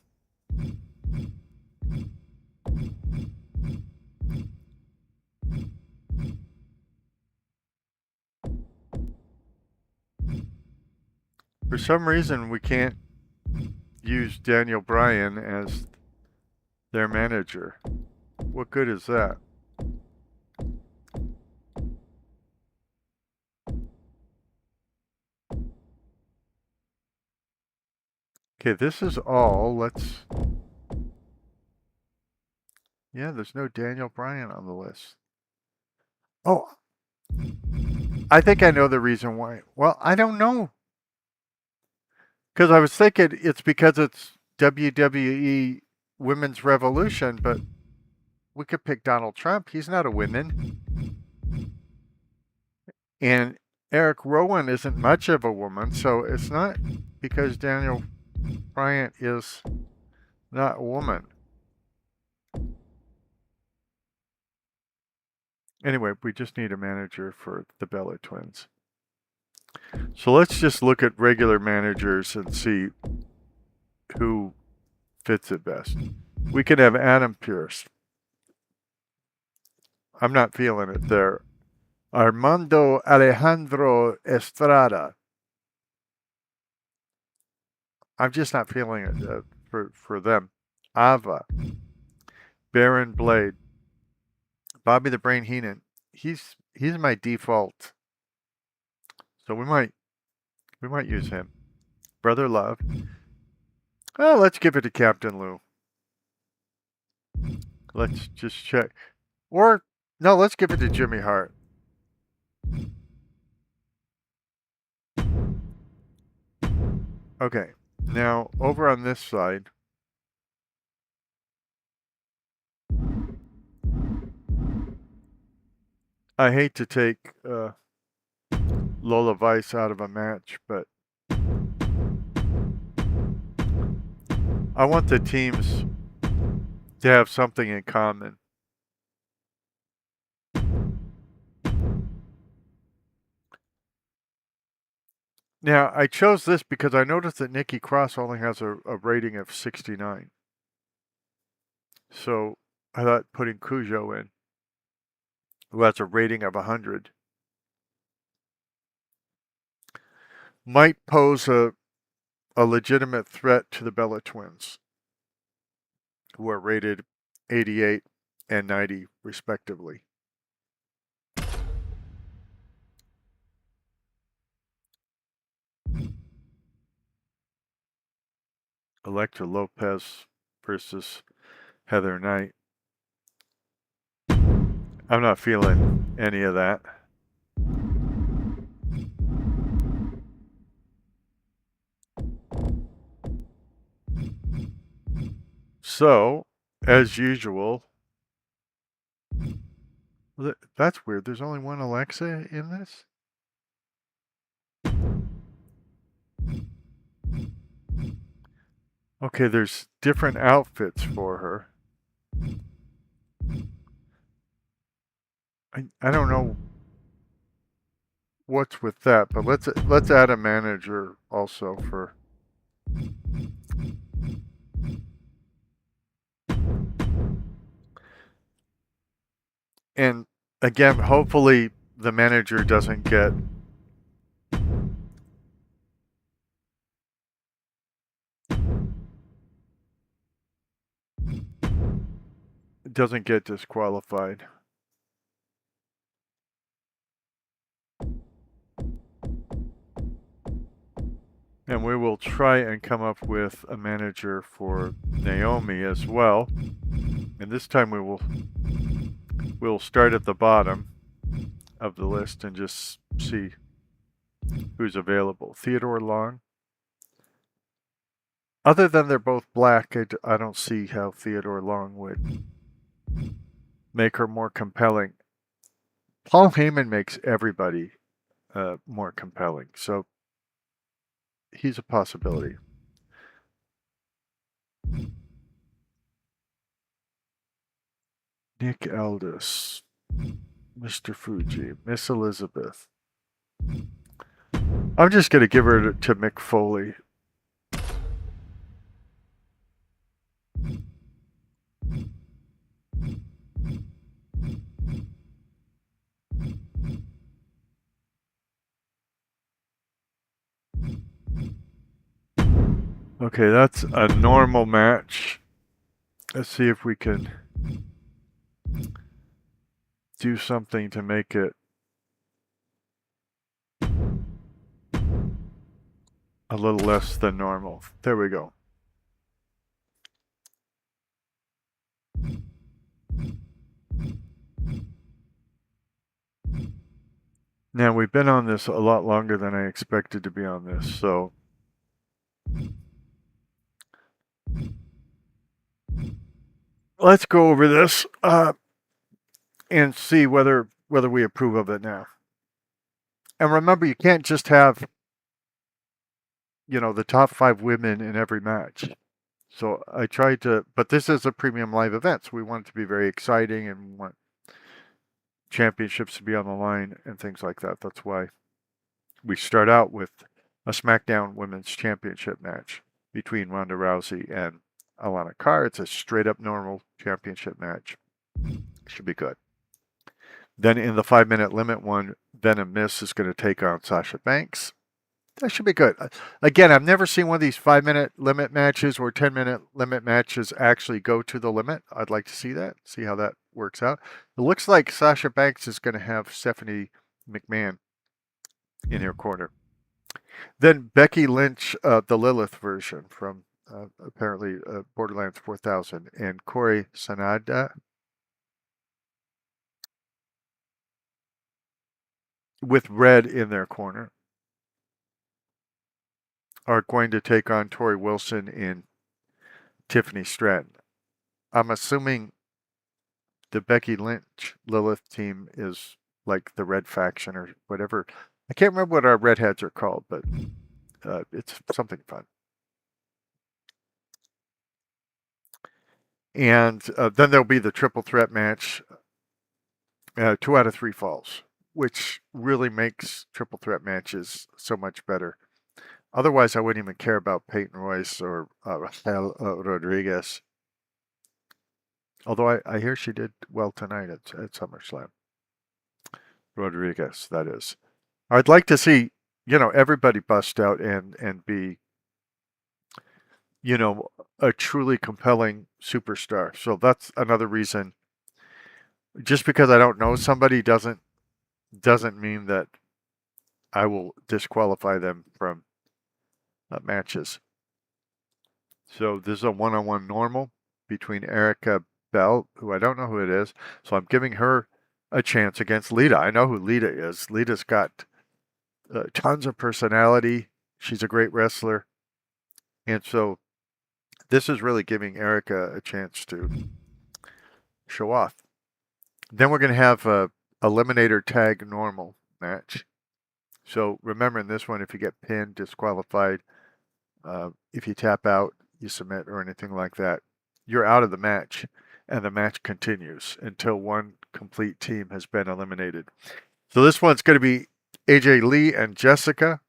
For some reason, we can't use Daniel Bryan as their manager. What good is that? Okay, this is all. Let's... Yeah, there's no Daniel Bryan on the list. Oh, I think I know the reason why. Well, I don't know. Because I was thinking it's because it's WWE Women's Revolution, but we could pick Donald Trump. He's not a woman. And Eric Rowan isn't much of a woman, so it's not because Daniel Bryan is not a woman. Anyway, we just need a manager for the Bella Twins. So let's just look at regular managers and see who fits it best. We could have Adam Pearce. I'm not feeling it there. Armando Alejandro Estrada. I'm just not feeling it for them. Ava. Baron Blade. Bobby the Brain Heenan. He's my default. So we might use him. Brother Love. Oh, let's give it to Captain Lou. Let's just check. Or no, let's give it to Jimmy Hart. Okay. Now over on this side. I hate to take Lola Vice out of a match, but I want the teams to have something in common. Now, I chose this because I noticed that Nikki Cross only has a rating of 69. So I thought putting Cujo in, who has a rating of 100, might pose a legitimate threat to the Bella Twins, who are rated 88 and 90 respectively. Elektra Lopez versus Heather Knight. I'm not feeling any of that. So, as usual, that's weird. There's only one Alexa in this? Okay, there's different outfits for her. I don't know what's with that, but let's add a manager also for. And again, hopefully the manager doesn't get doesn't get disqualified. And we will try and come up with a manager for Naomi as well. And this time we'll start at the bottom of the list and just see who's available. Theodore Long. Other than they're both black, I don't see how Theodore Long would make her more compelling. Paul Heyman makes everybody more compelling, so he's a possibility. Nick Aldis, Mr. Fuji, Miss Elizabeth. I'm just going to give her to Mick Foley. Okay, that's a normal match. Let's see if we can do something to make it a little less than normal. There we go. Now, we've been on this a lot longer than I expected to be on this, so let's go over this and see whether we approve of it now. And remember, you can't just have, the top 5 women in every match. So I tried to, but this is a premium live event, so we want it to be very exciting and we want championships to be on the line and things like that. That's why we start out with a Smackdown Women's Championship match between Ronda Rousey and Alana Carr. It's a straight up normal championship match. Should be good. Then in the 5-minute limit one, Venom Miss is going to take on Sasha Banks. That should be good. Again, I've never seen one of these 5-minute limit matches or 10-minute limit matches actually go to the limit. I'd like to see that, see how that works out. It looks like Sasha Banks is going to have Stephanie McMahon in her corner. Then Becky Lynch, the Lilith version from apparently Borderlands 4000, and Corey Sanada with Red in their corner are going to take on Tori Wilson and Tiffany Stratton. I'm assuming the Becky Lynch Lilith team is like the Red faction or whatever. I can't remember what our redheads are called, but it's something fun. And then there'll be the triple threat match, 2 out of 3 falls, which really makes triple threat matches so much better. Otherwise, I wouldn't even care about Peyton Royce or Raquel Rodriguez. Although I hear she did well tonight at SummerSlam. Rodriguez, that is. I'd like to see, everybody bust out and be, a truly compelling superstar. So that's another reason. Just because I don't know somebody doesn't mean that I will disqualify them from matches. So this is a one-on-one normal between Erica Bell, who I don't know who it is. So I'm giving her a chance against Lita. I know who Lita is. Lita's got tons of personality. She's a great wrestler. And so this is really giving Erica a chance to show off. Then we're going to have a Eliminator Tag Normal match. So remember in this one, if you get pinned, disqualified, if you tap out, you submit or anything like that, you're out of the match. And the match continues until one complete team has been eliminated. So this one's going to be AJ Lee and Jessica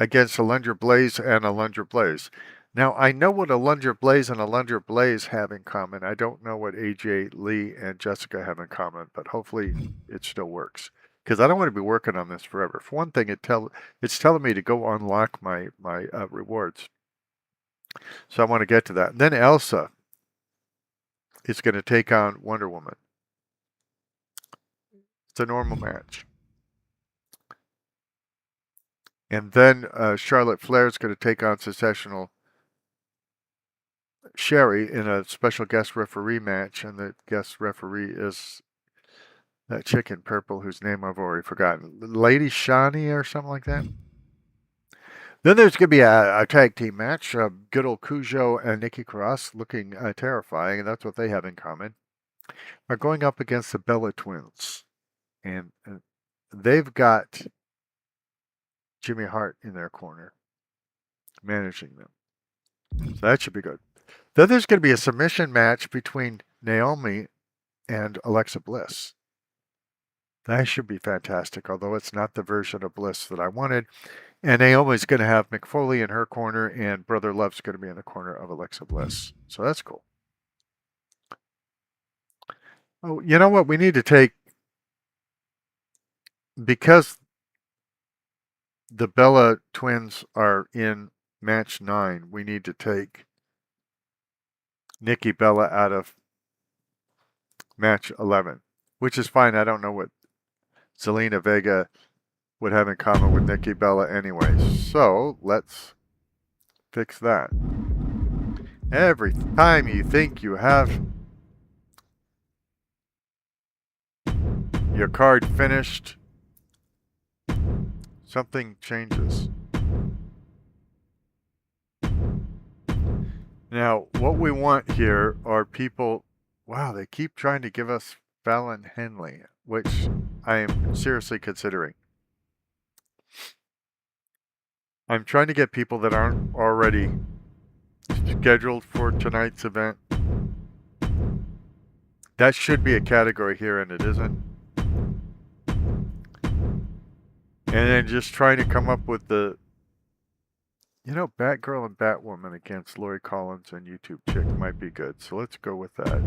against Alundra Blaze and Alundra Blaze. Now, I know what Alundra Blaze and Alundra Blaze have in common. I don't know what AJ Lee and Jessica have in common, but hopefully it still works. Because I don't want to be working on this forever. For one thing, it's telling me to go unlock my rewards. So I want to get to that. And then Elsa is going to take on Wonder Woman. It's a normal match. And then Charlotte Flair is going to take on Sensational Sherry in a special guest referee match. And the guest referee is that chick in purple whose name I've already forgotten. Lady Shani or something like that. Then there's going to be a tag team match. Good old Cujo and Nikki Cross, looking terrifying, and that's what they have in common, are going up against the Bella Twins. And they've got Jimmy Hart in their corner, managing them. So that should be good. Then there's going to be a submission match between Naomi and Alexa Bliss. That should be fantastic, although it's not the version of Bliss that I wanted. And Naomi's going to have Mick Foley in her corner, and Brother Love's going to be in the corner of Alexa Bliss. So that's cool. Oh, you know what? We need to take, because the Bella Twins are in match 9, we need to take Nikki Bella out of match 11, which is fine. I don't know what Zelina Vega would have in common with Nikki Bella anyway. So let's fix that. Every time you think you have your card finished, something changes. Now, what we want here are people... Wow, they keep trying to give us Fallon Henley, which I am seriously considering. I'm trying to get people that aren't already scheduled for tonight's event. That should be a category here, and it isn't. And then just trying to come up with the, Batgirl and Batwoman against Lori Collins and YouTube Chick might be good. So let's go with that.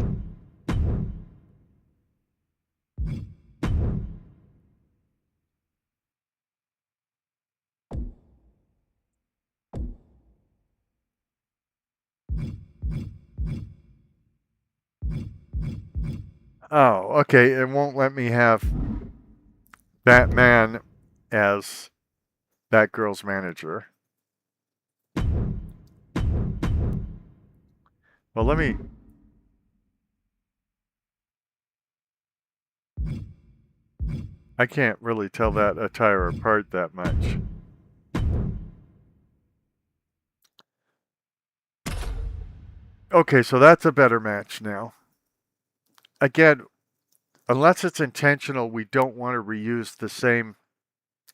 Oh, okay. It won't let me have Batman as Batgirl's manager. Well, let me... I can't really tell that attire apart that much. Okay, so that's a better match now. Again, unless it's intentional, we don't want to reuse the same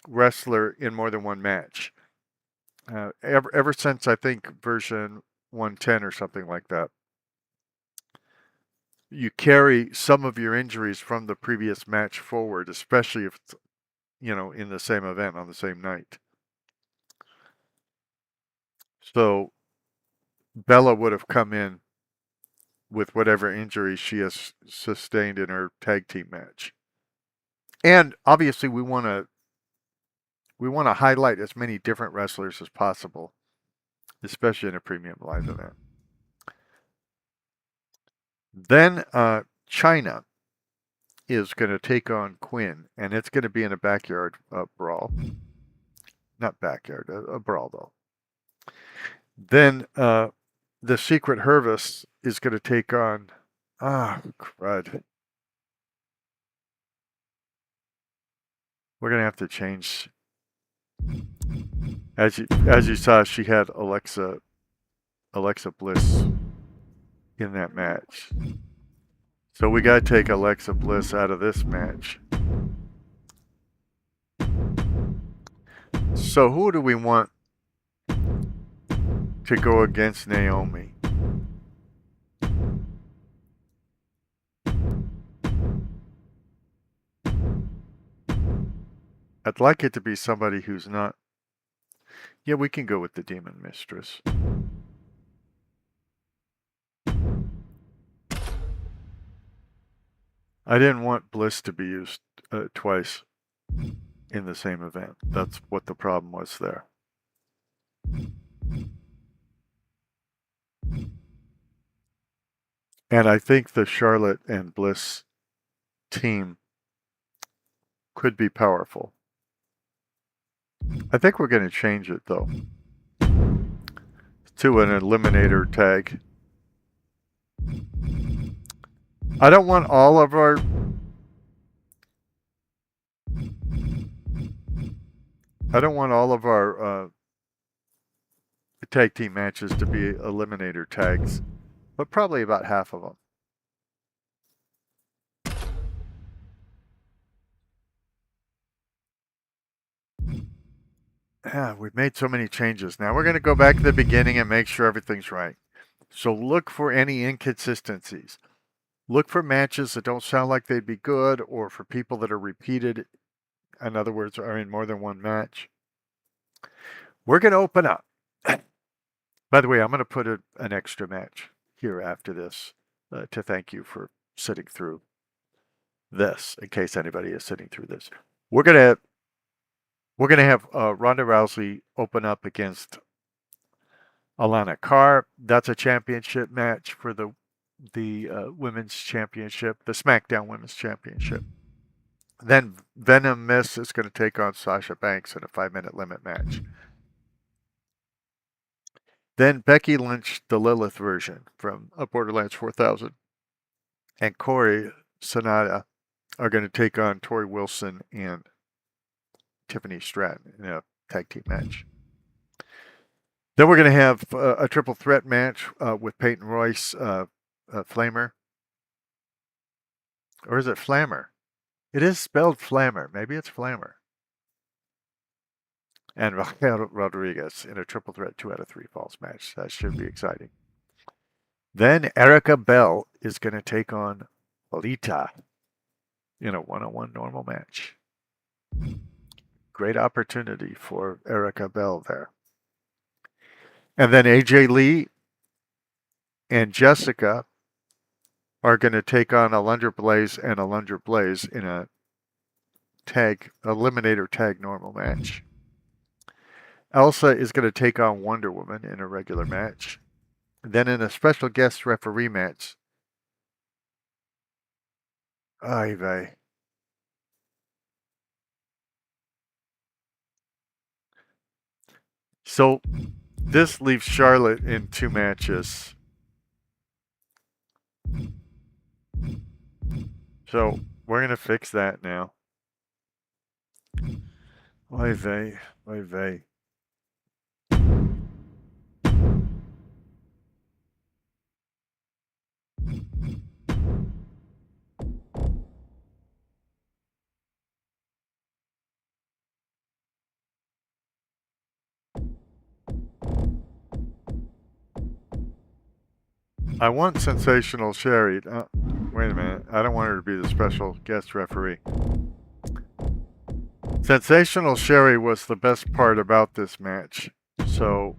wrestler in more than one match. Ever since, I think, version 110 or something like that, you carry some of your injuries from the previous match forward, especially if it's, in the same event on the same night. So Bella would have come in with whatever injury she has sustained in her tag team match. And obviously we want to highlight as many different wrestlers as possible, especially in a premium live event. Then China is going to take on Quinn, and it's going to be in a backyard brawl. Not backyard, a brawl though. Then the Secret Hervis is going to take on... crud. We're going to have to change... As you saw, she had Alexa Bliss in that match. So we got to take Alexa Bliss out of this match. So who do we want to go against Naomi? I'd like it to be somebody who's not... Yeah, we can go with the Demon Mistress. I didn't want Bliss to be used twice in the same event. That's what the problem was there. And I think the Charlotte and Bliss team could be powerful. I think we're going to change it, though, to an eliminator tag. I don't want all of our tag team matches to be eliminator tags, but probably about half of them. Yeah, we've made so many changes. Now we're going to go back to the beginning and make sure everything's right. So look for any inconsistencies. Look for matches that don't sound like they'd be good, or for people that are repeated. In other words, are in more than one match. We're going to open up. By the way, I'm going to put an extra match here after this to thank you for sitting through this, in case anybody is sitting through this. We're going to have Ronda Rousey open up against Alana Carr. That's a championship match for the women's championship, the Smackdown women's championship. Then Venom Miss is going to take on Sasha Banks in a 5-minute limit match. Then Becky Lynch, the Lilith version from Borderlands 4000, and Corey Sonata are going to take on Tori Wilson and Tiffany Stratton in a tag team match. Then we're going to have a triple threat match with Peyton Royce, Flamer. Or is it Flammer? It is spelled Flammer. Maybe it's Flammer. And Raquel Rodriguez in a triple threat 2 out of 3 falls match. That should be exciting. Then Erica Bell is going to take on Lita in a 1-on-1 normal match. Great opportunity for Erica Bell there. And then AJ Lee and Jessica are going to take on Alundra Blaze and Alundra Blaze in a eliminator tag normal match. Elsa is going to take on Wonder Woman in a regular match. Then in a special guest referee match, ay vey. So this leaves Charlotte in 2 matches. So we're going to fix that now. Ay vey, ay vey. I want Sensational Sherry. Wait a minute. I don't want her to be the special guest referee. Sensational Sherry was the best part about this match. So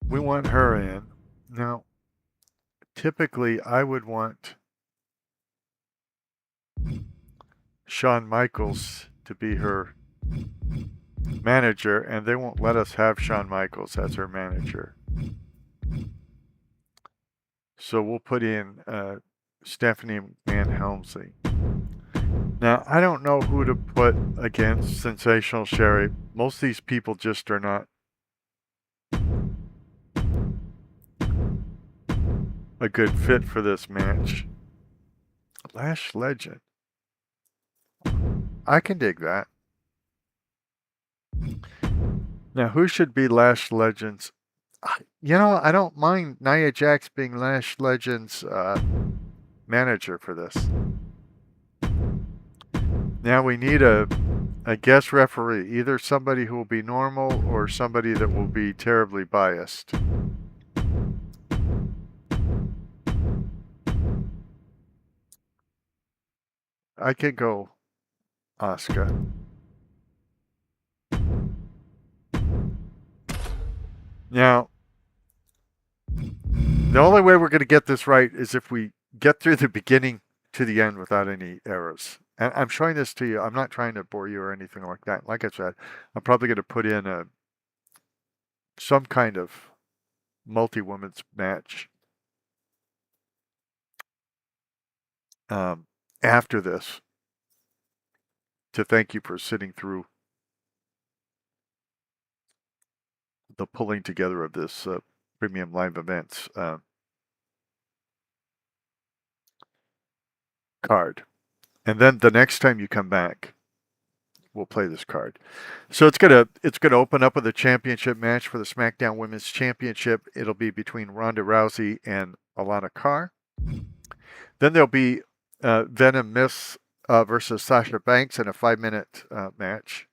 we want her in. Now, typically I would want Shawn Michaels to be her manager, and they won't let us have Shawn Michaels as her manager. So we'll put in Stephanie McMahon Helmsley. Now, I don't know who to put against Sensational Sherry. Most of these people just are not a good fit for this match. Lash Legend. I can dig that. Now, who should be Lash Legend's? You know, I don't mind Nia Jax being Lash Legend's manager for this. Now we need a guest referee, either somebody who will be normal or somebody that will be terribly biased. I could go Asuka. Now, the only way we're going to get this right is if we get through the beginning to the end without any errors. And I'm showing this to you. I'm not trying to bore you or anything like that. Like I said, I'm probably going to put in some kind of multi-women's match after this to thank you for sitting through the pulling together of this premium live events card. And then the next time you come back, we'll play this card. So it's gonna open up with a championship match for the SmackDown Women's Championship. It'll be between Ronda Rousey and Alana Carr. Then there'll be Venom Miss versus Sasha Banks in a 5-minute match.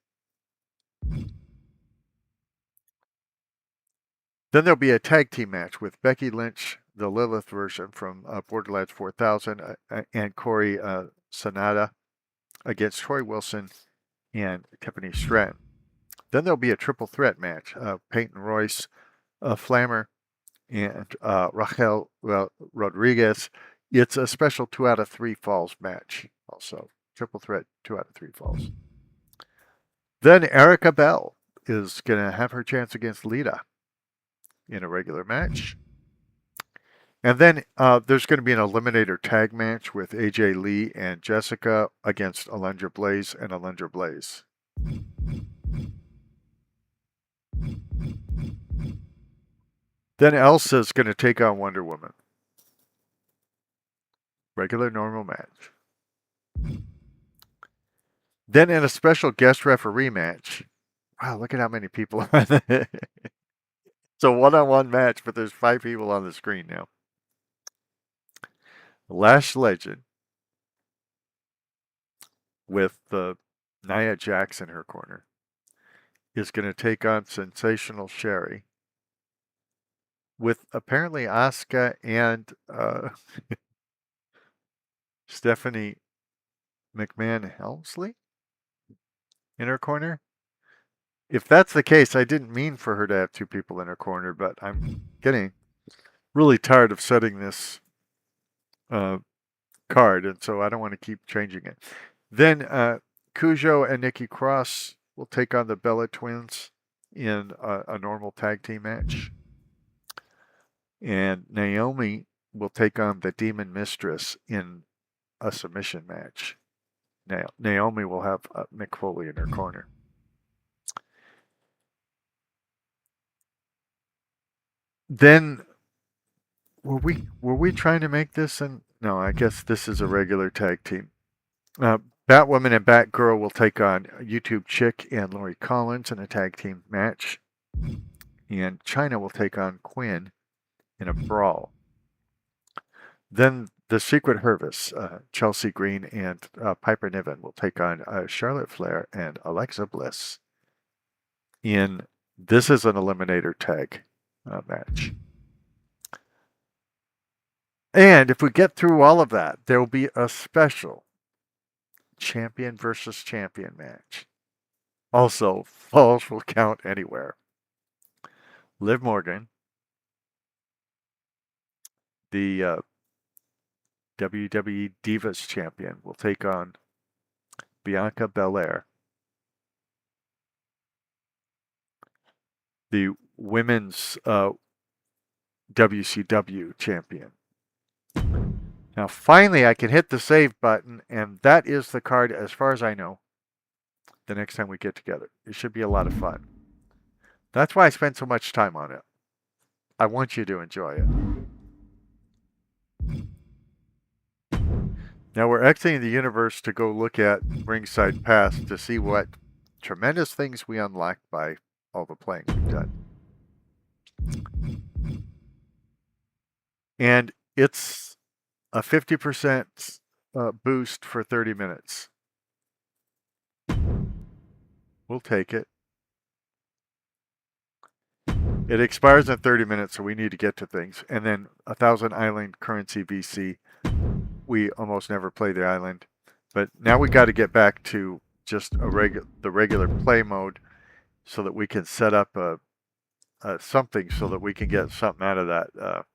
Then there'll be a tag team match with Becky Lynch, the Lilith version from Borderlands 4000, and Corey Sanada against Troy Wilson and Tiffany Stratton. Then there'll be a triple threat match: Peyton Royce, Flammer, and Raquel Rodriguez. It's a special 2 out of 3 falls match. Also, triple threat 2 out of 3 falls. Then Erica Bell is going to have her chance against Lita in a regular match. And then there's going to be an eliminator tag match with AJ Lee and Jessica against Alundra Blaze and Alundra Blaze. Then Elsa's going to take on Wonder Woman. Regular normal match. Then in a special guest referee match. Wow, look at how many people are on it. It's a one-on-one match, but there's 5 people on the screen now. Lash Legend with Nia Jax in her corner is going to take on Sensational Sherry with apparently Asuka and Stephanie McMahon Helmsley in her corner. If that's the case, I didn't mean for her to have 2 people in her corner, but I'm getting really tired of setting this card, and so I don't want to keep changing it. Then Cujo and Nikki Cross will take on the Bella Twins in a normal tag team match. And Naomi will take on the Demon Mistress in a submission match. Now, Naomi will have Mick Foley in her corner. Then were we trying to make this no, I guess this is a regular tag team. Batwoman and Batgirl will take on YouTube Chick and Lori Collins in a tag team match. And Chyna will take on Quinn in a brawl. Then the Secret Hervis, Chelsea Green and Piper Niven will take on Charlotte Flair and Alexa Bliss. This is an eliminator tag match. And if we get through all of that, there will be a special champion versus champion match. Also, falls will count anywhere. Liv Morgan, the WWE Divas champion, will take on Bianca Belair. The women's WCW champion. Now, finally, I can hit the save button, and that is the card, as far as I know, the next time we get together. It should be a lot of fun. That's why I spent so much time on it. I want you to enjoy it. Now, we're exiting the universe to go look at Ringside Pass to see what tremendous things we unlocked by all the playing we've done. And it's a 50% boost for 30 minutes. We'll take it. It expires in 30 minutes, so we need to get to things. And then 1,000 Island Currency VC. We almost never play the island. But now we got to get back to just the regular play mode so that we can set up something so that we can get something out of that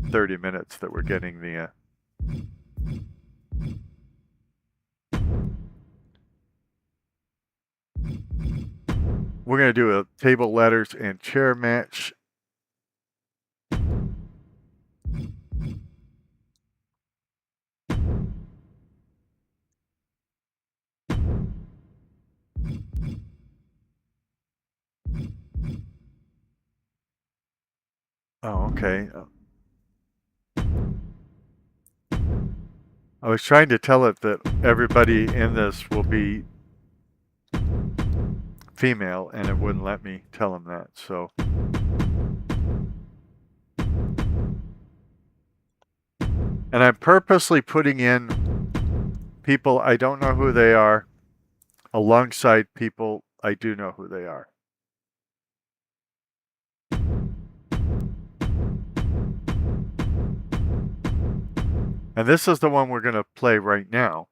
30 minutes that we're getting the... We're going to do a table, ladders, and chair match. Oh, okay. I was trying to tell it that everybody in this will be female, and it wouldn't let me tell him that, so. And I'm purposely putting in people I don't know who they are alongside people I do know who they are. And this is the one we're going to play right now.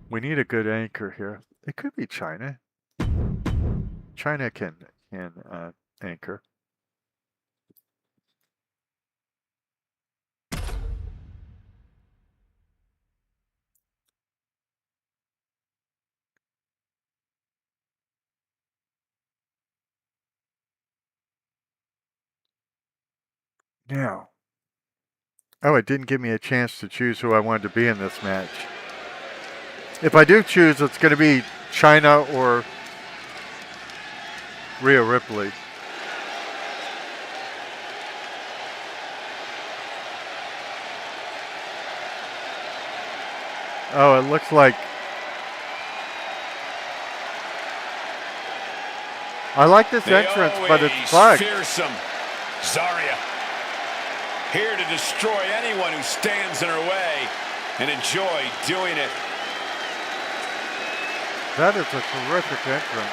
We need a good anchor here. It could be China. China can anchor. Now. Oh, it didn't give me a chance to choose who I wanted to be in this match. If I do choose, it's going to be China or Rhea Ripley. Oh, it looks like... I like this entrance, but it's bugged. Fearsome Zarya, here to destroy anyone who stands in her way and enjoy doing it. That is a terrific entrance.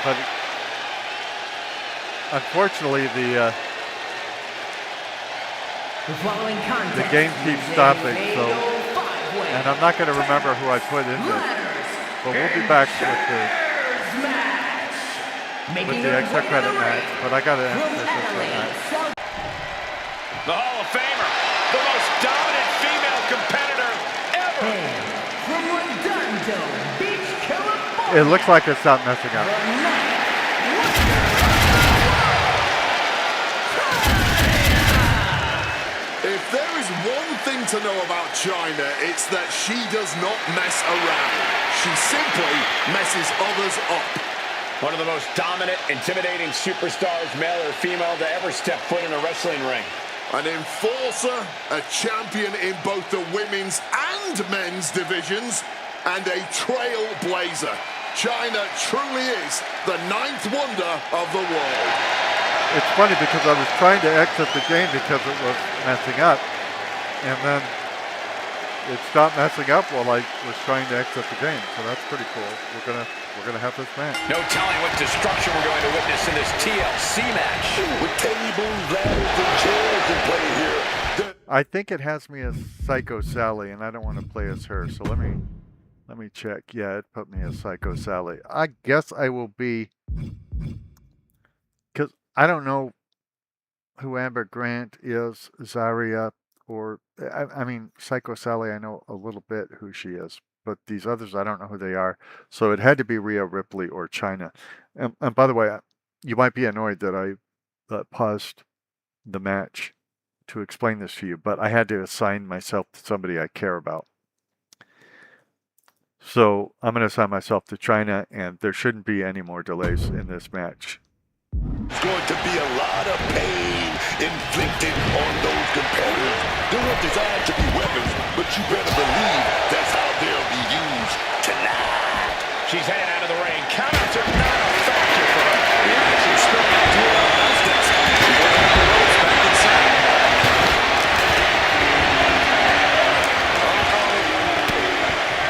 But unfortunately, the game keeps stopping, so, and I'm not going to remember who I put in this, but we'll be back with the extra credit match, but I got to end this match. The Hall of Famer, the most dominant female competitor ever. From Redondo Beach, California. It looks like it's not messing up. If there is one thing to know about China, it's that she does not mess around. She simply messes others up. One of the most dominant, intimidating superstars, male or female, to ever step foot in a wrestling ring. An enforcer, a champion in both the women's and men's divisions, and a trailblazer. China truly is the ninth wonder of the world. It's funny because I was trying to exit the game because it was messing up, and then it stopped messing up while I was trying to exit the game. So that's pretty cool. We're gonna have this match. No telling what destruction we're going to witness in this TLC match. With tables, ladders, and chairs in play here. I think it has me as Psycho Sally, and I don't want to play as her. So let me check. Yeah, it put me as Psycho Sally. I guess I will be, because I don't know who Amber Grant is, Zarya, or I mean Psycho Sally. I know a little bit who she is, but these others I don't know who they are. So it had to be Rhea Ripley or China. And by the way, you might be annoyed that I paused the match to explain this to you, but I had to assign myself to somebody I care about. So I'm going to assign myself to China, and there shouldn't be any more delays in this match. It's going to be a lot of pain inflicted on those competitors. They weren't designed to be weapons, but you better believe that's how they'll be used tonight. She's heading out of the ring. Counters are not a factor for her. The action spilled out to her house desk. She's running up the ropes back inside.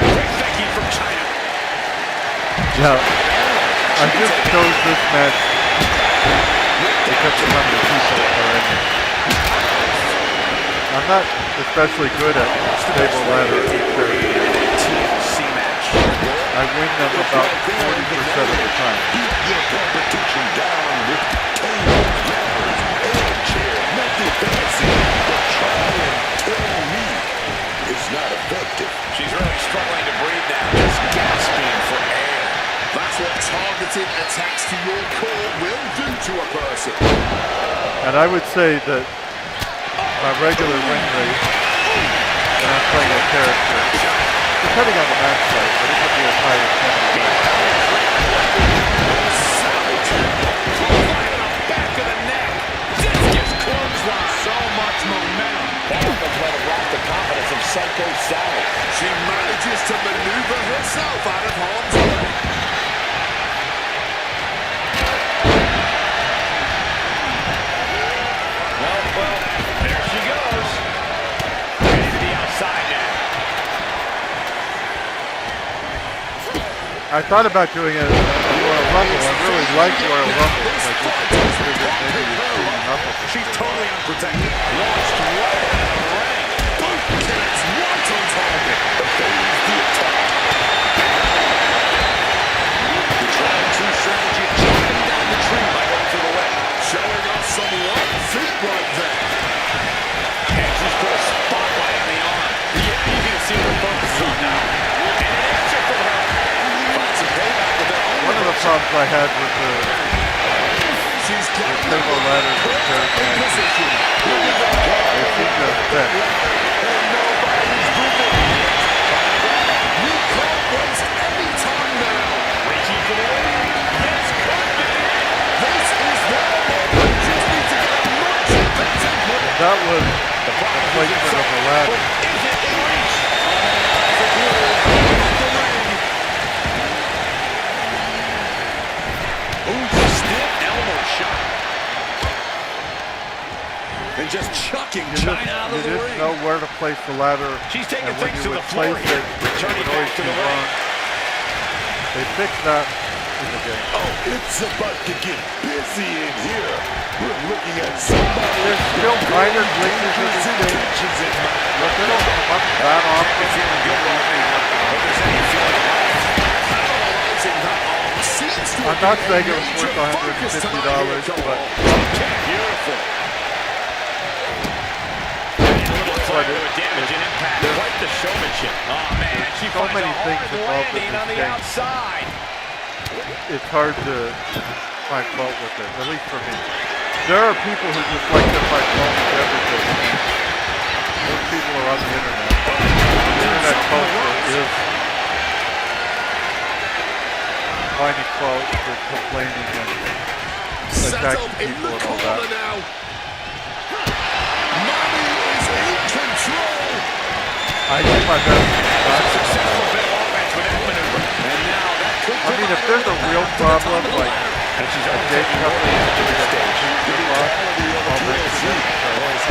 Quick thinking from China. Now, I just chose this match because of how many people are in it. I'm not especially good at stable ladder TLC match. I win them about 40% of the time. Beat your competition down with tables, ladders, and chairs. Nothing fancy, but try and tell me it's not effective. She's really struggling to breathe now, just gasping for air. That's what targeted attacks to your core will do to a person. And I would say that my regular win rate when I'm playing a character, depending on the match type, but it could be as high as 70%. Back of the neck. Discus clothesline. So much momentum. Powerful way to rock the confidence of Psycho Sally. She manages to maneuver herself out of harm's way. Well, there she goes. Ready to the outside now. I thought about doing it at Royal Rumble. I really like Royal Rumble. I just figured maybe you'd seen enough of it. She's totally unprotected. Launched right out of the ring. Boom! Connects right on target. The phase the attack. The trying true strategy, chopping down the tree by going to the left. Showing off some light feet right there. And she's put a spotlight on the arm. Yeah, you can see what focus is on now. And an answer from her. Find some payback with her own. One of the problems I had with the She's got table ladders and chairs matches, they seem to fit. You can't waste any time now. Reaching for the win. This could be it. This is the moment. Just need to get a much better grip. That was the placement of the ladder. Is it in reach? Ooh, stiff elbow shot. And just chucking China out You of the didn't ring. know where to place the ladder, She's taking and when things you to would the floor place here. it, Returning it would back always to be the ring. wrong. They fixed that in the game. Oh, it's about to get busy in here. We're looking at somebody. There's still minor glitches in this game, intentions in mind. but they don't come up that often. Analyzing that arm seems to I'm not saying it was worth $150, but Beautiful. But Damage and impact. Quite the showmanship. Oh, man. She so finds many a things hard involved landing in on this the game. outside. It's hard to find fault with it, at least for me. There are people who just like to find fault with everything. Those people are on the internet. The internet culture is finding fault and complaining and set attacking up in people the and all corner that. now. Money is in control. I do my best. Successful bit of offense with that maneuver. And now that could I mean, if there's a real problem, like and she's a already date taking her company way is to the doing stage. I'll mention it.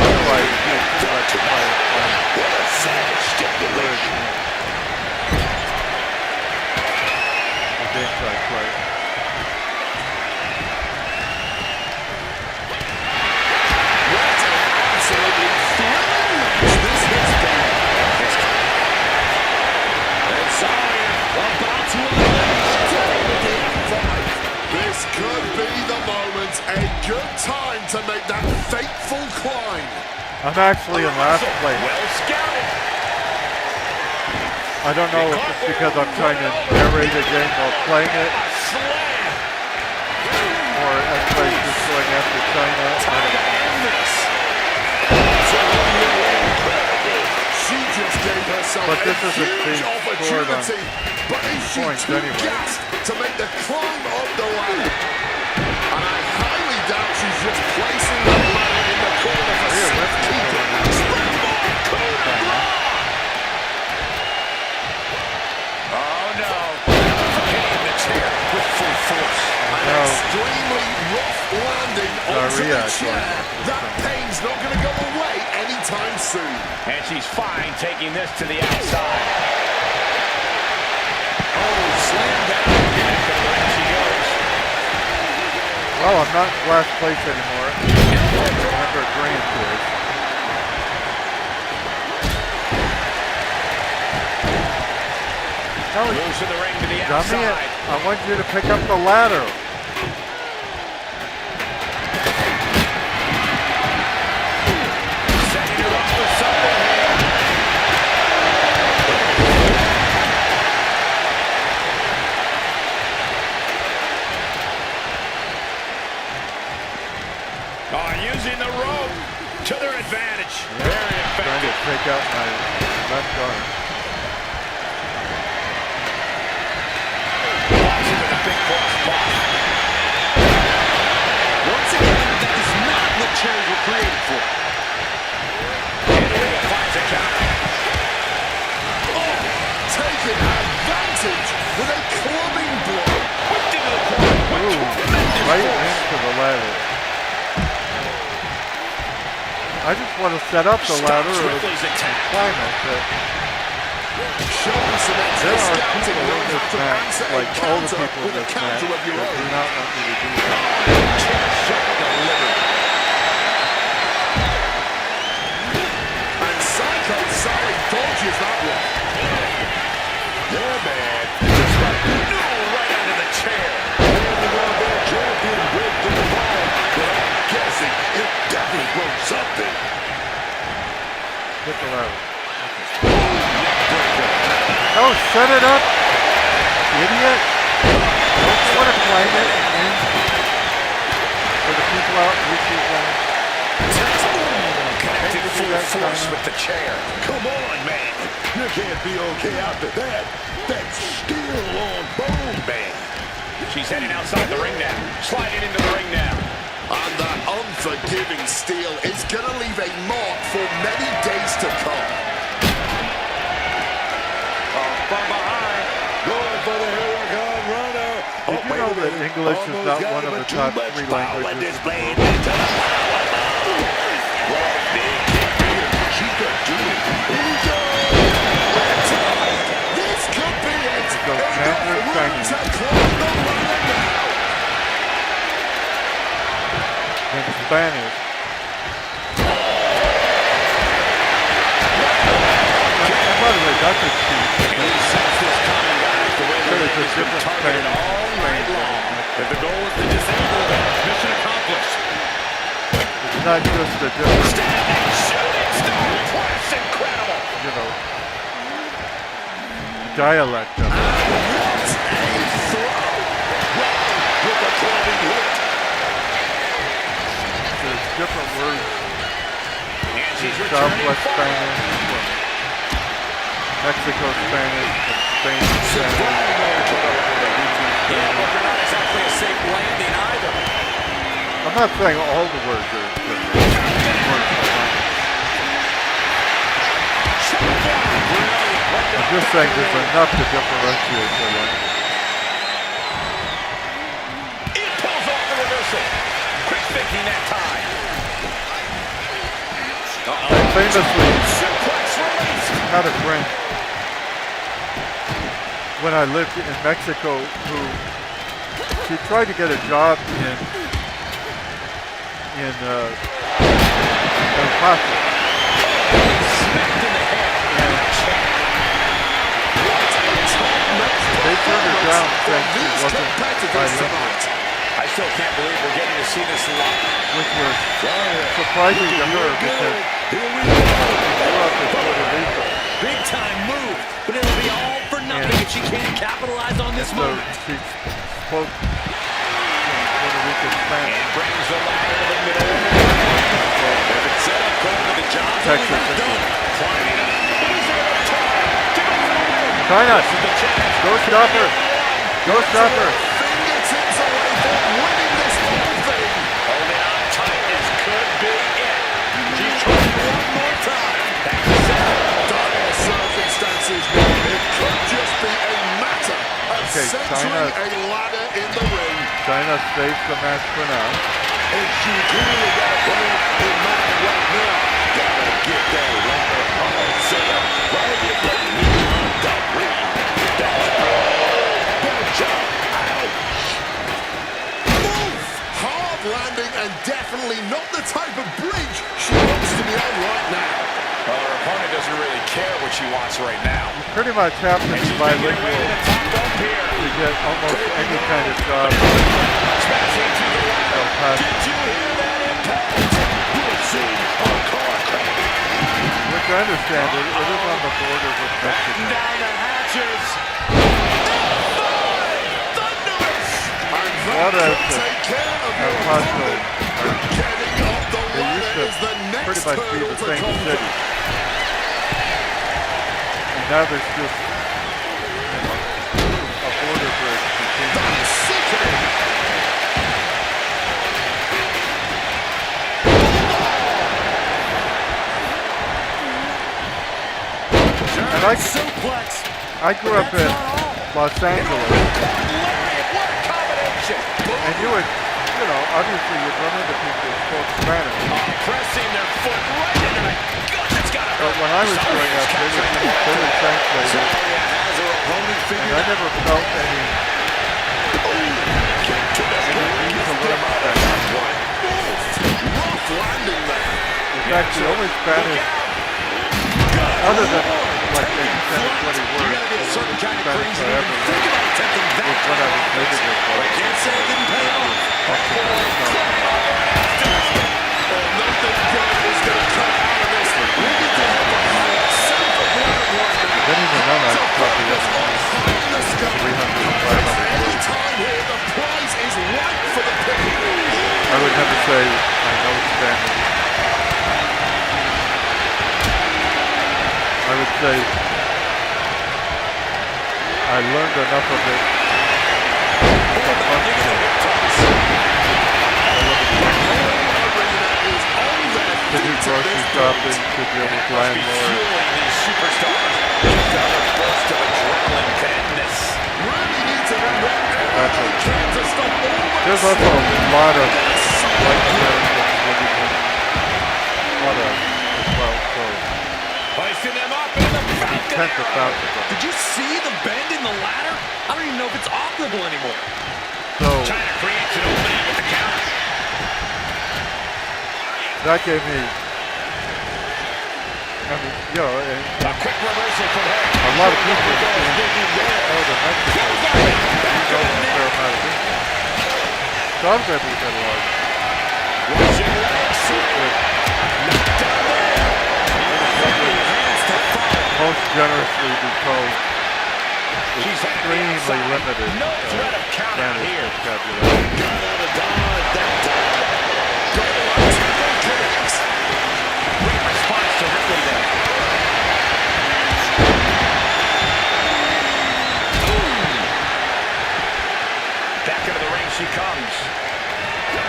Otherwise, it's too much to play. What a savage stipulation. The games I play. What an absolutely thrilling match this has been. And Zion about to unleash this could be the moment, a good time to make that fateful climb. I'm actually in last place. Well scouted. I don't know if it's because I'm trying to narrate a game while playing it, Slam. or everybody's just going after China. I don't know. She just gave herself But this a isn't huge being scored on opportunity. But is she points too anyway. gassed to make the climb up the ladder? And I highly doubt she's just placing the ladder in the corner for safekeeping. Springboard Cobra! Oh no. Hitting the chair with full force. An No. extremely rough landing onto Diarrhea, the chair. That pain's not going to go away anytime soon. And she's fine taking this to the outside. Oh, slam down. Back to the ring she goes. Well, I'm not in last place anymore. Remember, Grant is. No, Moves to the ring to the dummy it. outside. I want you to pick up the ladder. Setting her up for something here. taking advantage with a clubbing blow. Whipped into the corner. With Ooh, tremendous right force. into the ladder. I just want to set up the ladder Stops or Ripley's attack. climb it, but Showing some there are scouting, people in knowing this how to match, answer a like all the counter people in with a this match, counter that of your do own. not want me to do that. Chair shot delivered. And Psycho Sally dodges that one. Yeah, man. No, right under the chair. Champion break the ball, but I'm guessing it definitely broke something. Hit the ladder. Oh, set it up, idiot. Don't you want to climb it and for the people out in YouTube land? Connected Maybe full that's force fine. with the chair. Come on, man. You can't be okay after that. That's steel on bone, man. She's heading outside the ring now. Sliding into the ring now. And that unforgiving steel is going to leave a mark for many days to come. From behind, going for the Huracan runner. Did you know that English is not one of the top 3 languages? Displayed into the powerbomb. Well, big kick here. She could do it. This could be it. goes Mandarin Chinese. To climb the ladder now. In Spanish. And by the way, that's a cheat. And he sets this coming, guys, the way the There's ring a has been different targeted Spanish. all night long. If the goal is to disable them, mission accomplished. It's not just the different, Standing shooting star press, incredible. you know, dialect of it. with a clubbing hit. There's different words. And she's There's returning Southwest forward. Spanish, from Mexico Spanish, from Spain Spanish, Yeah, but they're not exactly a safe landing either. I'm not saying all the words are different. I'm just saying there's enough to differentiate the one. It pulls off the reversal. Quick thinking that time. I famously Suplex released. had a friend when I lived in Mexico who she tried to get a job in El Paso. Smacked in the head. They turned her down saying she wasn't bilingual, I still can't believe we're getting to see this live. which was surprising to her because she grew up in Puerto Rico. Big time move, but it'll be all for nothing if she can't capitalize on this So moment. she spoke Puerto Rican Spanish. And brings the ladder to the middle of the ring. If it's set up, going to the job. Texas Done. English. Climbing up. Losing it up top. To go for the win. China, This is the chance. go stop her. Go stop her. Fingertips away from winning this whole thing. Holding on tight. This could be it. She's trying one more time. Back to center. Dire circumstances. It could just be a matter of Okay, centering China- a ladder in the ring. China saves the match for now. And she clearly got a plan in mind right now. Gotta get that ladder all set up right in the middle of the ring. That's good job. Oof! Hard landing and definitely not the type of bridge she wants to be on right now. Well, her opponent doesn't really care what she wants right now. Pretty much have to And be she's making her way bilingual to the top rope here. to get almost any kind of job in Smashing to the ladder. El Paso. Did you hear that impact? You've seen a car crash. Which I understand, it is on the border with Mexico. Down the hatches. Thunderous! And What that else could is take care of El your Paso? opponent. Getting up the They used ladder to is the next pretty much be hurdle the to same conquer. city. And now there's just a border bridge between them. That's sickening. And I, Suplex. I grew up in Los Angeles, and you would, you know, obviously you'd run into people who spoke Spanish. Pressing their foot right into the gut. That's gotta hurt. But when I was growing up, they would translate it. And I never felt any need to learn Spanish. In fact, the only Spanish, other than like maybe 10 or 20 words, Spanish I ever learned was when I was living with them. Can't say it didn't pay off. Then even then I probably have 300, 500. I would never say I know Spanish. I would say I learned enough of it to function. To do grocery shopping, to deal with landlords. These superstars. Another burst of adrenaline to end this. There's also a lot of like as well, so Hoisting them up in the Falcon tens of thousands of them. Did you see the bend in the ladder? I don't even know if it's operable anymore. So China creates an opening with the counter. that gave me, I mean, you know, A quick reversal from Hogan. a lot of people in the Mexico, you know, a fair amount of English. So I'm glad we got a lot. Russian leg sweep. Knocked down there. Hands to follow. Most generously because She's extremely limited No threat of count out Spanish here. vocabulary. Great response to Ripley there. Back into the ring she comes.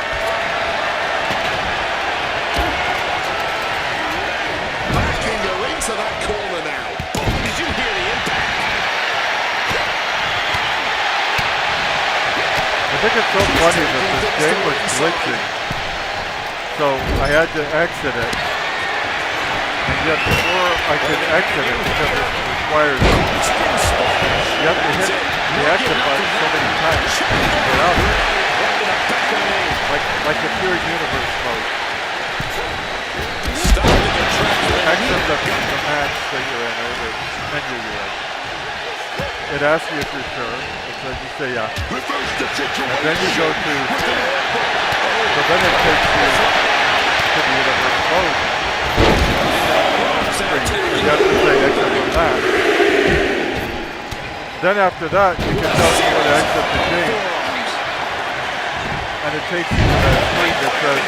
Backing her into that corner now. Did you hear the impact? I think it's so funny that this game was glitching, so I had to exit it. And yet before I could exit it, because it requires, you have to hit the exit button so many times to get out of it. Like if you're in universe mode. Exit the match that you're in, or the menu you're in. It asks you if you're sure, and so you say yeah. And then you go to, so then it takes you to the universe mode. You have to say exit from that. Then after that, you can tell you where to exit the game. And it takes you to that screen that says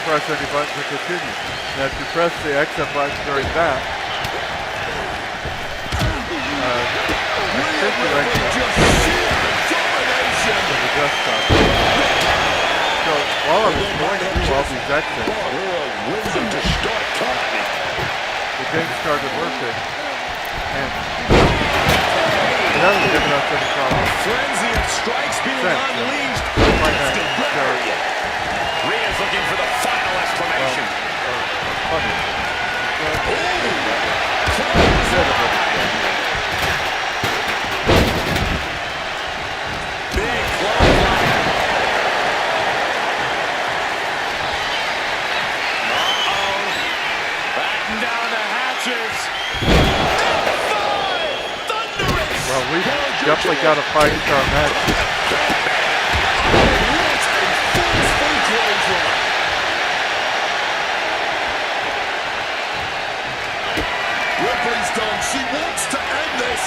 press any button to continue. And if you press the exit button during that, I think you exit to the desktop. So while I was going through all these exits, the game started working, and it hasn't given us any problems. Frenzy of strikes being unleashed. Rhea's looking for the final exclamation. Big clothesline. Batten down the hatches. Well, we definitely got a 5-star match. Ripley's done. She wants to end this.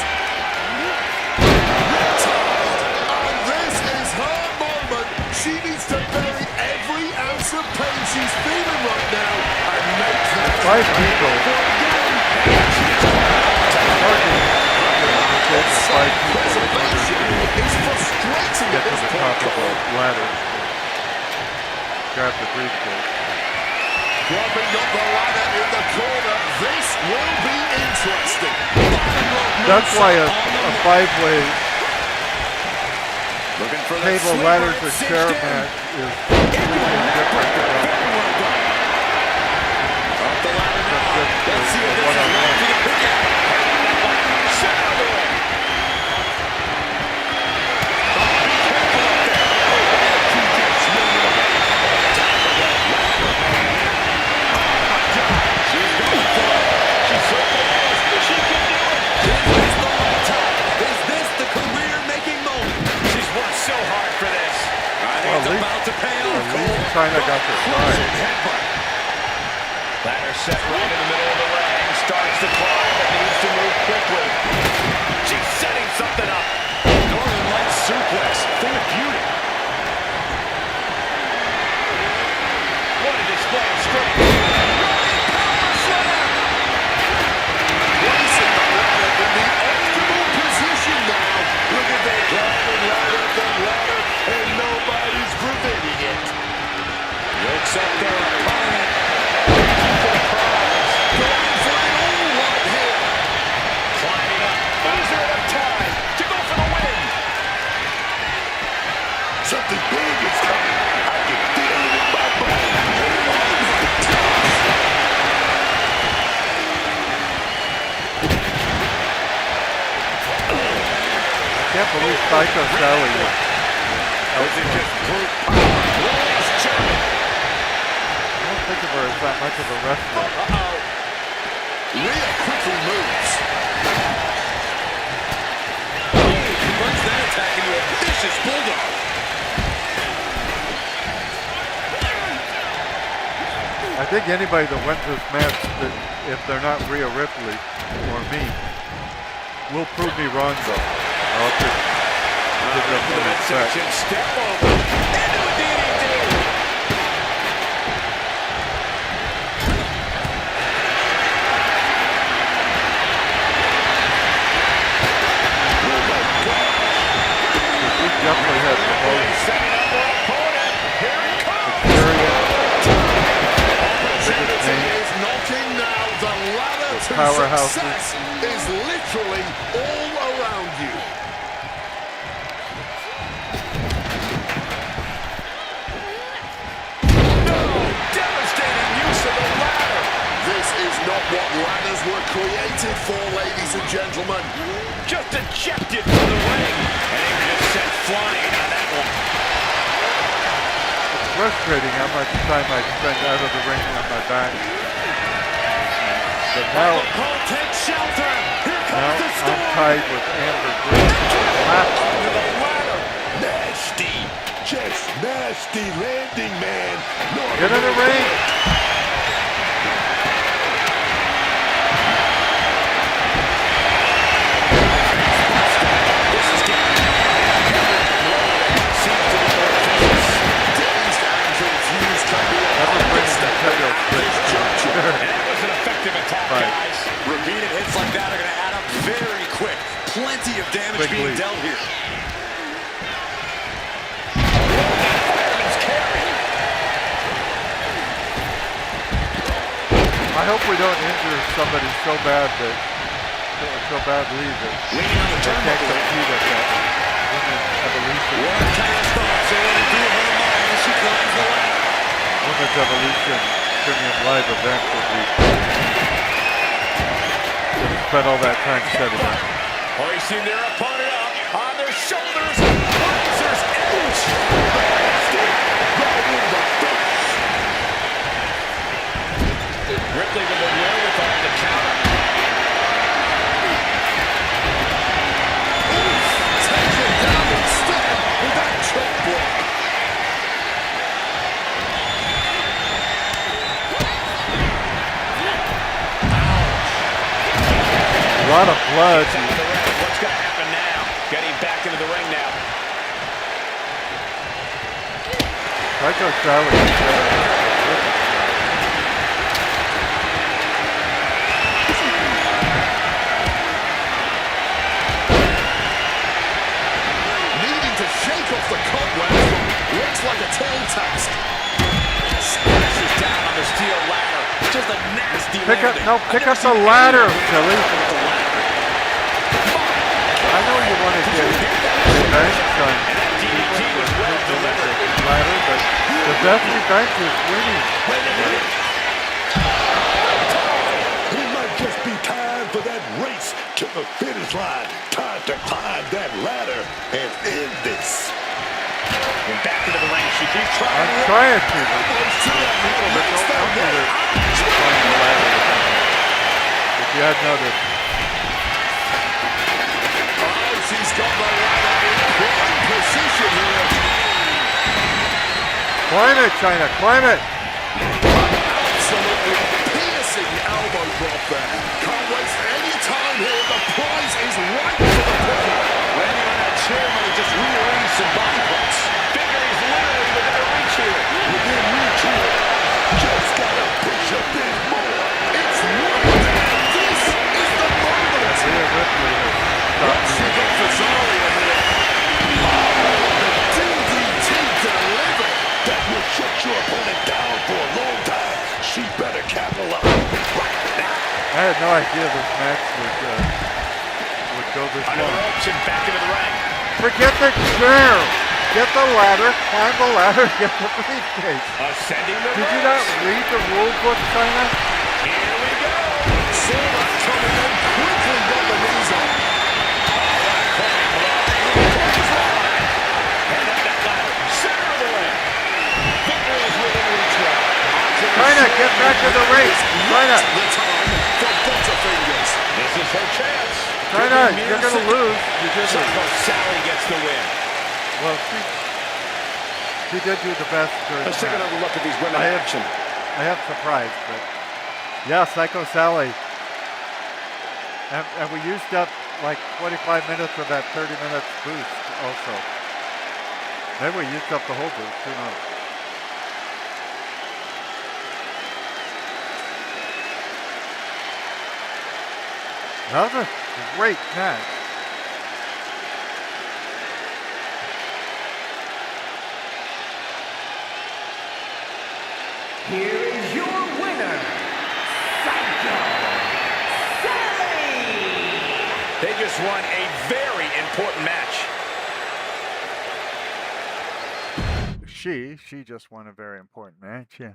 Retired. And this is her moment. She needs to bury every ounce of pain she's feeling right now and make that 5 people. It's frustrating Get at to this the point. top of the ladder. Grab the briefcase. Dropping up the ladder in the corner. This will be interesting. Bottom That's why a five-way Looking for the table, sleeper ladders, and cinched chair in. match is completely different Up the ladder from now. just Let's see if the this is one-on-one. enough to get picked out. Center of the ring. China got their pride. Ladder set right in the middle of the ring. Starts to climb, but needs to move quickly. She's setting something up. Northern Lights suplex. Full of beauty. What a display of strength. Running power slam. Placing the ladder in the optimal position now. Look at that climbing ladder after ladder, and nobody's preventing it. Looks up their opponent. For the prize. Going for it all right here. Climbing up. Is there enough time to go for the win? Something big is coming. I can feel it in my bones. Can't believe Psycho Sally is Is it just brute power? Release check. I don't think of her as that much of a wrestler. Uh-oh. Rhea quickly moves. Converts that attack into a vicious bulldog. I think anybody that wins this match, that if they're not Rhea Ripley or me, will prove me wrong though. I'll have to give them the respect. Section step over. Into a DDT. We definitely have the most Setting up our opponent. Here it comes. experience, biggest name. Is knocking now. The ladder to powerhouses. success is literally all around you. Devastating use of the ladder. This is not what ladders were created for, ladies and gentlemen. Just ejected from the ring. And he was just sent flying on that one. It's frustrating how much time I spend out of the ring on my back. But now, Cole takes shelter. Here now comes the I'm storm. tied with Amber Grace. Under the ladder. Nasty, just nasty landing, man. Get in the ring! This is getting seems to be more vicious. Dazed and confused can be a Never bring the understatement title at this juncture. And that was an effective attack, Right. guys. Repeated hits like that are going to add up very quick. Plenty of damage Big being lead. dealt here. Fireman's carry. I hope we don't injure somebody so badly that Leaning on the they can't turnbuckle. compete at that women's evolution. What kind of thoughts are running through her mind as she climbs the ladder? Women's evolution premium live event will be. Spent all that time setting up. Hoisting their opponent up on their shoulders. Razor's edge. Ripley with the wherewithal to counter. Taken down instead with that choke block. A lot of blood. Out of the ring. What's going to happen now? Getting back into the ring now. Psycho Sally. Needing to shake off the cobwebs from looks like a tail task. Splashes down on the steel ladder. Just a nasty Pick up landing. the ladder, silly. The ladder. want to get revenge on people for hitting the ladder, but the best revenge is winning. It might just be time for that race to the finish line. Time to climb that ladder and end this. And back into the ring. She keeps trying. I'm trying to, but people that don't come to climb the ladder. If you had noticed. Oh, she's got the ladder in prime position here. Climb it, China, climb it. Absolutely piercing elbow drop there. Can't waste any time here. The prize is right for the picking. Landing on that chair might just rearrange some body parts. Figure he's literally within reach here. Within reach here. Just gotta push a bit more. It's right. This is the moment. Rhea Ripley has What's she got for Zarya here? The DDT delivered. That will shut your opponent down for a long time. She better capitalize right now. I had no idea this match would go this Under the long. ropes and back into the ring. Forget the chair. Get the ladder, climb the ladder, get the briefcase. Ascending the Did you ropes. not read the rule book, China? Here we go. Saw that coming in, quickly got the knees on. And up that ladder. Center of the ring. Victory is within reach now. China, get back to the ring. China, The time for Butterfingers. This is her chance. China, you're going to lose. You did lose. Psycho Sally gets the win. Well, she did do the best during Let's take the match. another look at these women I in am- action. I am surprised, but yeah, Psycho Sally. And we used up like 25 minutes of that 30 minutes boost also. Maybe we used up the whole boost, who knows. That was a great match. Here is your winner, Psycho Sally! They just won a very important match. She just won a very important match, yeah.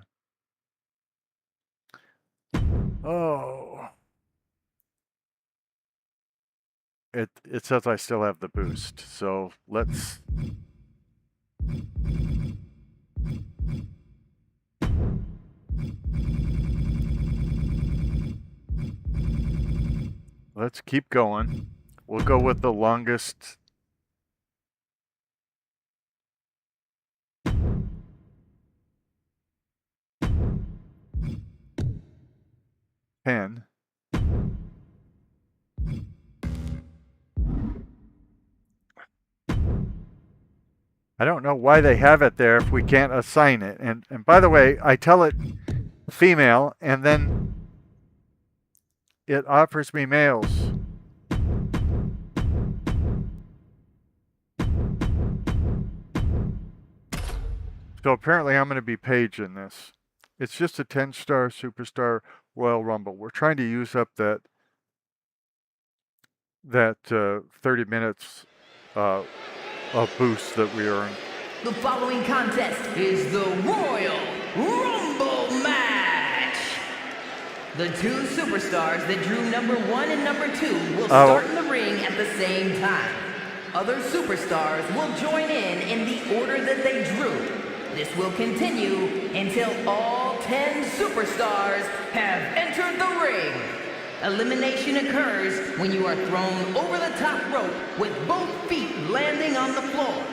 Oh. It says I still have the boost, so let's... Let's keep going. We'll go with the longest... pen. I don't know why they have it there if we can't assign it. And by the way, I tell it female, and then it offers me males. So apparently I'm going to be Paige in this. It's just a 10-star Superstar Royal Rumble. We're trying to use up that 30 minutes of boost that we earned. The following contest is the Royal Rumble match. The two superstars that drew number 1 and number 2 will start in the ring at the same time. Other superstars will join in the order that they drew. This will continue until all 10 superstars have entered the ring. Elimination occurs when you are thrown over the top rope with both feet landing on the floor.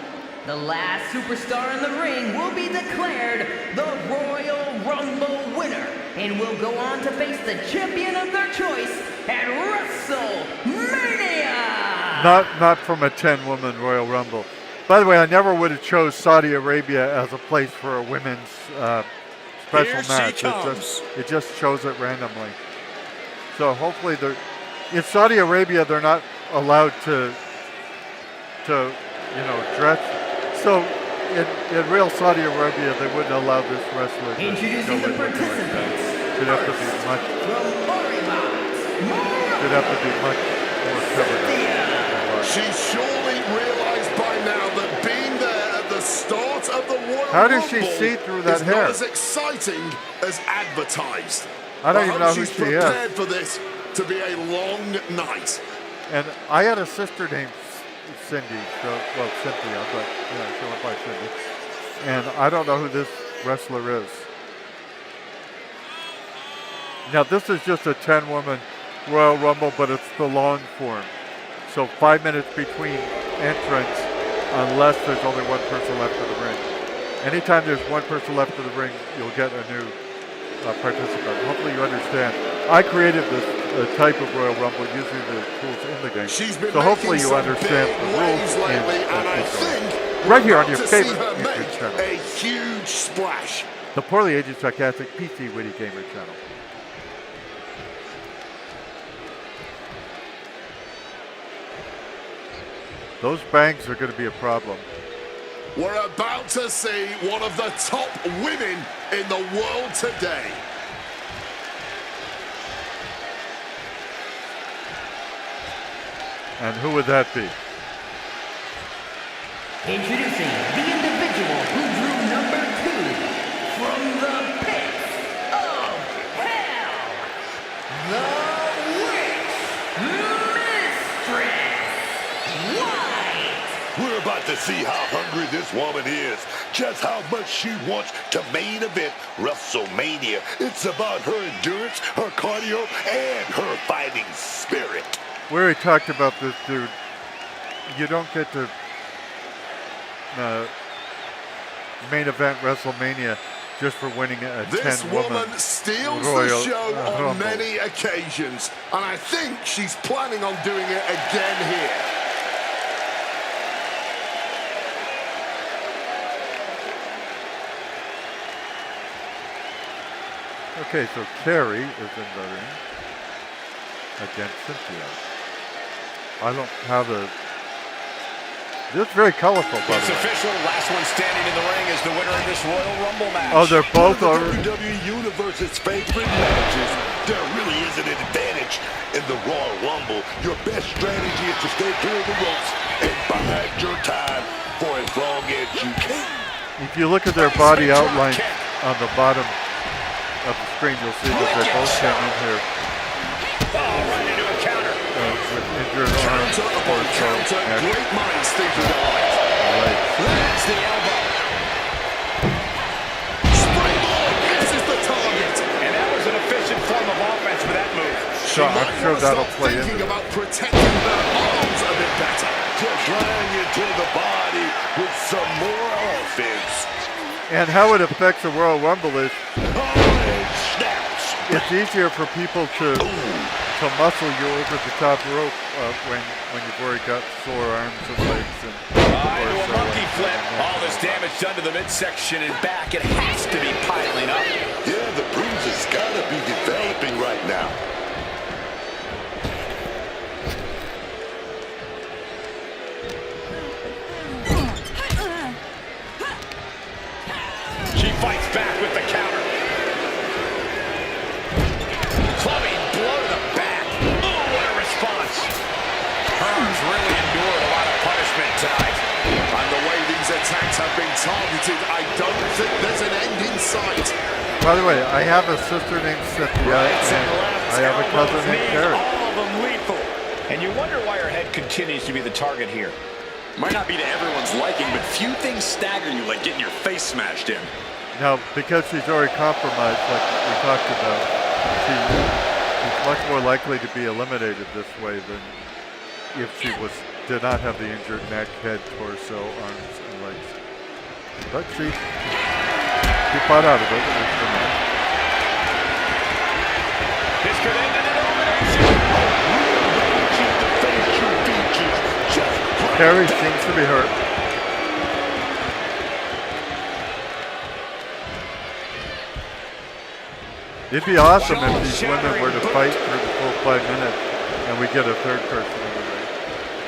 The last superstar in the ring will be declared the Royal Rumble winner and will go on to face the champion of their choice at WrestleMania! Not from a 10-woman Royal Rumble. By the way, I never would have chose Saudi Arabia as a place for a women's special match. It just chose it randomly. So hopefully in Saudi Arabia they're not allowed to dress. So in real Saudi Arabia they wouldn't allow this wrestler to Introducing the participants. Should have to be much. Should have to be much more covered. She surely realized by now that being there at the start of the Royal How does she Rumble see through that is hair? not as exciting as advertised. I don't even know who she's she is. prepared for this to be a long night. And I had a sister named Cindy, Cynthia, but she went by Cindy. And I don't know who this wrestler is. Now this is just a 10-woman Royal Rumble, but it's the long form. So 5 minutes between entrants, unless there's only one person left in the ring. Anytime there's one person left in the ring, you'll get a new participant. Hopefully you understand. I created this type of Royal Rumble using the tools in the game. So hopefully you understand the rules lately, and I think right here on your to favorite see her YouTube make channel. a huge splash. The poorly aged sarcastic PC Witty Gamer channel. Those bangs are going to be a problem. We're about to see one of the top women in the world today. And who would that be? Introducing the individual who drew number 2 from the pits of hell, the Witch Mistress White. We're about to see how hungry this woman is, just how much she wants to main event WrestleMania. It's about her endurance, her cardio, and her fighting spirit. We already talked about this, dude. You don't get to main event WrestleMania just for winning a 10-woman This woman steals Royal the show on Rumble. many occasions, and I think she's planning on doing it again here. Okay, so Carrie is in the ring against Cynthia. I don't have a... This is very colorful, by It's the way. official. Last one standing in the ring is the winner of this Royal Rumble match. Oh, they're both One over... of the WWE Universe's favorite matches. There really is an advantage in the Royal Rumble. Your best strategy is to stay clear of the ropes and bide your time for as long as you can. If you look at their body outline on the bottom of the screen, you'll see that they both came in here Oh, right into a counter. with injured arms, Counter upon counter, and great minds think alike. legs. That's the elbow. Springboard misses the target. And that was an efficient form of offense for that move. So I'm sure that'll play thinking into it. about protecting her arms a bit better. Just lying into the body with some more offense. And how it affects the Royal Rumble is Oh, and snaps. it's easier for people to muscle you over the top rope when you've already got sore arms and legs and Into a torso monkey and- flip. All this damage done to the midsection and back. It has to be piling up. Yeah, the bruises gotta be developing right now. She fights back with the counter. Clubbing blow to the back. Oh, what a response. Her arms really endured a lot of punishment tonight. And the way these attacks have been targeted, I don't think there's an end in sight. By the way, I have a sister named Cynthia, and I have a cousin named Carrie. All of them lethal. And you wonder why her head continues to be the target here. Might not be to everyone's liking, but few things stagger you like getting your face smashed in. Now, because she's already compromised, like we talked about, she's much more likely to be eliminated this way than if she did not have the injured neck, head, torso, arms, and legs. But she fought out of it. At least for now. This could end in an elimination. Carrie seems to be hurt. It'd be awesome if these women were to fight for the full 5 minutes and we get a third person in the ring.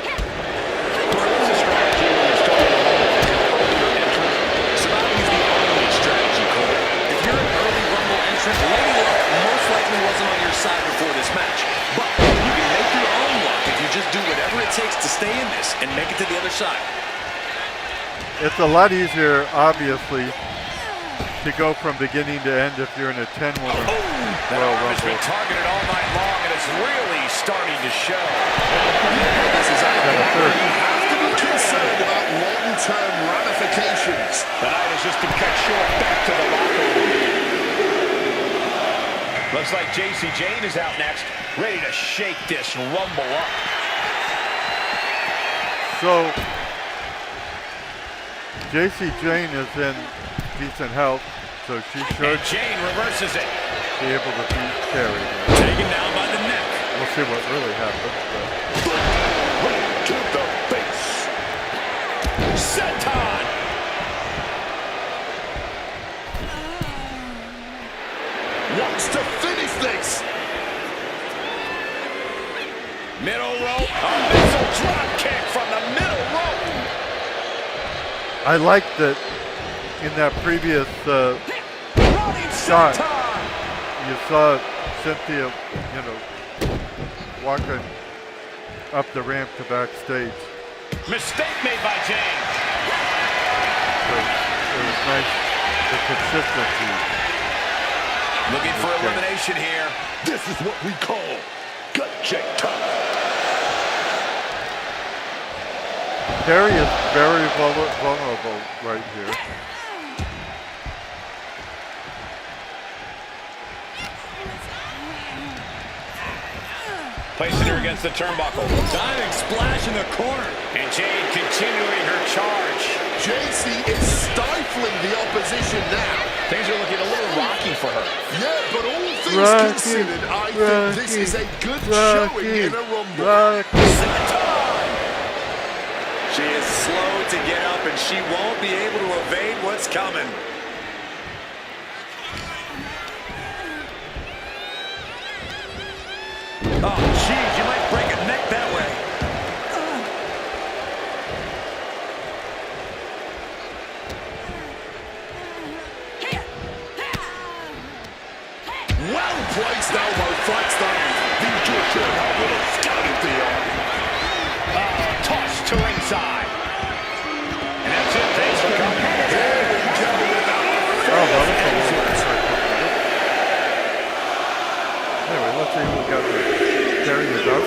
It's a strategy when you're starting to earlier entrant. Surviving is the only strategy, Cole. If you're an early Rumble entrant, Lady Luck most likely wasn't on your side before this match. But you can make your own luck if you just do whatever it takes to stay in this and make it to the other side. It's a lot easier, obviously, to go from beginning to end if you're in a 10-woman That Royal arm has been Rumble. targeted all night long, and it's really starting to show. This is Got a third. you have to be concerned about long-term ramifications. The night has just been cut short. Back to the locker room. Looks like JC Jane is out next, ready to shake this Rumble up. So, JC Jane is in decent health, so she should And Jane reverses it. be able to beat Carrie. Taken down by the neck. We'll see what really happens. Right to the face. Senton. Wants to finish this. Middle rope. A missile drop kick from the middle rope. I like that in that previous Running shot, senton. you saw Cynthia, walking up the ramp to backstage. Mistake made by Jane. So it was nice, the consistency. Looking for elimination here. This is what we call gut check time. Carrie is very vulnerable right here. Placing her against the turnbuckle. Diving splash in the corner. And Jane continuing her charge. JC is stifling the opposition now. Things are looking a little rocky for her. Yeah, but all things Rocky, considered, I think this is a good Rocky, showing in a Rumble. Rocky. She is slow to get up, and she won't be able to evade what's coming. Oh, geez, you might break a neck that way. Well placed elbow, Flagstone. You just showed how little scouting they are. Toss to ringside. And that's it. Thanks for coming. Here we go with our first entrant. Anyway, let's see who got the Carrie is up.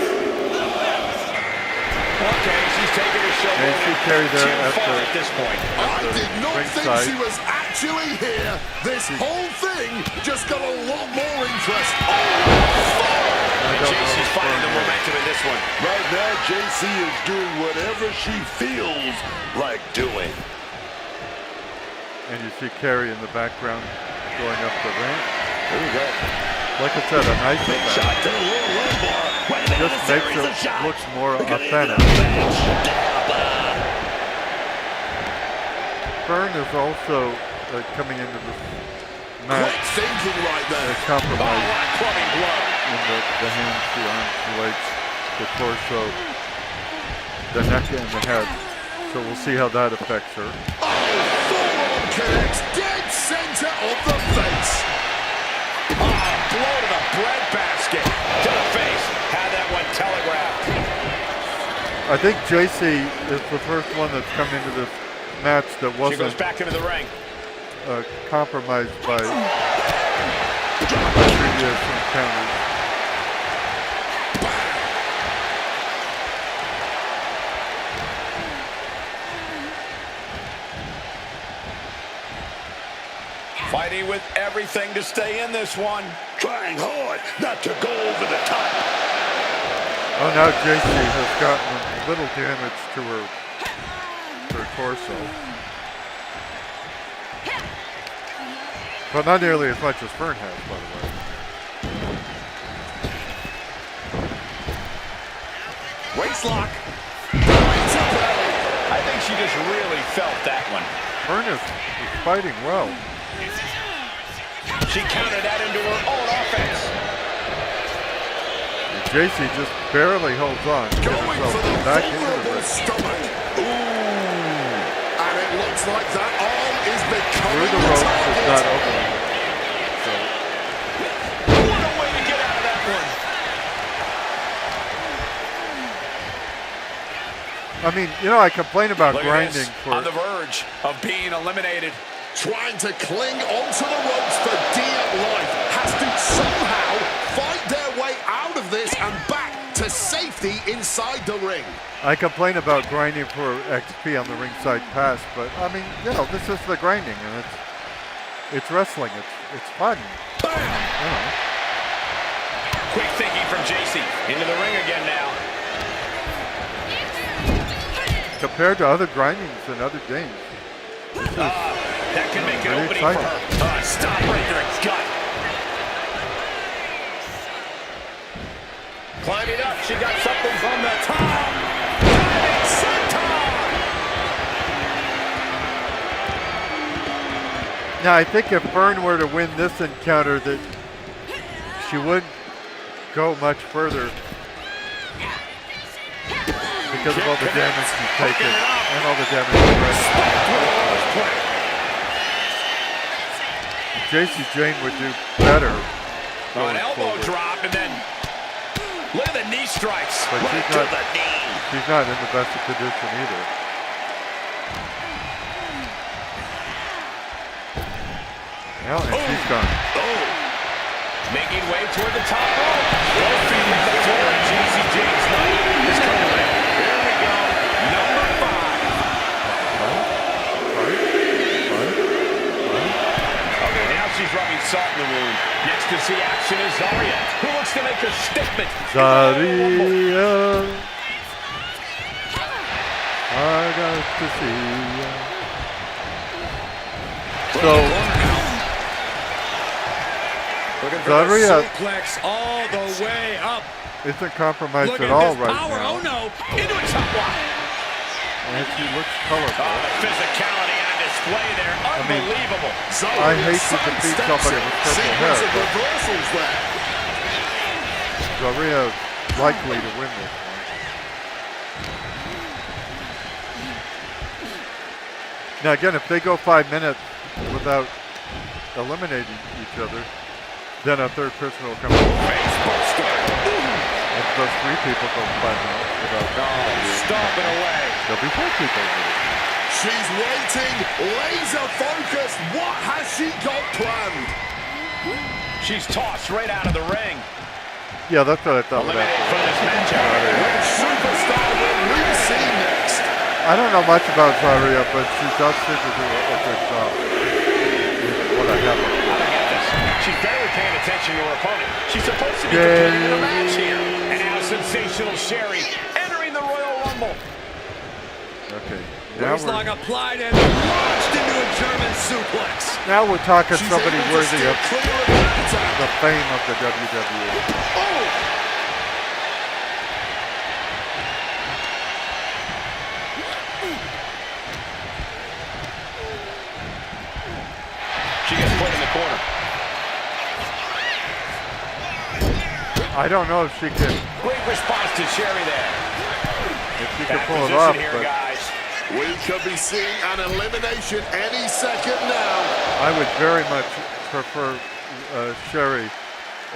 Okay, she's taking her show. And she carried her too at far the- at this point. I did not think ringside. she was actually here. This whole thing just got a lot more interest. I don't JC's know. finding the momentum in this one. Right now, JC is doing whatever she feels like doing. And you see Carrie in the background going up the ramp. There we go. Like I said, a nice Big effect. shot to the lower lumbar. Wait a minute, Just a makes series of it shots. look more We're gonna authentic. end up back. Fern is also coming into this match Quick thinking right there. compromised What a clubbing blow. in the hands, the arms, the legs, the torso, the neck, and the head. So we'll see how that affects her. Forearm connects dead center of the face. Blow to the breadbasket. To the face. Had that one telegraphed. I think JC is the first one that's come into this match that She goes wasn't back into the ring. compromised by previous encounters. Fighting with everything to stay in this one. Trying hard not to go over the top. Oh, now JC has gotten a little damage to her torso. But not nearly as much as Fern has, by the way. Waistlock. I think she just really felt that one. Fern is fighting well. She countered that into her own offense. And JC just barely holds on to get Going herself for the back into the vulnerable ring. stomach. Ooh. And it looks like that arm is Through becoming the the ropes is target. not opening. So What a way to get out of that one. I mean, you know, I complain about Look at grinding this, for. on the verge of being eliminated. Trying to cling onto the ropes for dear life. Has to somehow fight their way out of this and back to safety inside the ring. I complain about grinding for XP on the ringside pass, but I mean, you know, this is the grinding, and it's wrestling. It's fun. You know. Quick thinking from JC. Into the ring again now. Compared to other grindings and other games, this is That can make an really opening for exciting. her. Stop right there, it's gut. Climbing up, she got something from the top. Diving senton. Now, I think if Fern were to win this encounter, that she wouldn't go much further because of all the damage she's taken and all the damage she's JC Jane would do better An going elbow forward. drop and then look at the knee strikes. But Right to the knee. she's not in the best of condition either. Well, and she's gone. Making way toward the top rope. Both feet hit the floor and JC Jane's night is coming in. Here we go. Number 5. Okay, now she's rubbing salt in the wound. Next to see action is Zarya, who looks to make a statement. Zarya, I got to see ya. So, Zarya Suplex all the way up. isn't compromised Look at at all this right power. now. Oh no. Into a top lock. And she looks colorful. Oh, the physicality on display there. mean, Unbelievable. I hate to defeat somebody with purple hair, Sequence of but reversals there. Zarya is likely to win this one. Now again, if they go 5 minutes without eliminating each other, then a third person will come in. If those 3 people go 5 minutes without Stomping away. there'll be 4 people with it. She's waiting, laser focused. What has she got planned? She's tossed right out of the ring. Yeah, that's what I thought would Eliminated from this happen. matchup. Which superstar will we see next? I don't know much about Zarya, but she does seem to do a good job. Is what I have. I don't get this. She's barely paying attention to her opponent. She's supposed to be competing in a match here. And now sensational Sherry entering the Royal Rumble. Okay. Waistlock applied and launched into a German suplex. Now we're talking She's somebody able to worthy steer of clear of that attack. the fame of the WWE. Oh! She gets put in the corner. I don't know if she can, Great response to Sherry there. Back pull it position off, here, but guys. We could be seeing an elimination any second now. I would very much prefer Sherry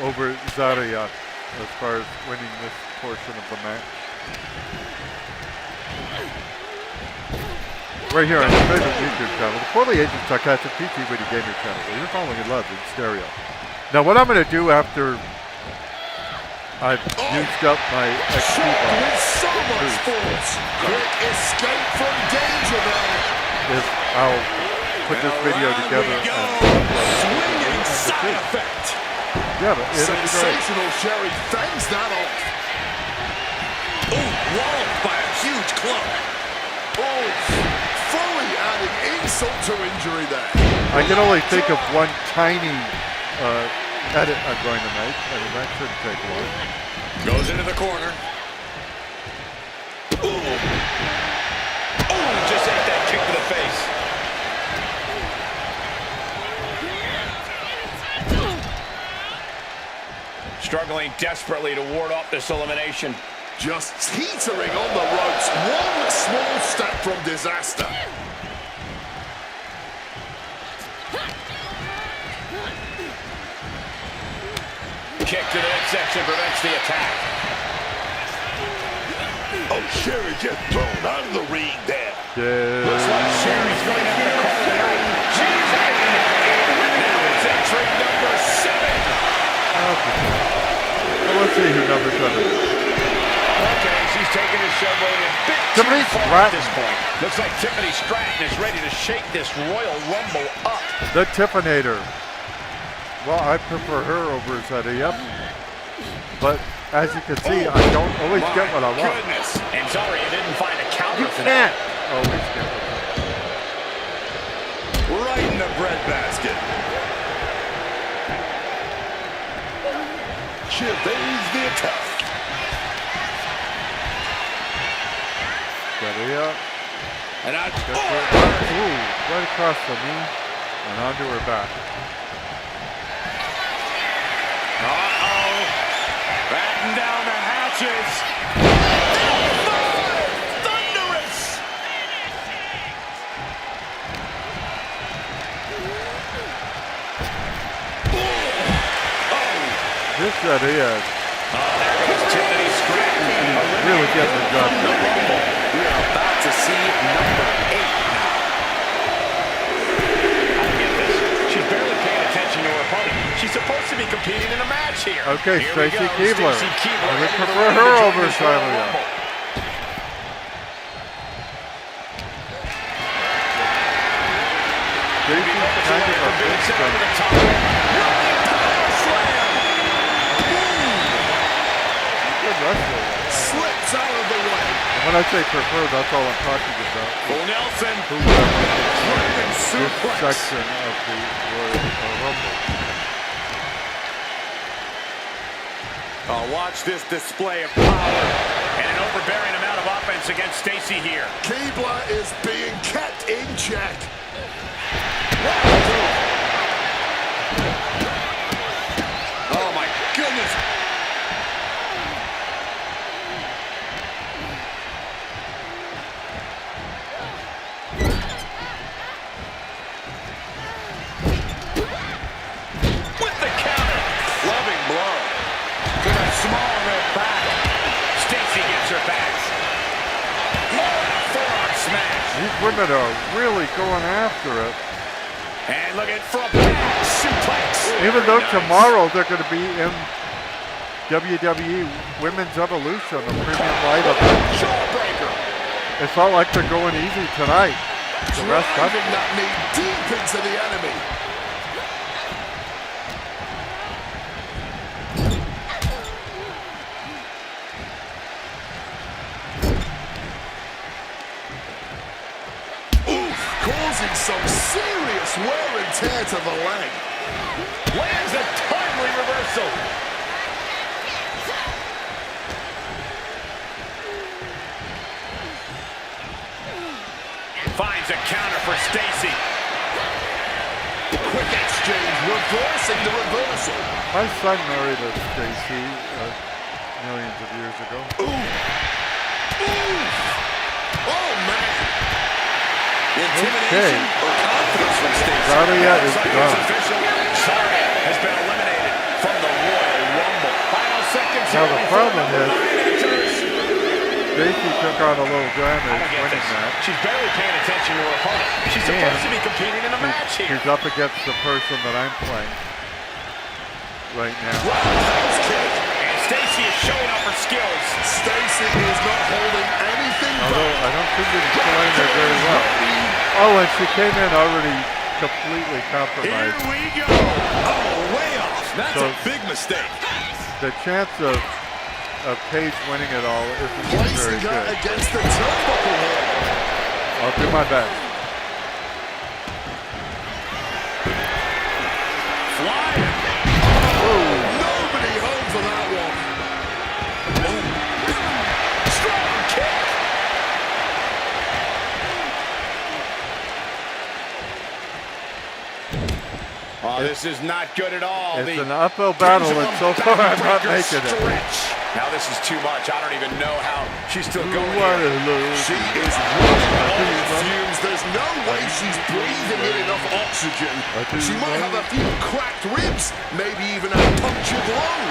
over Zarya as far as winning this portion of the match. Right here on your favorite YouTube channel, the Poorly Aged Sarcastic PT Witty Gamer channel, where you're falling in love in stereo. Now what I'm going to do after I've used up my XP Shot bar with so much force. Quick escape from danger there. is I'll put this video together and Swinging side effect. yeah, but it'll be great. Sensational Sherry fends that off. Ooh, walloped by a huge club. Oh, fully adding insult to injury there. I can only think of one tiny edit I'm going to make, and that shouldn't take long. Goes into the corner. Ooh, just ate that kick to the face. Struggling desperately to ward off this elimination. Just teetering on the ropes. One small step from disaster. Kick to the midsection prevents the attack. Oh, Sherry just thrown out of the ring there. Yeah. Looks like Sherry's going to have to call it a night. She's heading in. Now it's entry number 7. Well, let's see who number 7 is. Okay, she's taking a showboat a bit Tiffany too far at Stratton. this point. Looks like Tiffany Stratton is ready to shake this Royal Rumble up. The Tiffinator. Well, I prefer her over Zeta, but as you can see, I don't always get what I want. Goodness. And sorry, you didn't find a counter You for can't that. always get what I want. Right in the breadbasket. She evades the attack. Zeta. And I, Ooh, right across the knee and onto her back. uh-oh. Batten down the hatches. Thunderous. This Zeta There goes Tiffany Stratton. really getting the job From the done. Rumble, we are about to see number 8 now. I get this. She's barely paying attention to her opponent. She's supposed to be competing in a match here. Okay, Here we Stacy go. Keibler. Stacy Keibler I would heading to the prefer ring her to join over this Royal Zeta. Rumble. Stacy's kind of a big Set over the thing. top. Running power slam. Good wrestler. Slips out of the way. And when I say prefer, that's all I'm talking about. Full Nelson. Whoever German this suplex. section of the Royal Rumble. Oh, watch this display of power and an overbearing amount of offense against Stacy here. Keibler is being kept in check. Oh my goodness. With the counter. Loving blow. To the small of her back. Stacy gets her back. Forearm smash. These women are really going after it. And look at from back suplex. Even though Nice. tomorrow they're going to be in WWE Women's Evolution, the premium light event. Jawbreaker. It's not like they're going easy tonight. The rest of Driving it. that knee deep into the enemy. Oof, causing some serious wear and tear to the leg. Lands a timely reversal. Finds a counter for Stacy. Quick exchange, reversing the reversal. My son married a Stacy millions of years ago. Oh, man. Intimidation or confidence from Stacy. Zaria is Looks like it's done. official. Saria has been eliminated from the Royal Rumble. Final seconds Now here the before problem number is- 9 enters. Stacy took on a little I damage don't get winning this. that. She's barely paying attention to her opponent. She's supposed to be competing in a match here. He's up against the person that I'm playing right now. Roundhouse kick. And Stacy is showing off her skills. Stacy is not holding anything Although back. I don't think he's playing her very well. Oh, and she came in already completely Here compromised. we go. Oh, way off. That's So- a big mistake. The chance of Paige winning it all isn't very Placing her good. against the turnbuckle here. I'll do my best. Flying. Nobody home for that one. Strong kick. Oh, this is not good at all. It's an uphill battle, and so far I'm not making it. Stretch. Now this is too much. I don't even know how she's still going What here. a load. She is running on fumes. There's no way she's breathing in enough oxygen. She might have a few cracked ribs, maybe even a punctured lung.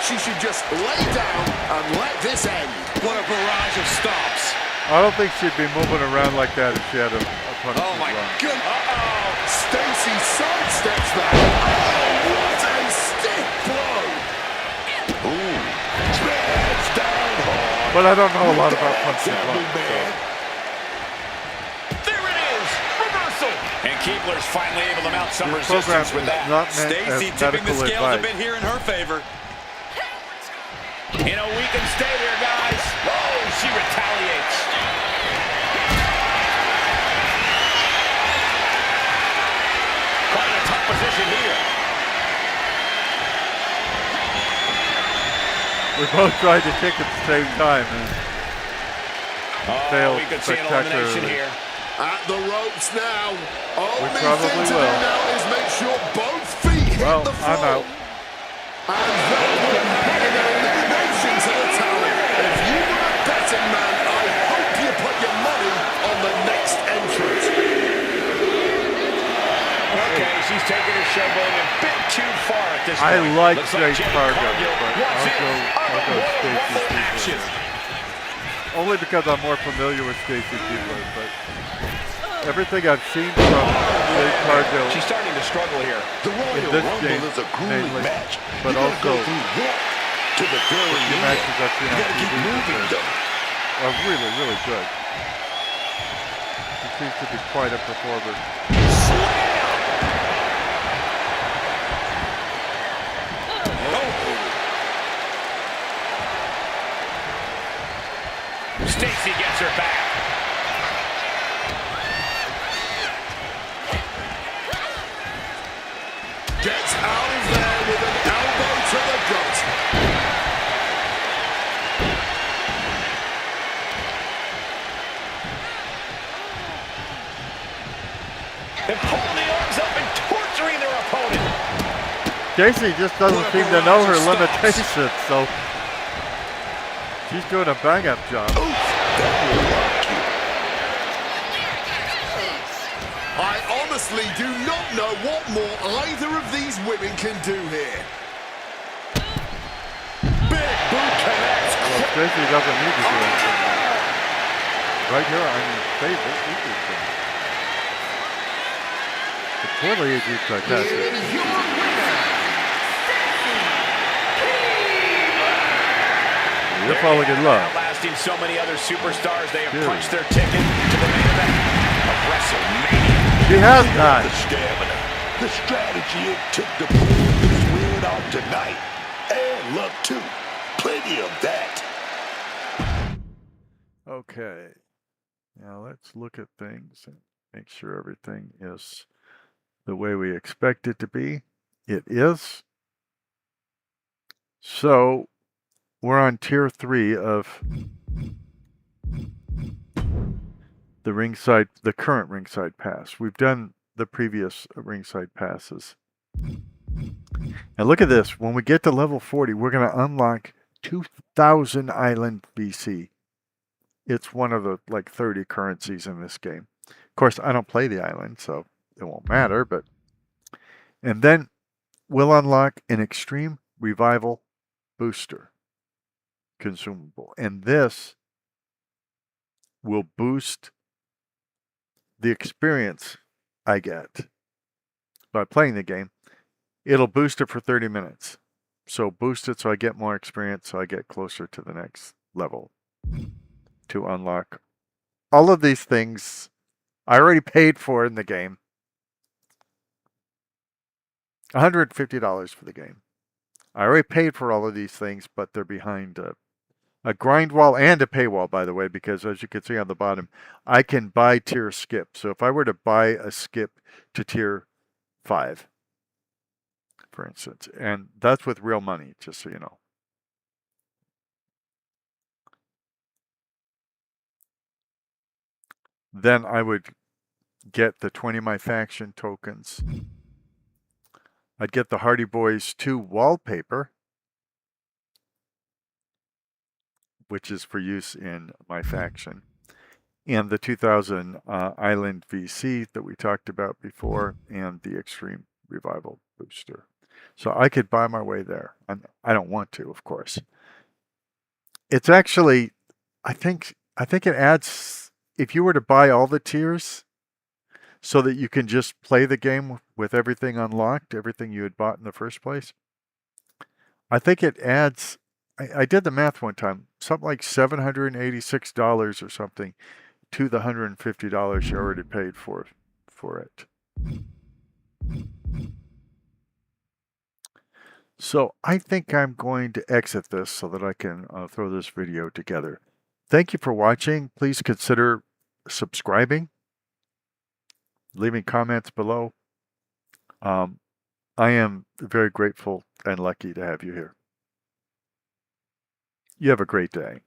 She should just lay down and let this end. What a barrage of stomps. I don't think she'd be moving around like that if she had a punch. Oh my goodness. Uh-oh. Stacy sidesteps that. Oh, what a stiff blow. Ooh, smash down hard. But I don't know a lot about punching Devil blocks. man. There it is. Reversal. And Keebler's finally able to mount some This program resistance with is that. not meant Stacy as tipping the medical scales a advice. bit here in her favor. In a weakened state here, guys. Oh, she retaliates. Quite a tough position here. We both tried to kick at the same time and failed We could see an elimination spectacularly. here. At the ropes now. Only probably thing to do will. now is make sure both feet hit Well, the floor. I'm out. And that will put an elimination to the tally. If you were a betting man, I hope you put your money on the next entrant. Okay, she's taking her showboating a bit too far at this I point. like Looks Jade Jade Cargill, Cargill but wants I'll in go on the Royal Stacey Rumble Keebler. action. Only because I'm more familiar with Stacy Keebler, but everything I've seen from Jade Cargill She's starting to struggle here. The Royal this Rumble game, is a grueling mainly, match. but You gotta go also through one to the very the end. matches I've seen You on gotta keep TV moving, though. are really, really good. She seems to be quite a performer. Stacy gets her back. Gets out of there with an elbow to the gut. They're pulling the arms up and torturing their opponent. Casey just doesn't What a seem to know her barrage of limitations, so she's doing a bang-up job. I honestly do not know what more either of these women can do here. Big boot connects. Well, Stacy doesn't need to do anything. Right here, I'm in favor. The poorly aged Sarcastic. You're falling in love. Outlasting so many other superstars, they have Dude. punched their ticket to the main event of WrestleMania. She has not. The stamina, the strategy it took to pull this win off tonight. And luck, too. Plenty of that. Okay. Now let's look at things and make sure everything is the way we expect it to be. It is. So we're on tier 3 of the current ringside pass. We've done the previous ringside passes. And look at this. When we get to level 40, we're going to unlock 2,000 Island BC. It's one of the like 30 currencies in this game. Of course, I don't play the island, so it won't matter. And then we'll unlock an Extreme Revival Booster consumable. And this will boost the experience I get by playing the game. It'll boost it for 30 minutes. So boost it so I get more experience, so I get closer to the next level to unlock all of these things I already paid for in the game. $150 for the game. I already paid for all of these things, but they're behind a grind wall and a paywall, by the way, because as you can see on the bottom, I can buy tier skip. So if I were to buy a skip to tier 5, for instance, and that's with real money, just so you know. Then I would get the 20 My Faction tokens. I'd get the Hardy Boys 2 wallpaper. which is for use in my faction, and the 2000 Island VC that we talked about before, and the Extreme Revival booster. So I could buy my way there. I don't want to, of course. It's actually, I think it adds, if you were to buy all the tiers so that you can just play the game with everything unlocked, everything you had bought in the first place, I think it adds, I did the math one time, something like $786 or something to the $150 you already paid for it. So I think I'm going to exit this so that I can throw this video together. Thank you for watching. Please consider subscribing, leaving comments below. I am very grateful and lucky to have you here. You have a great day.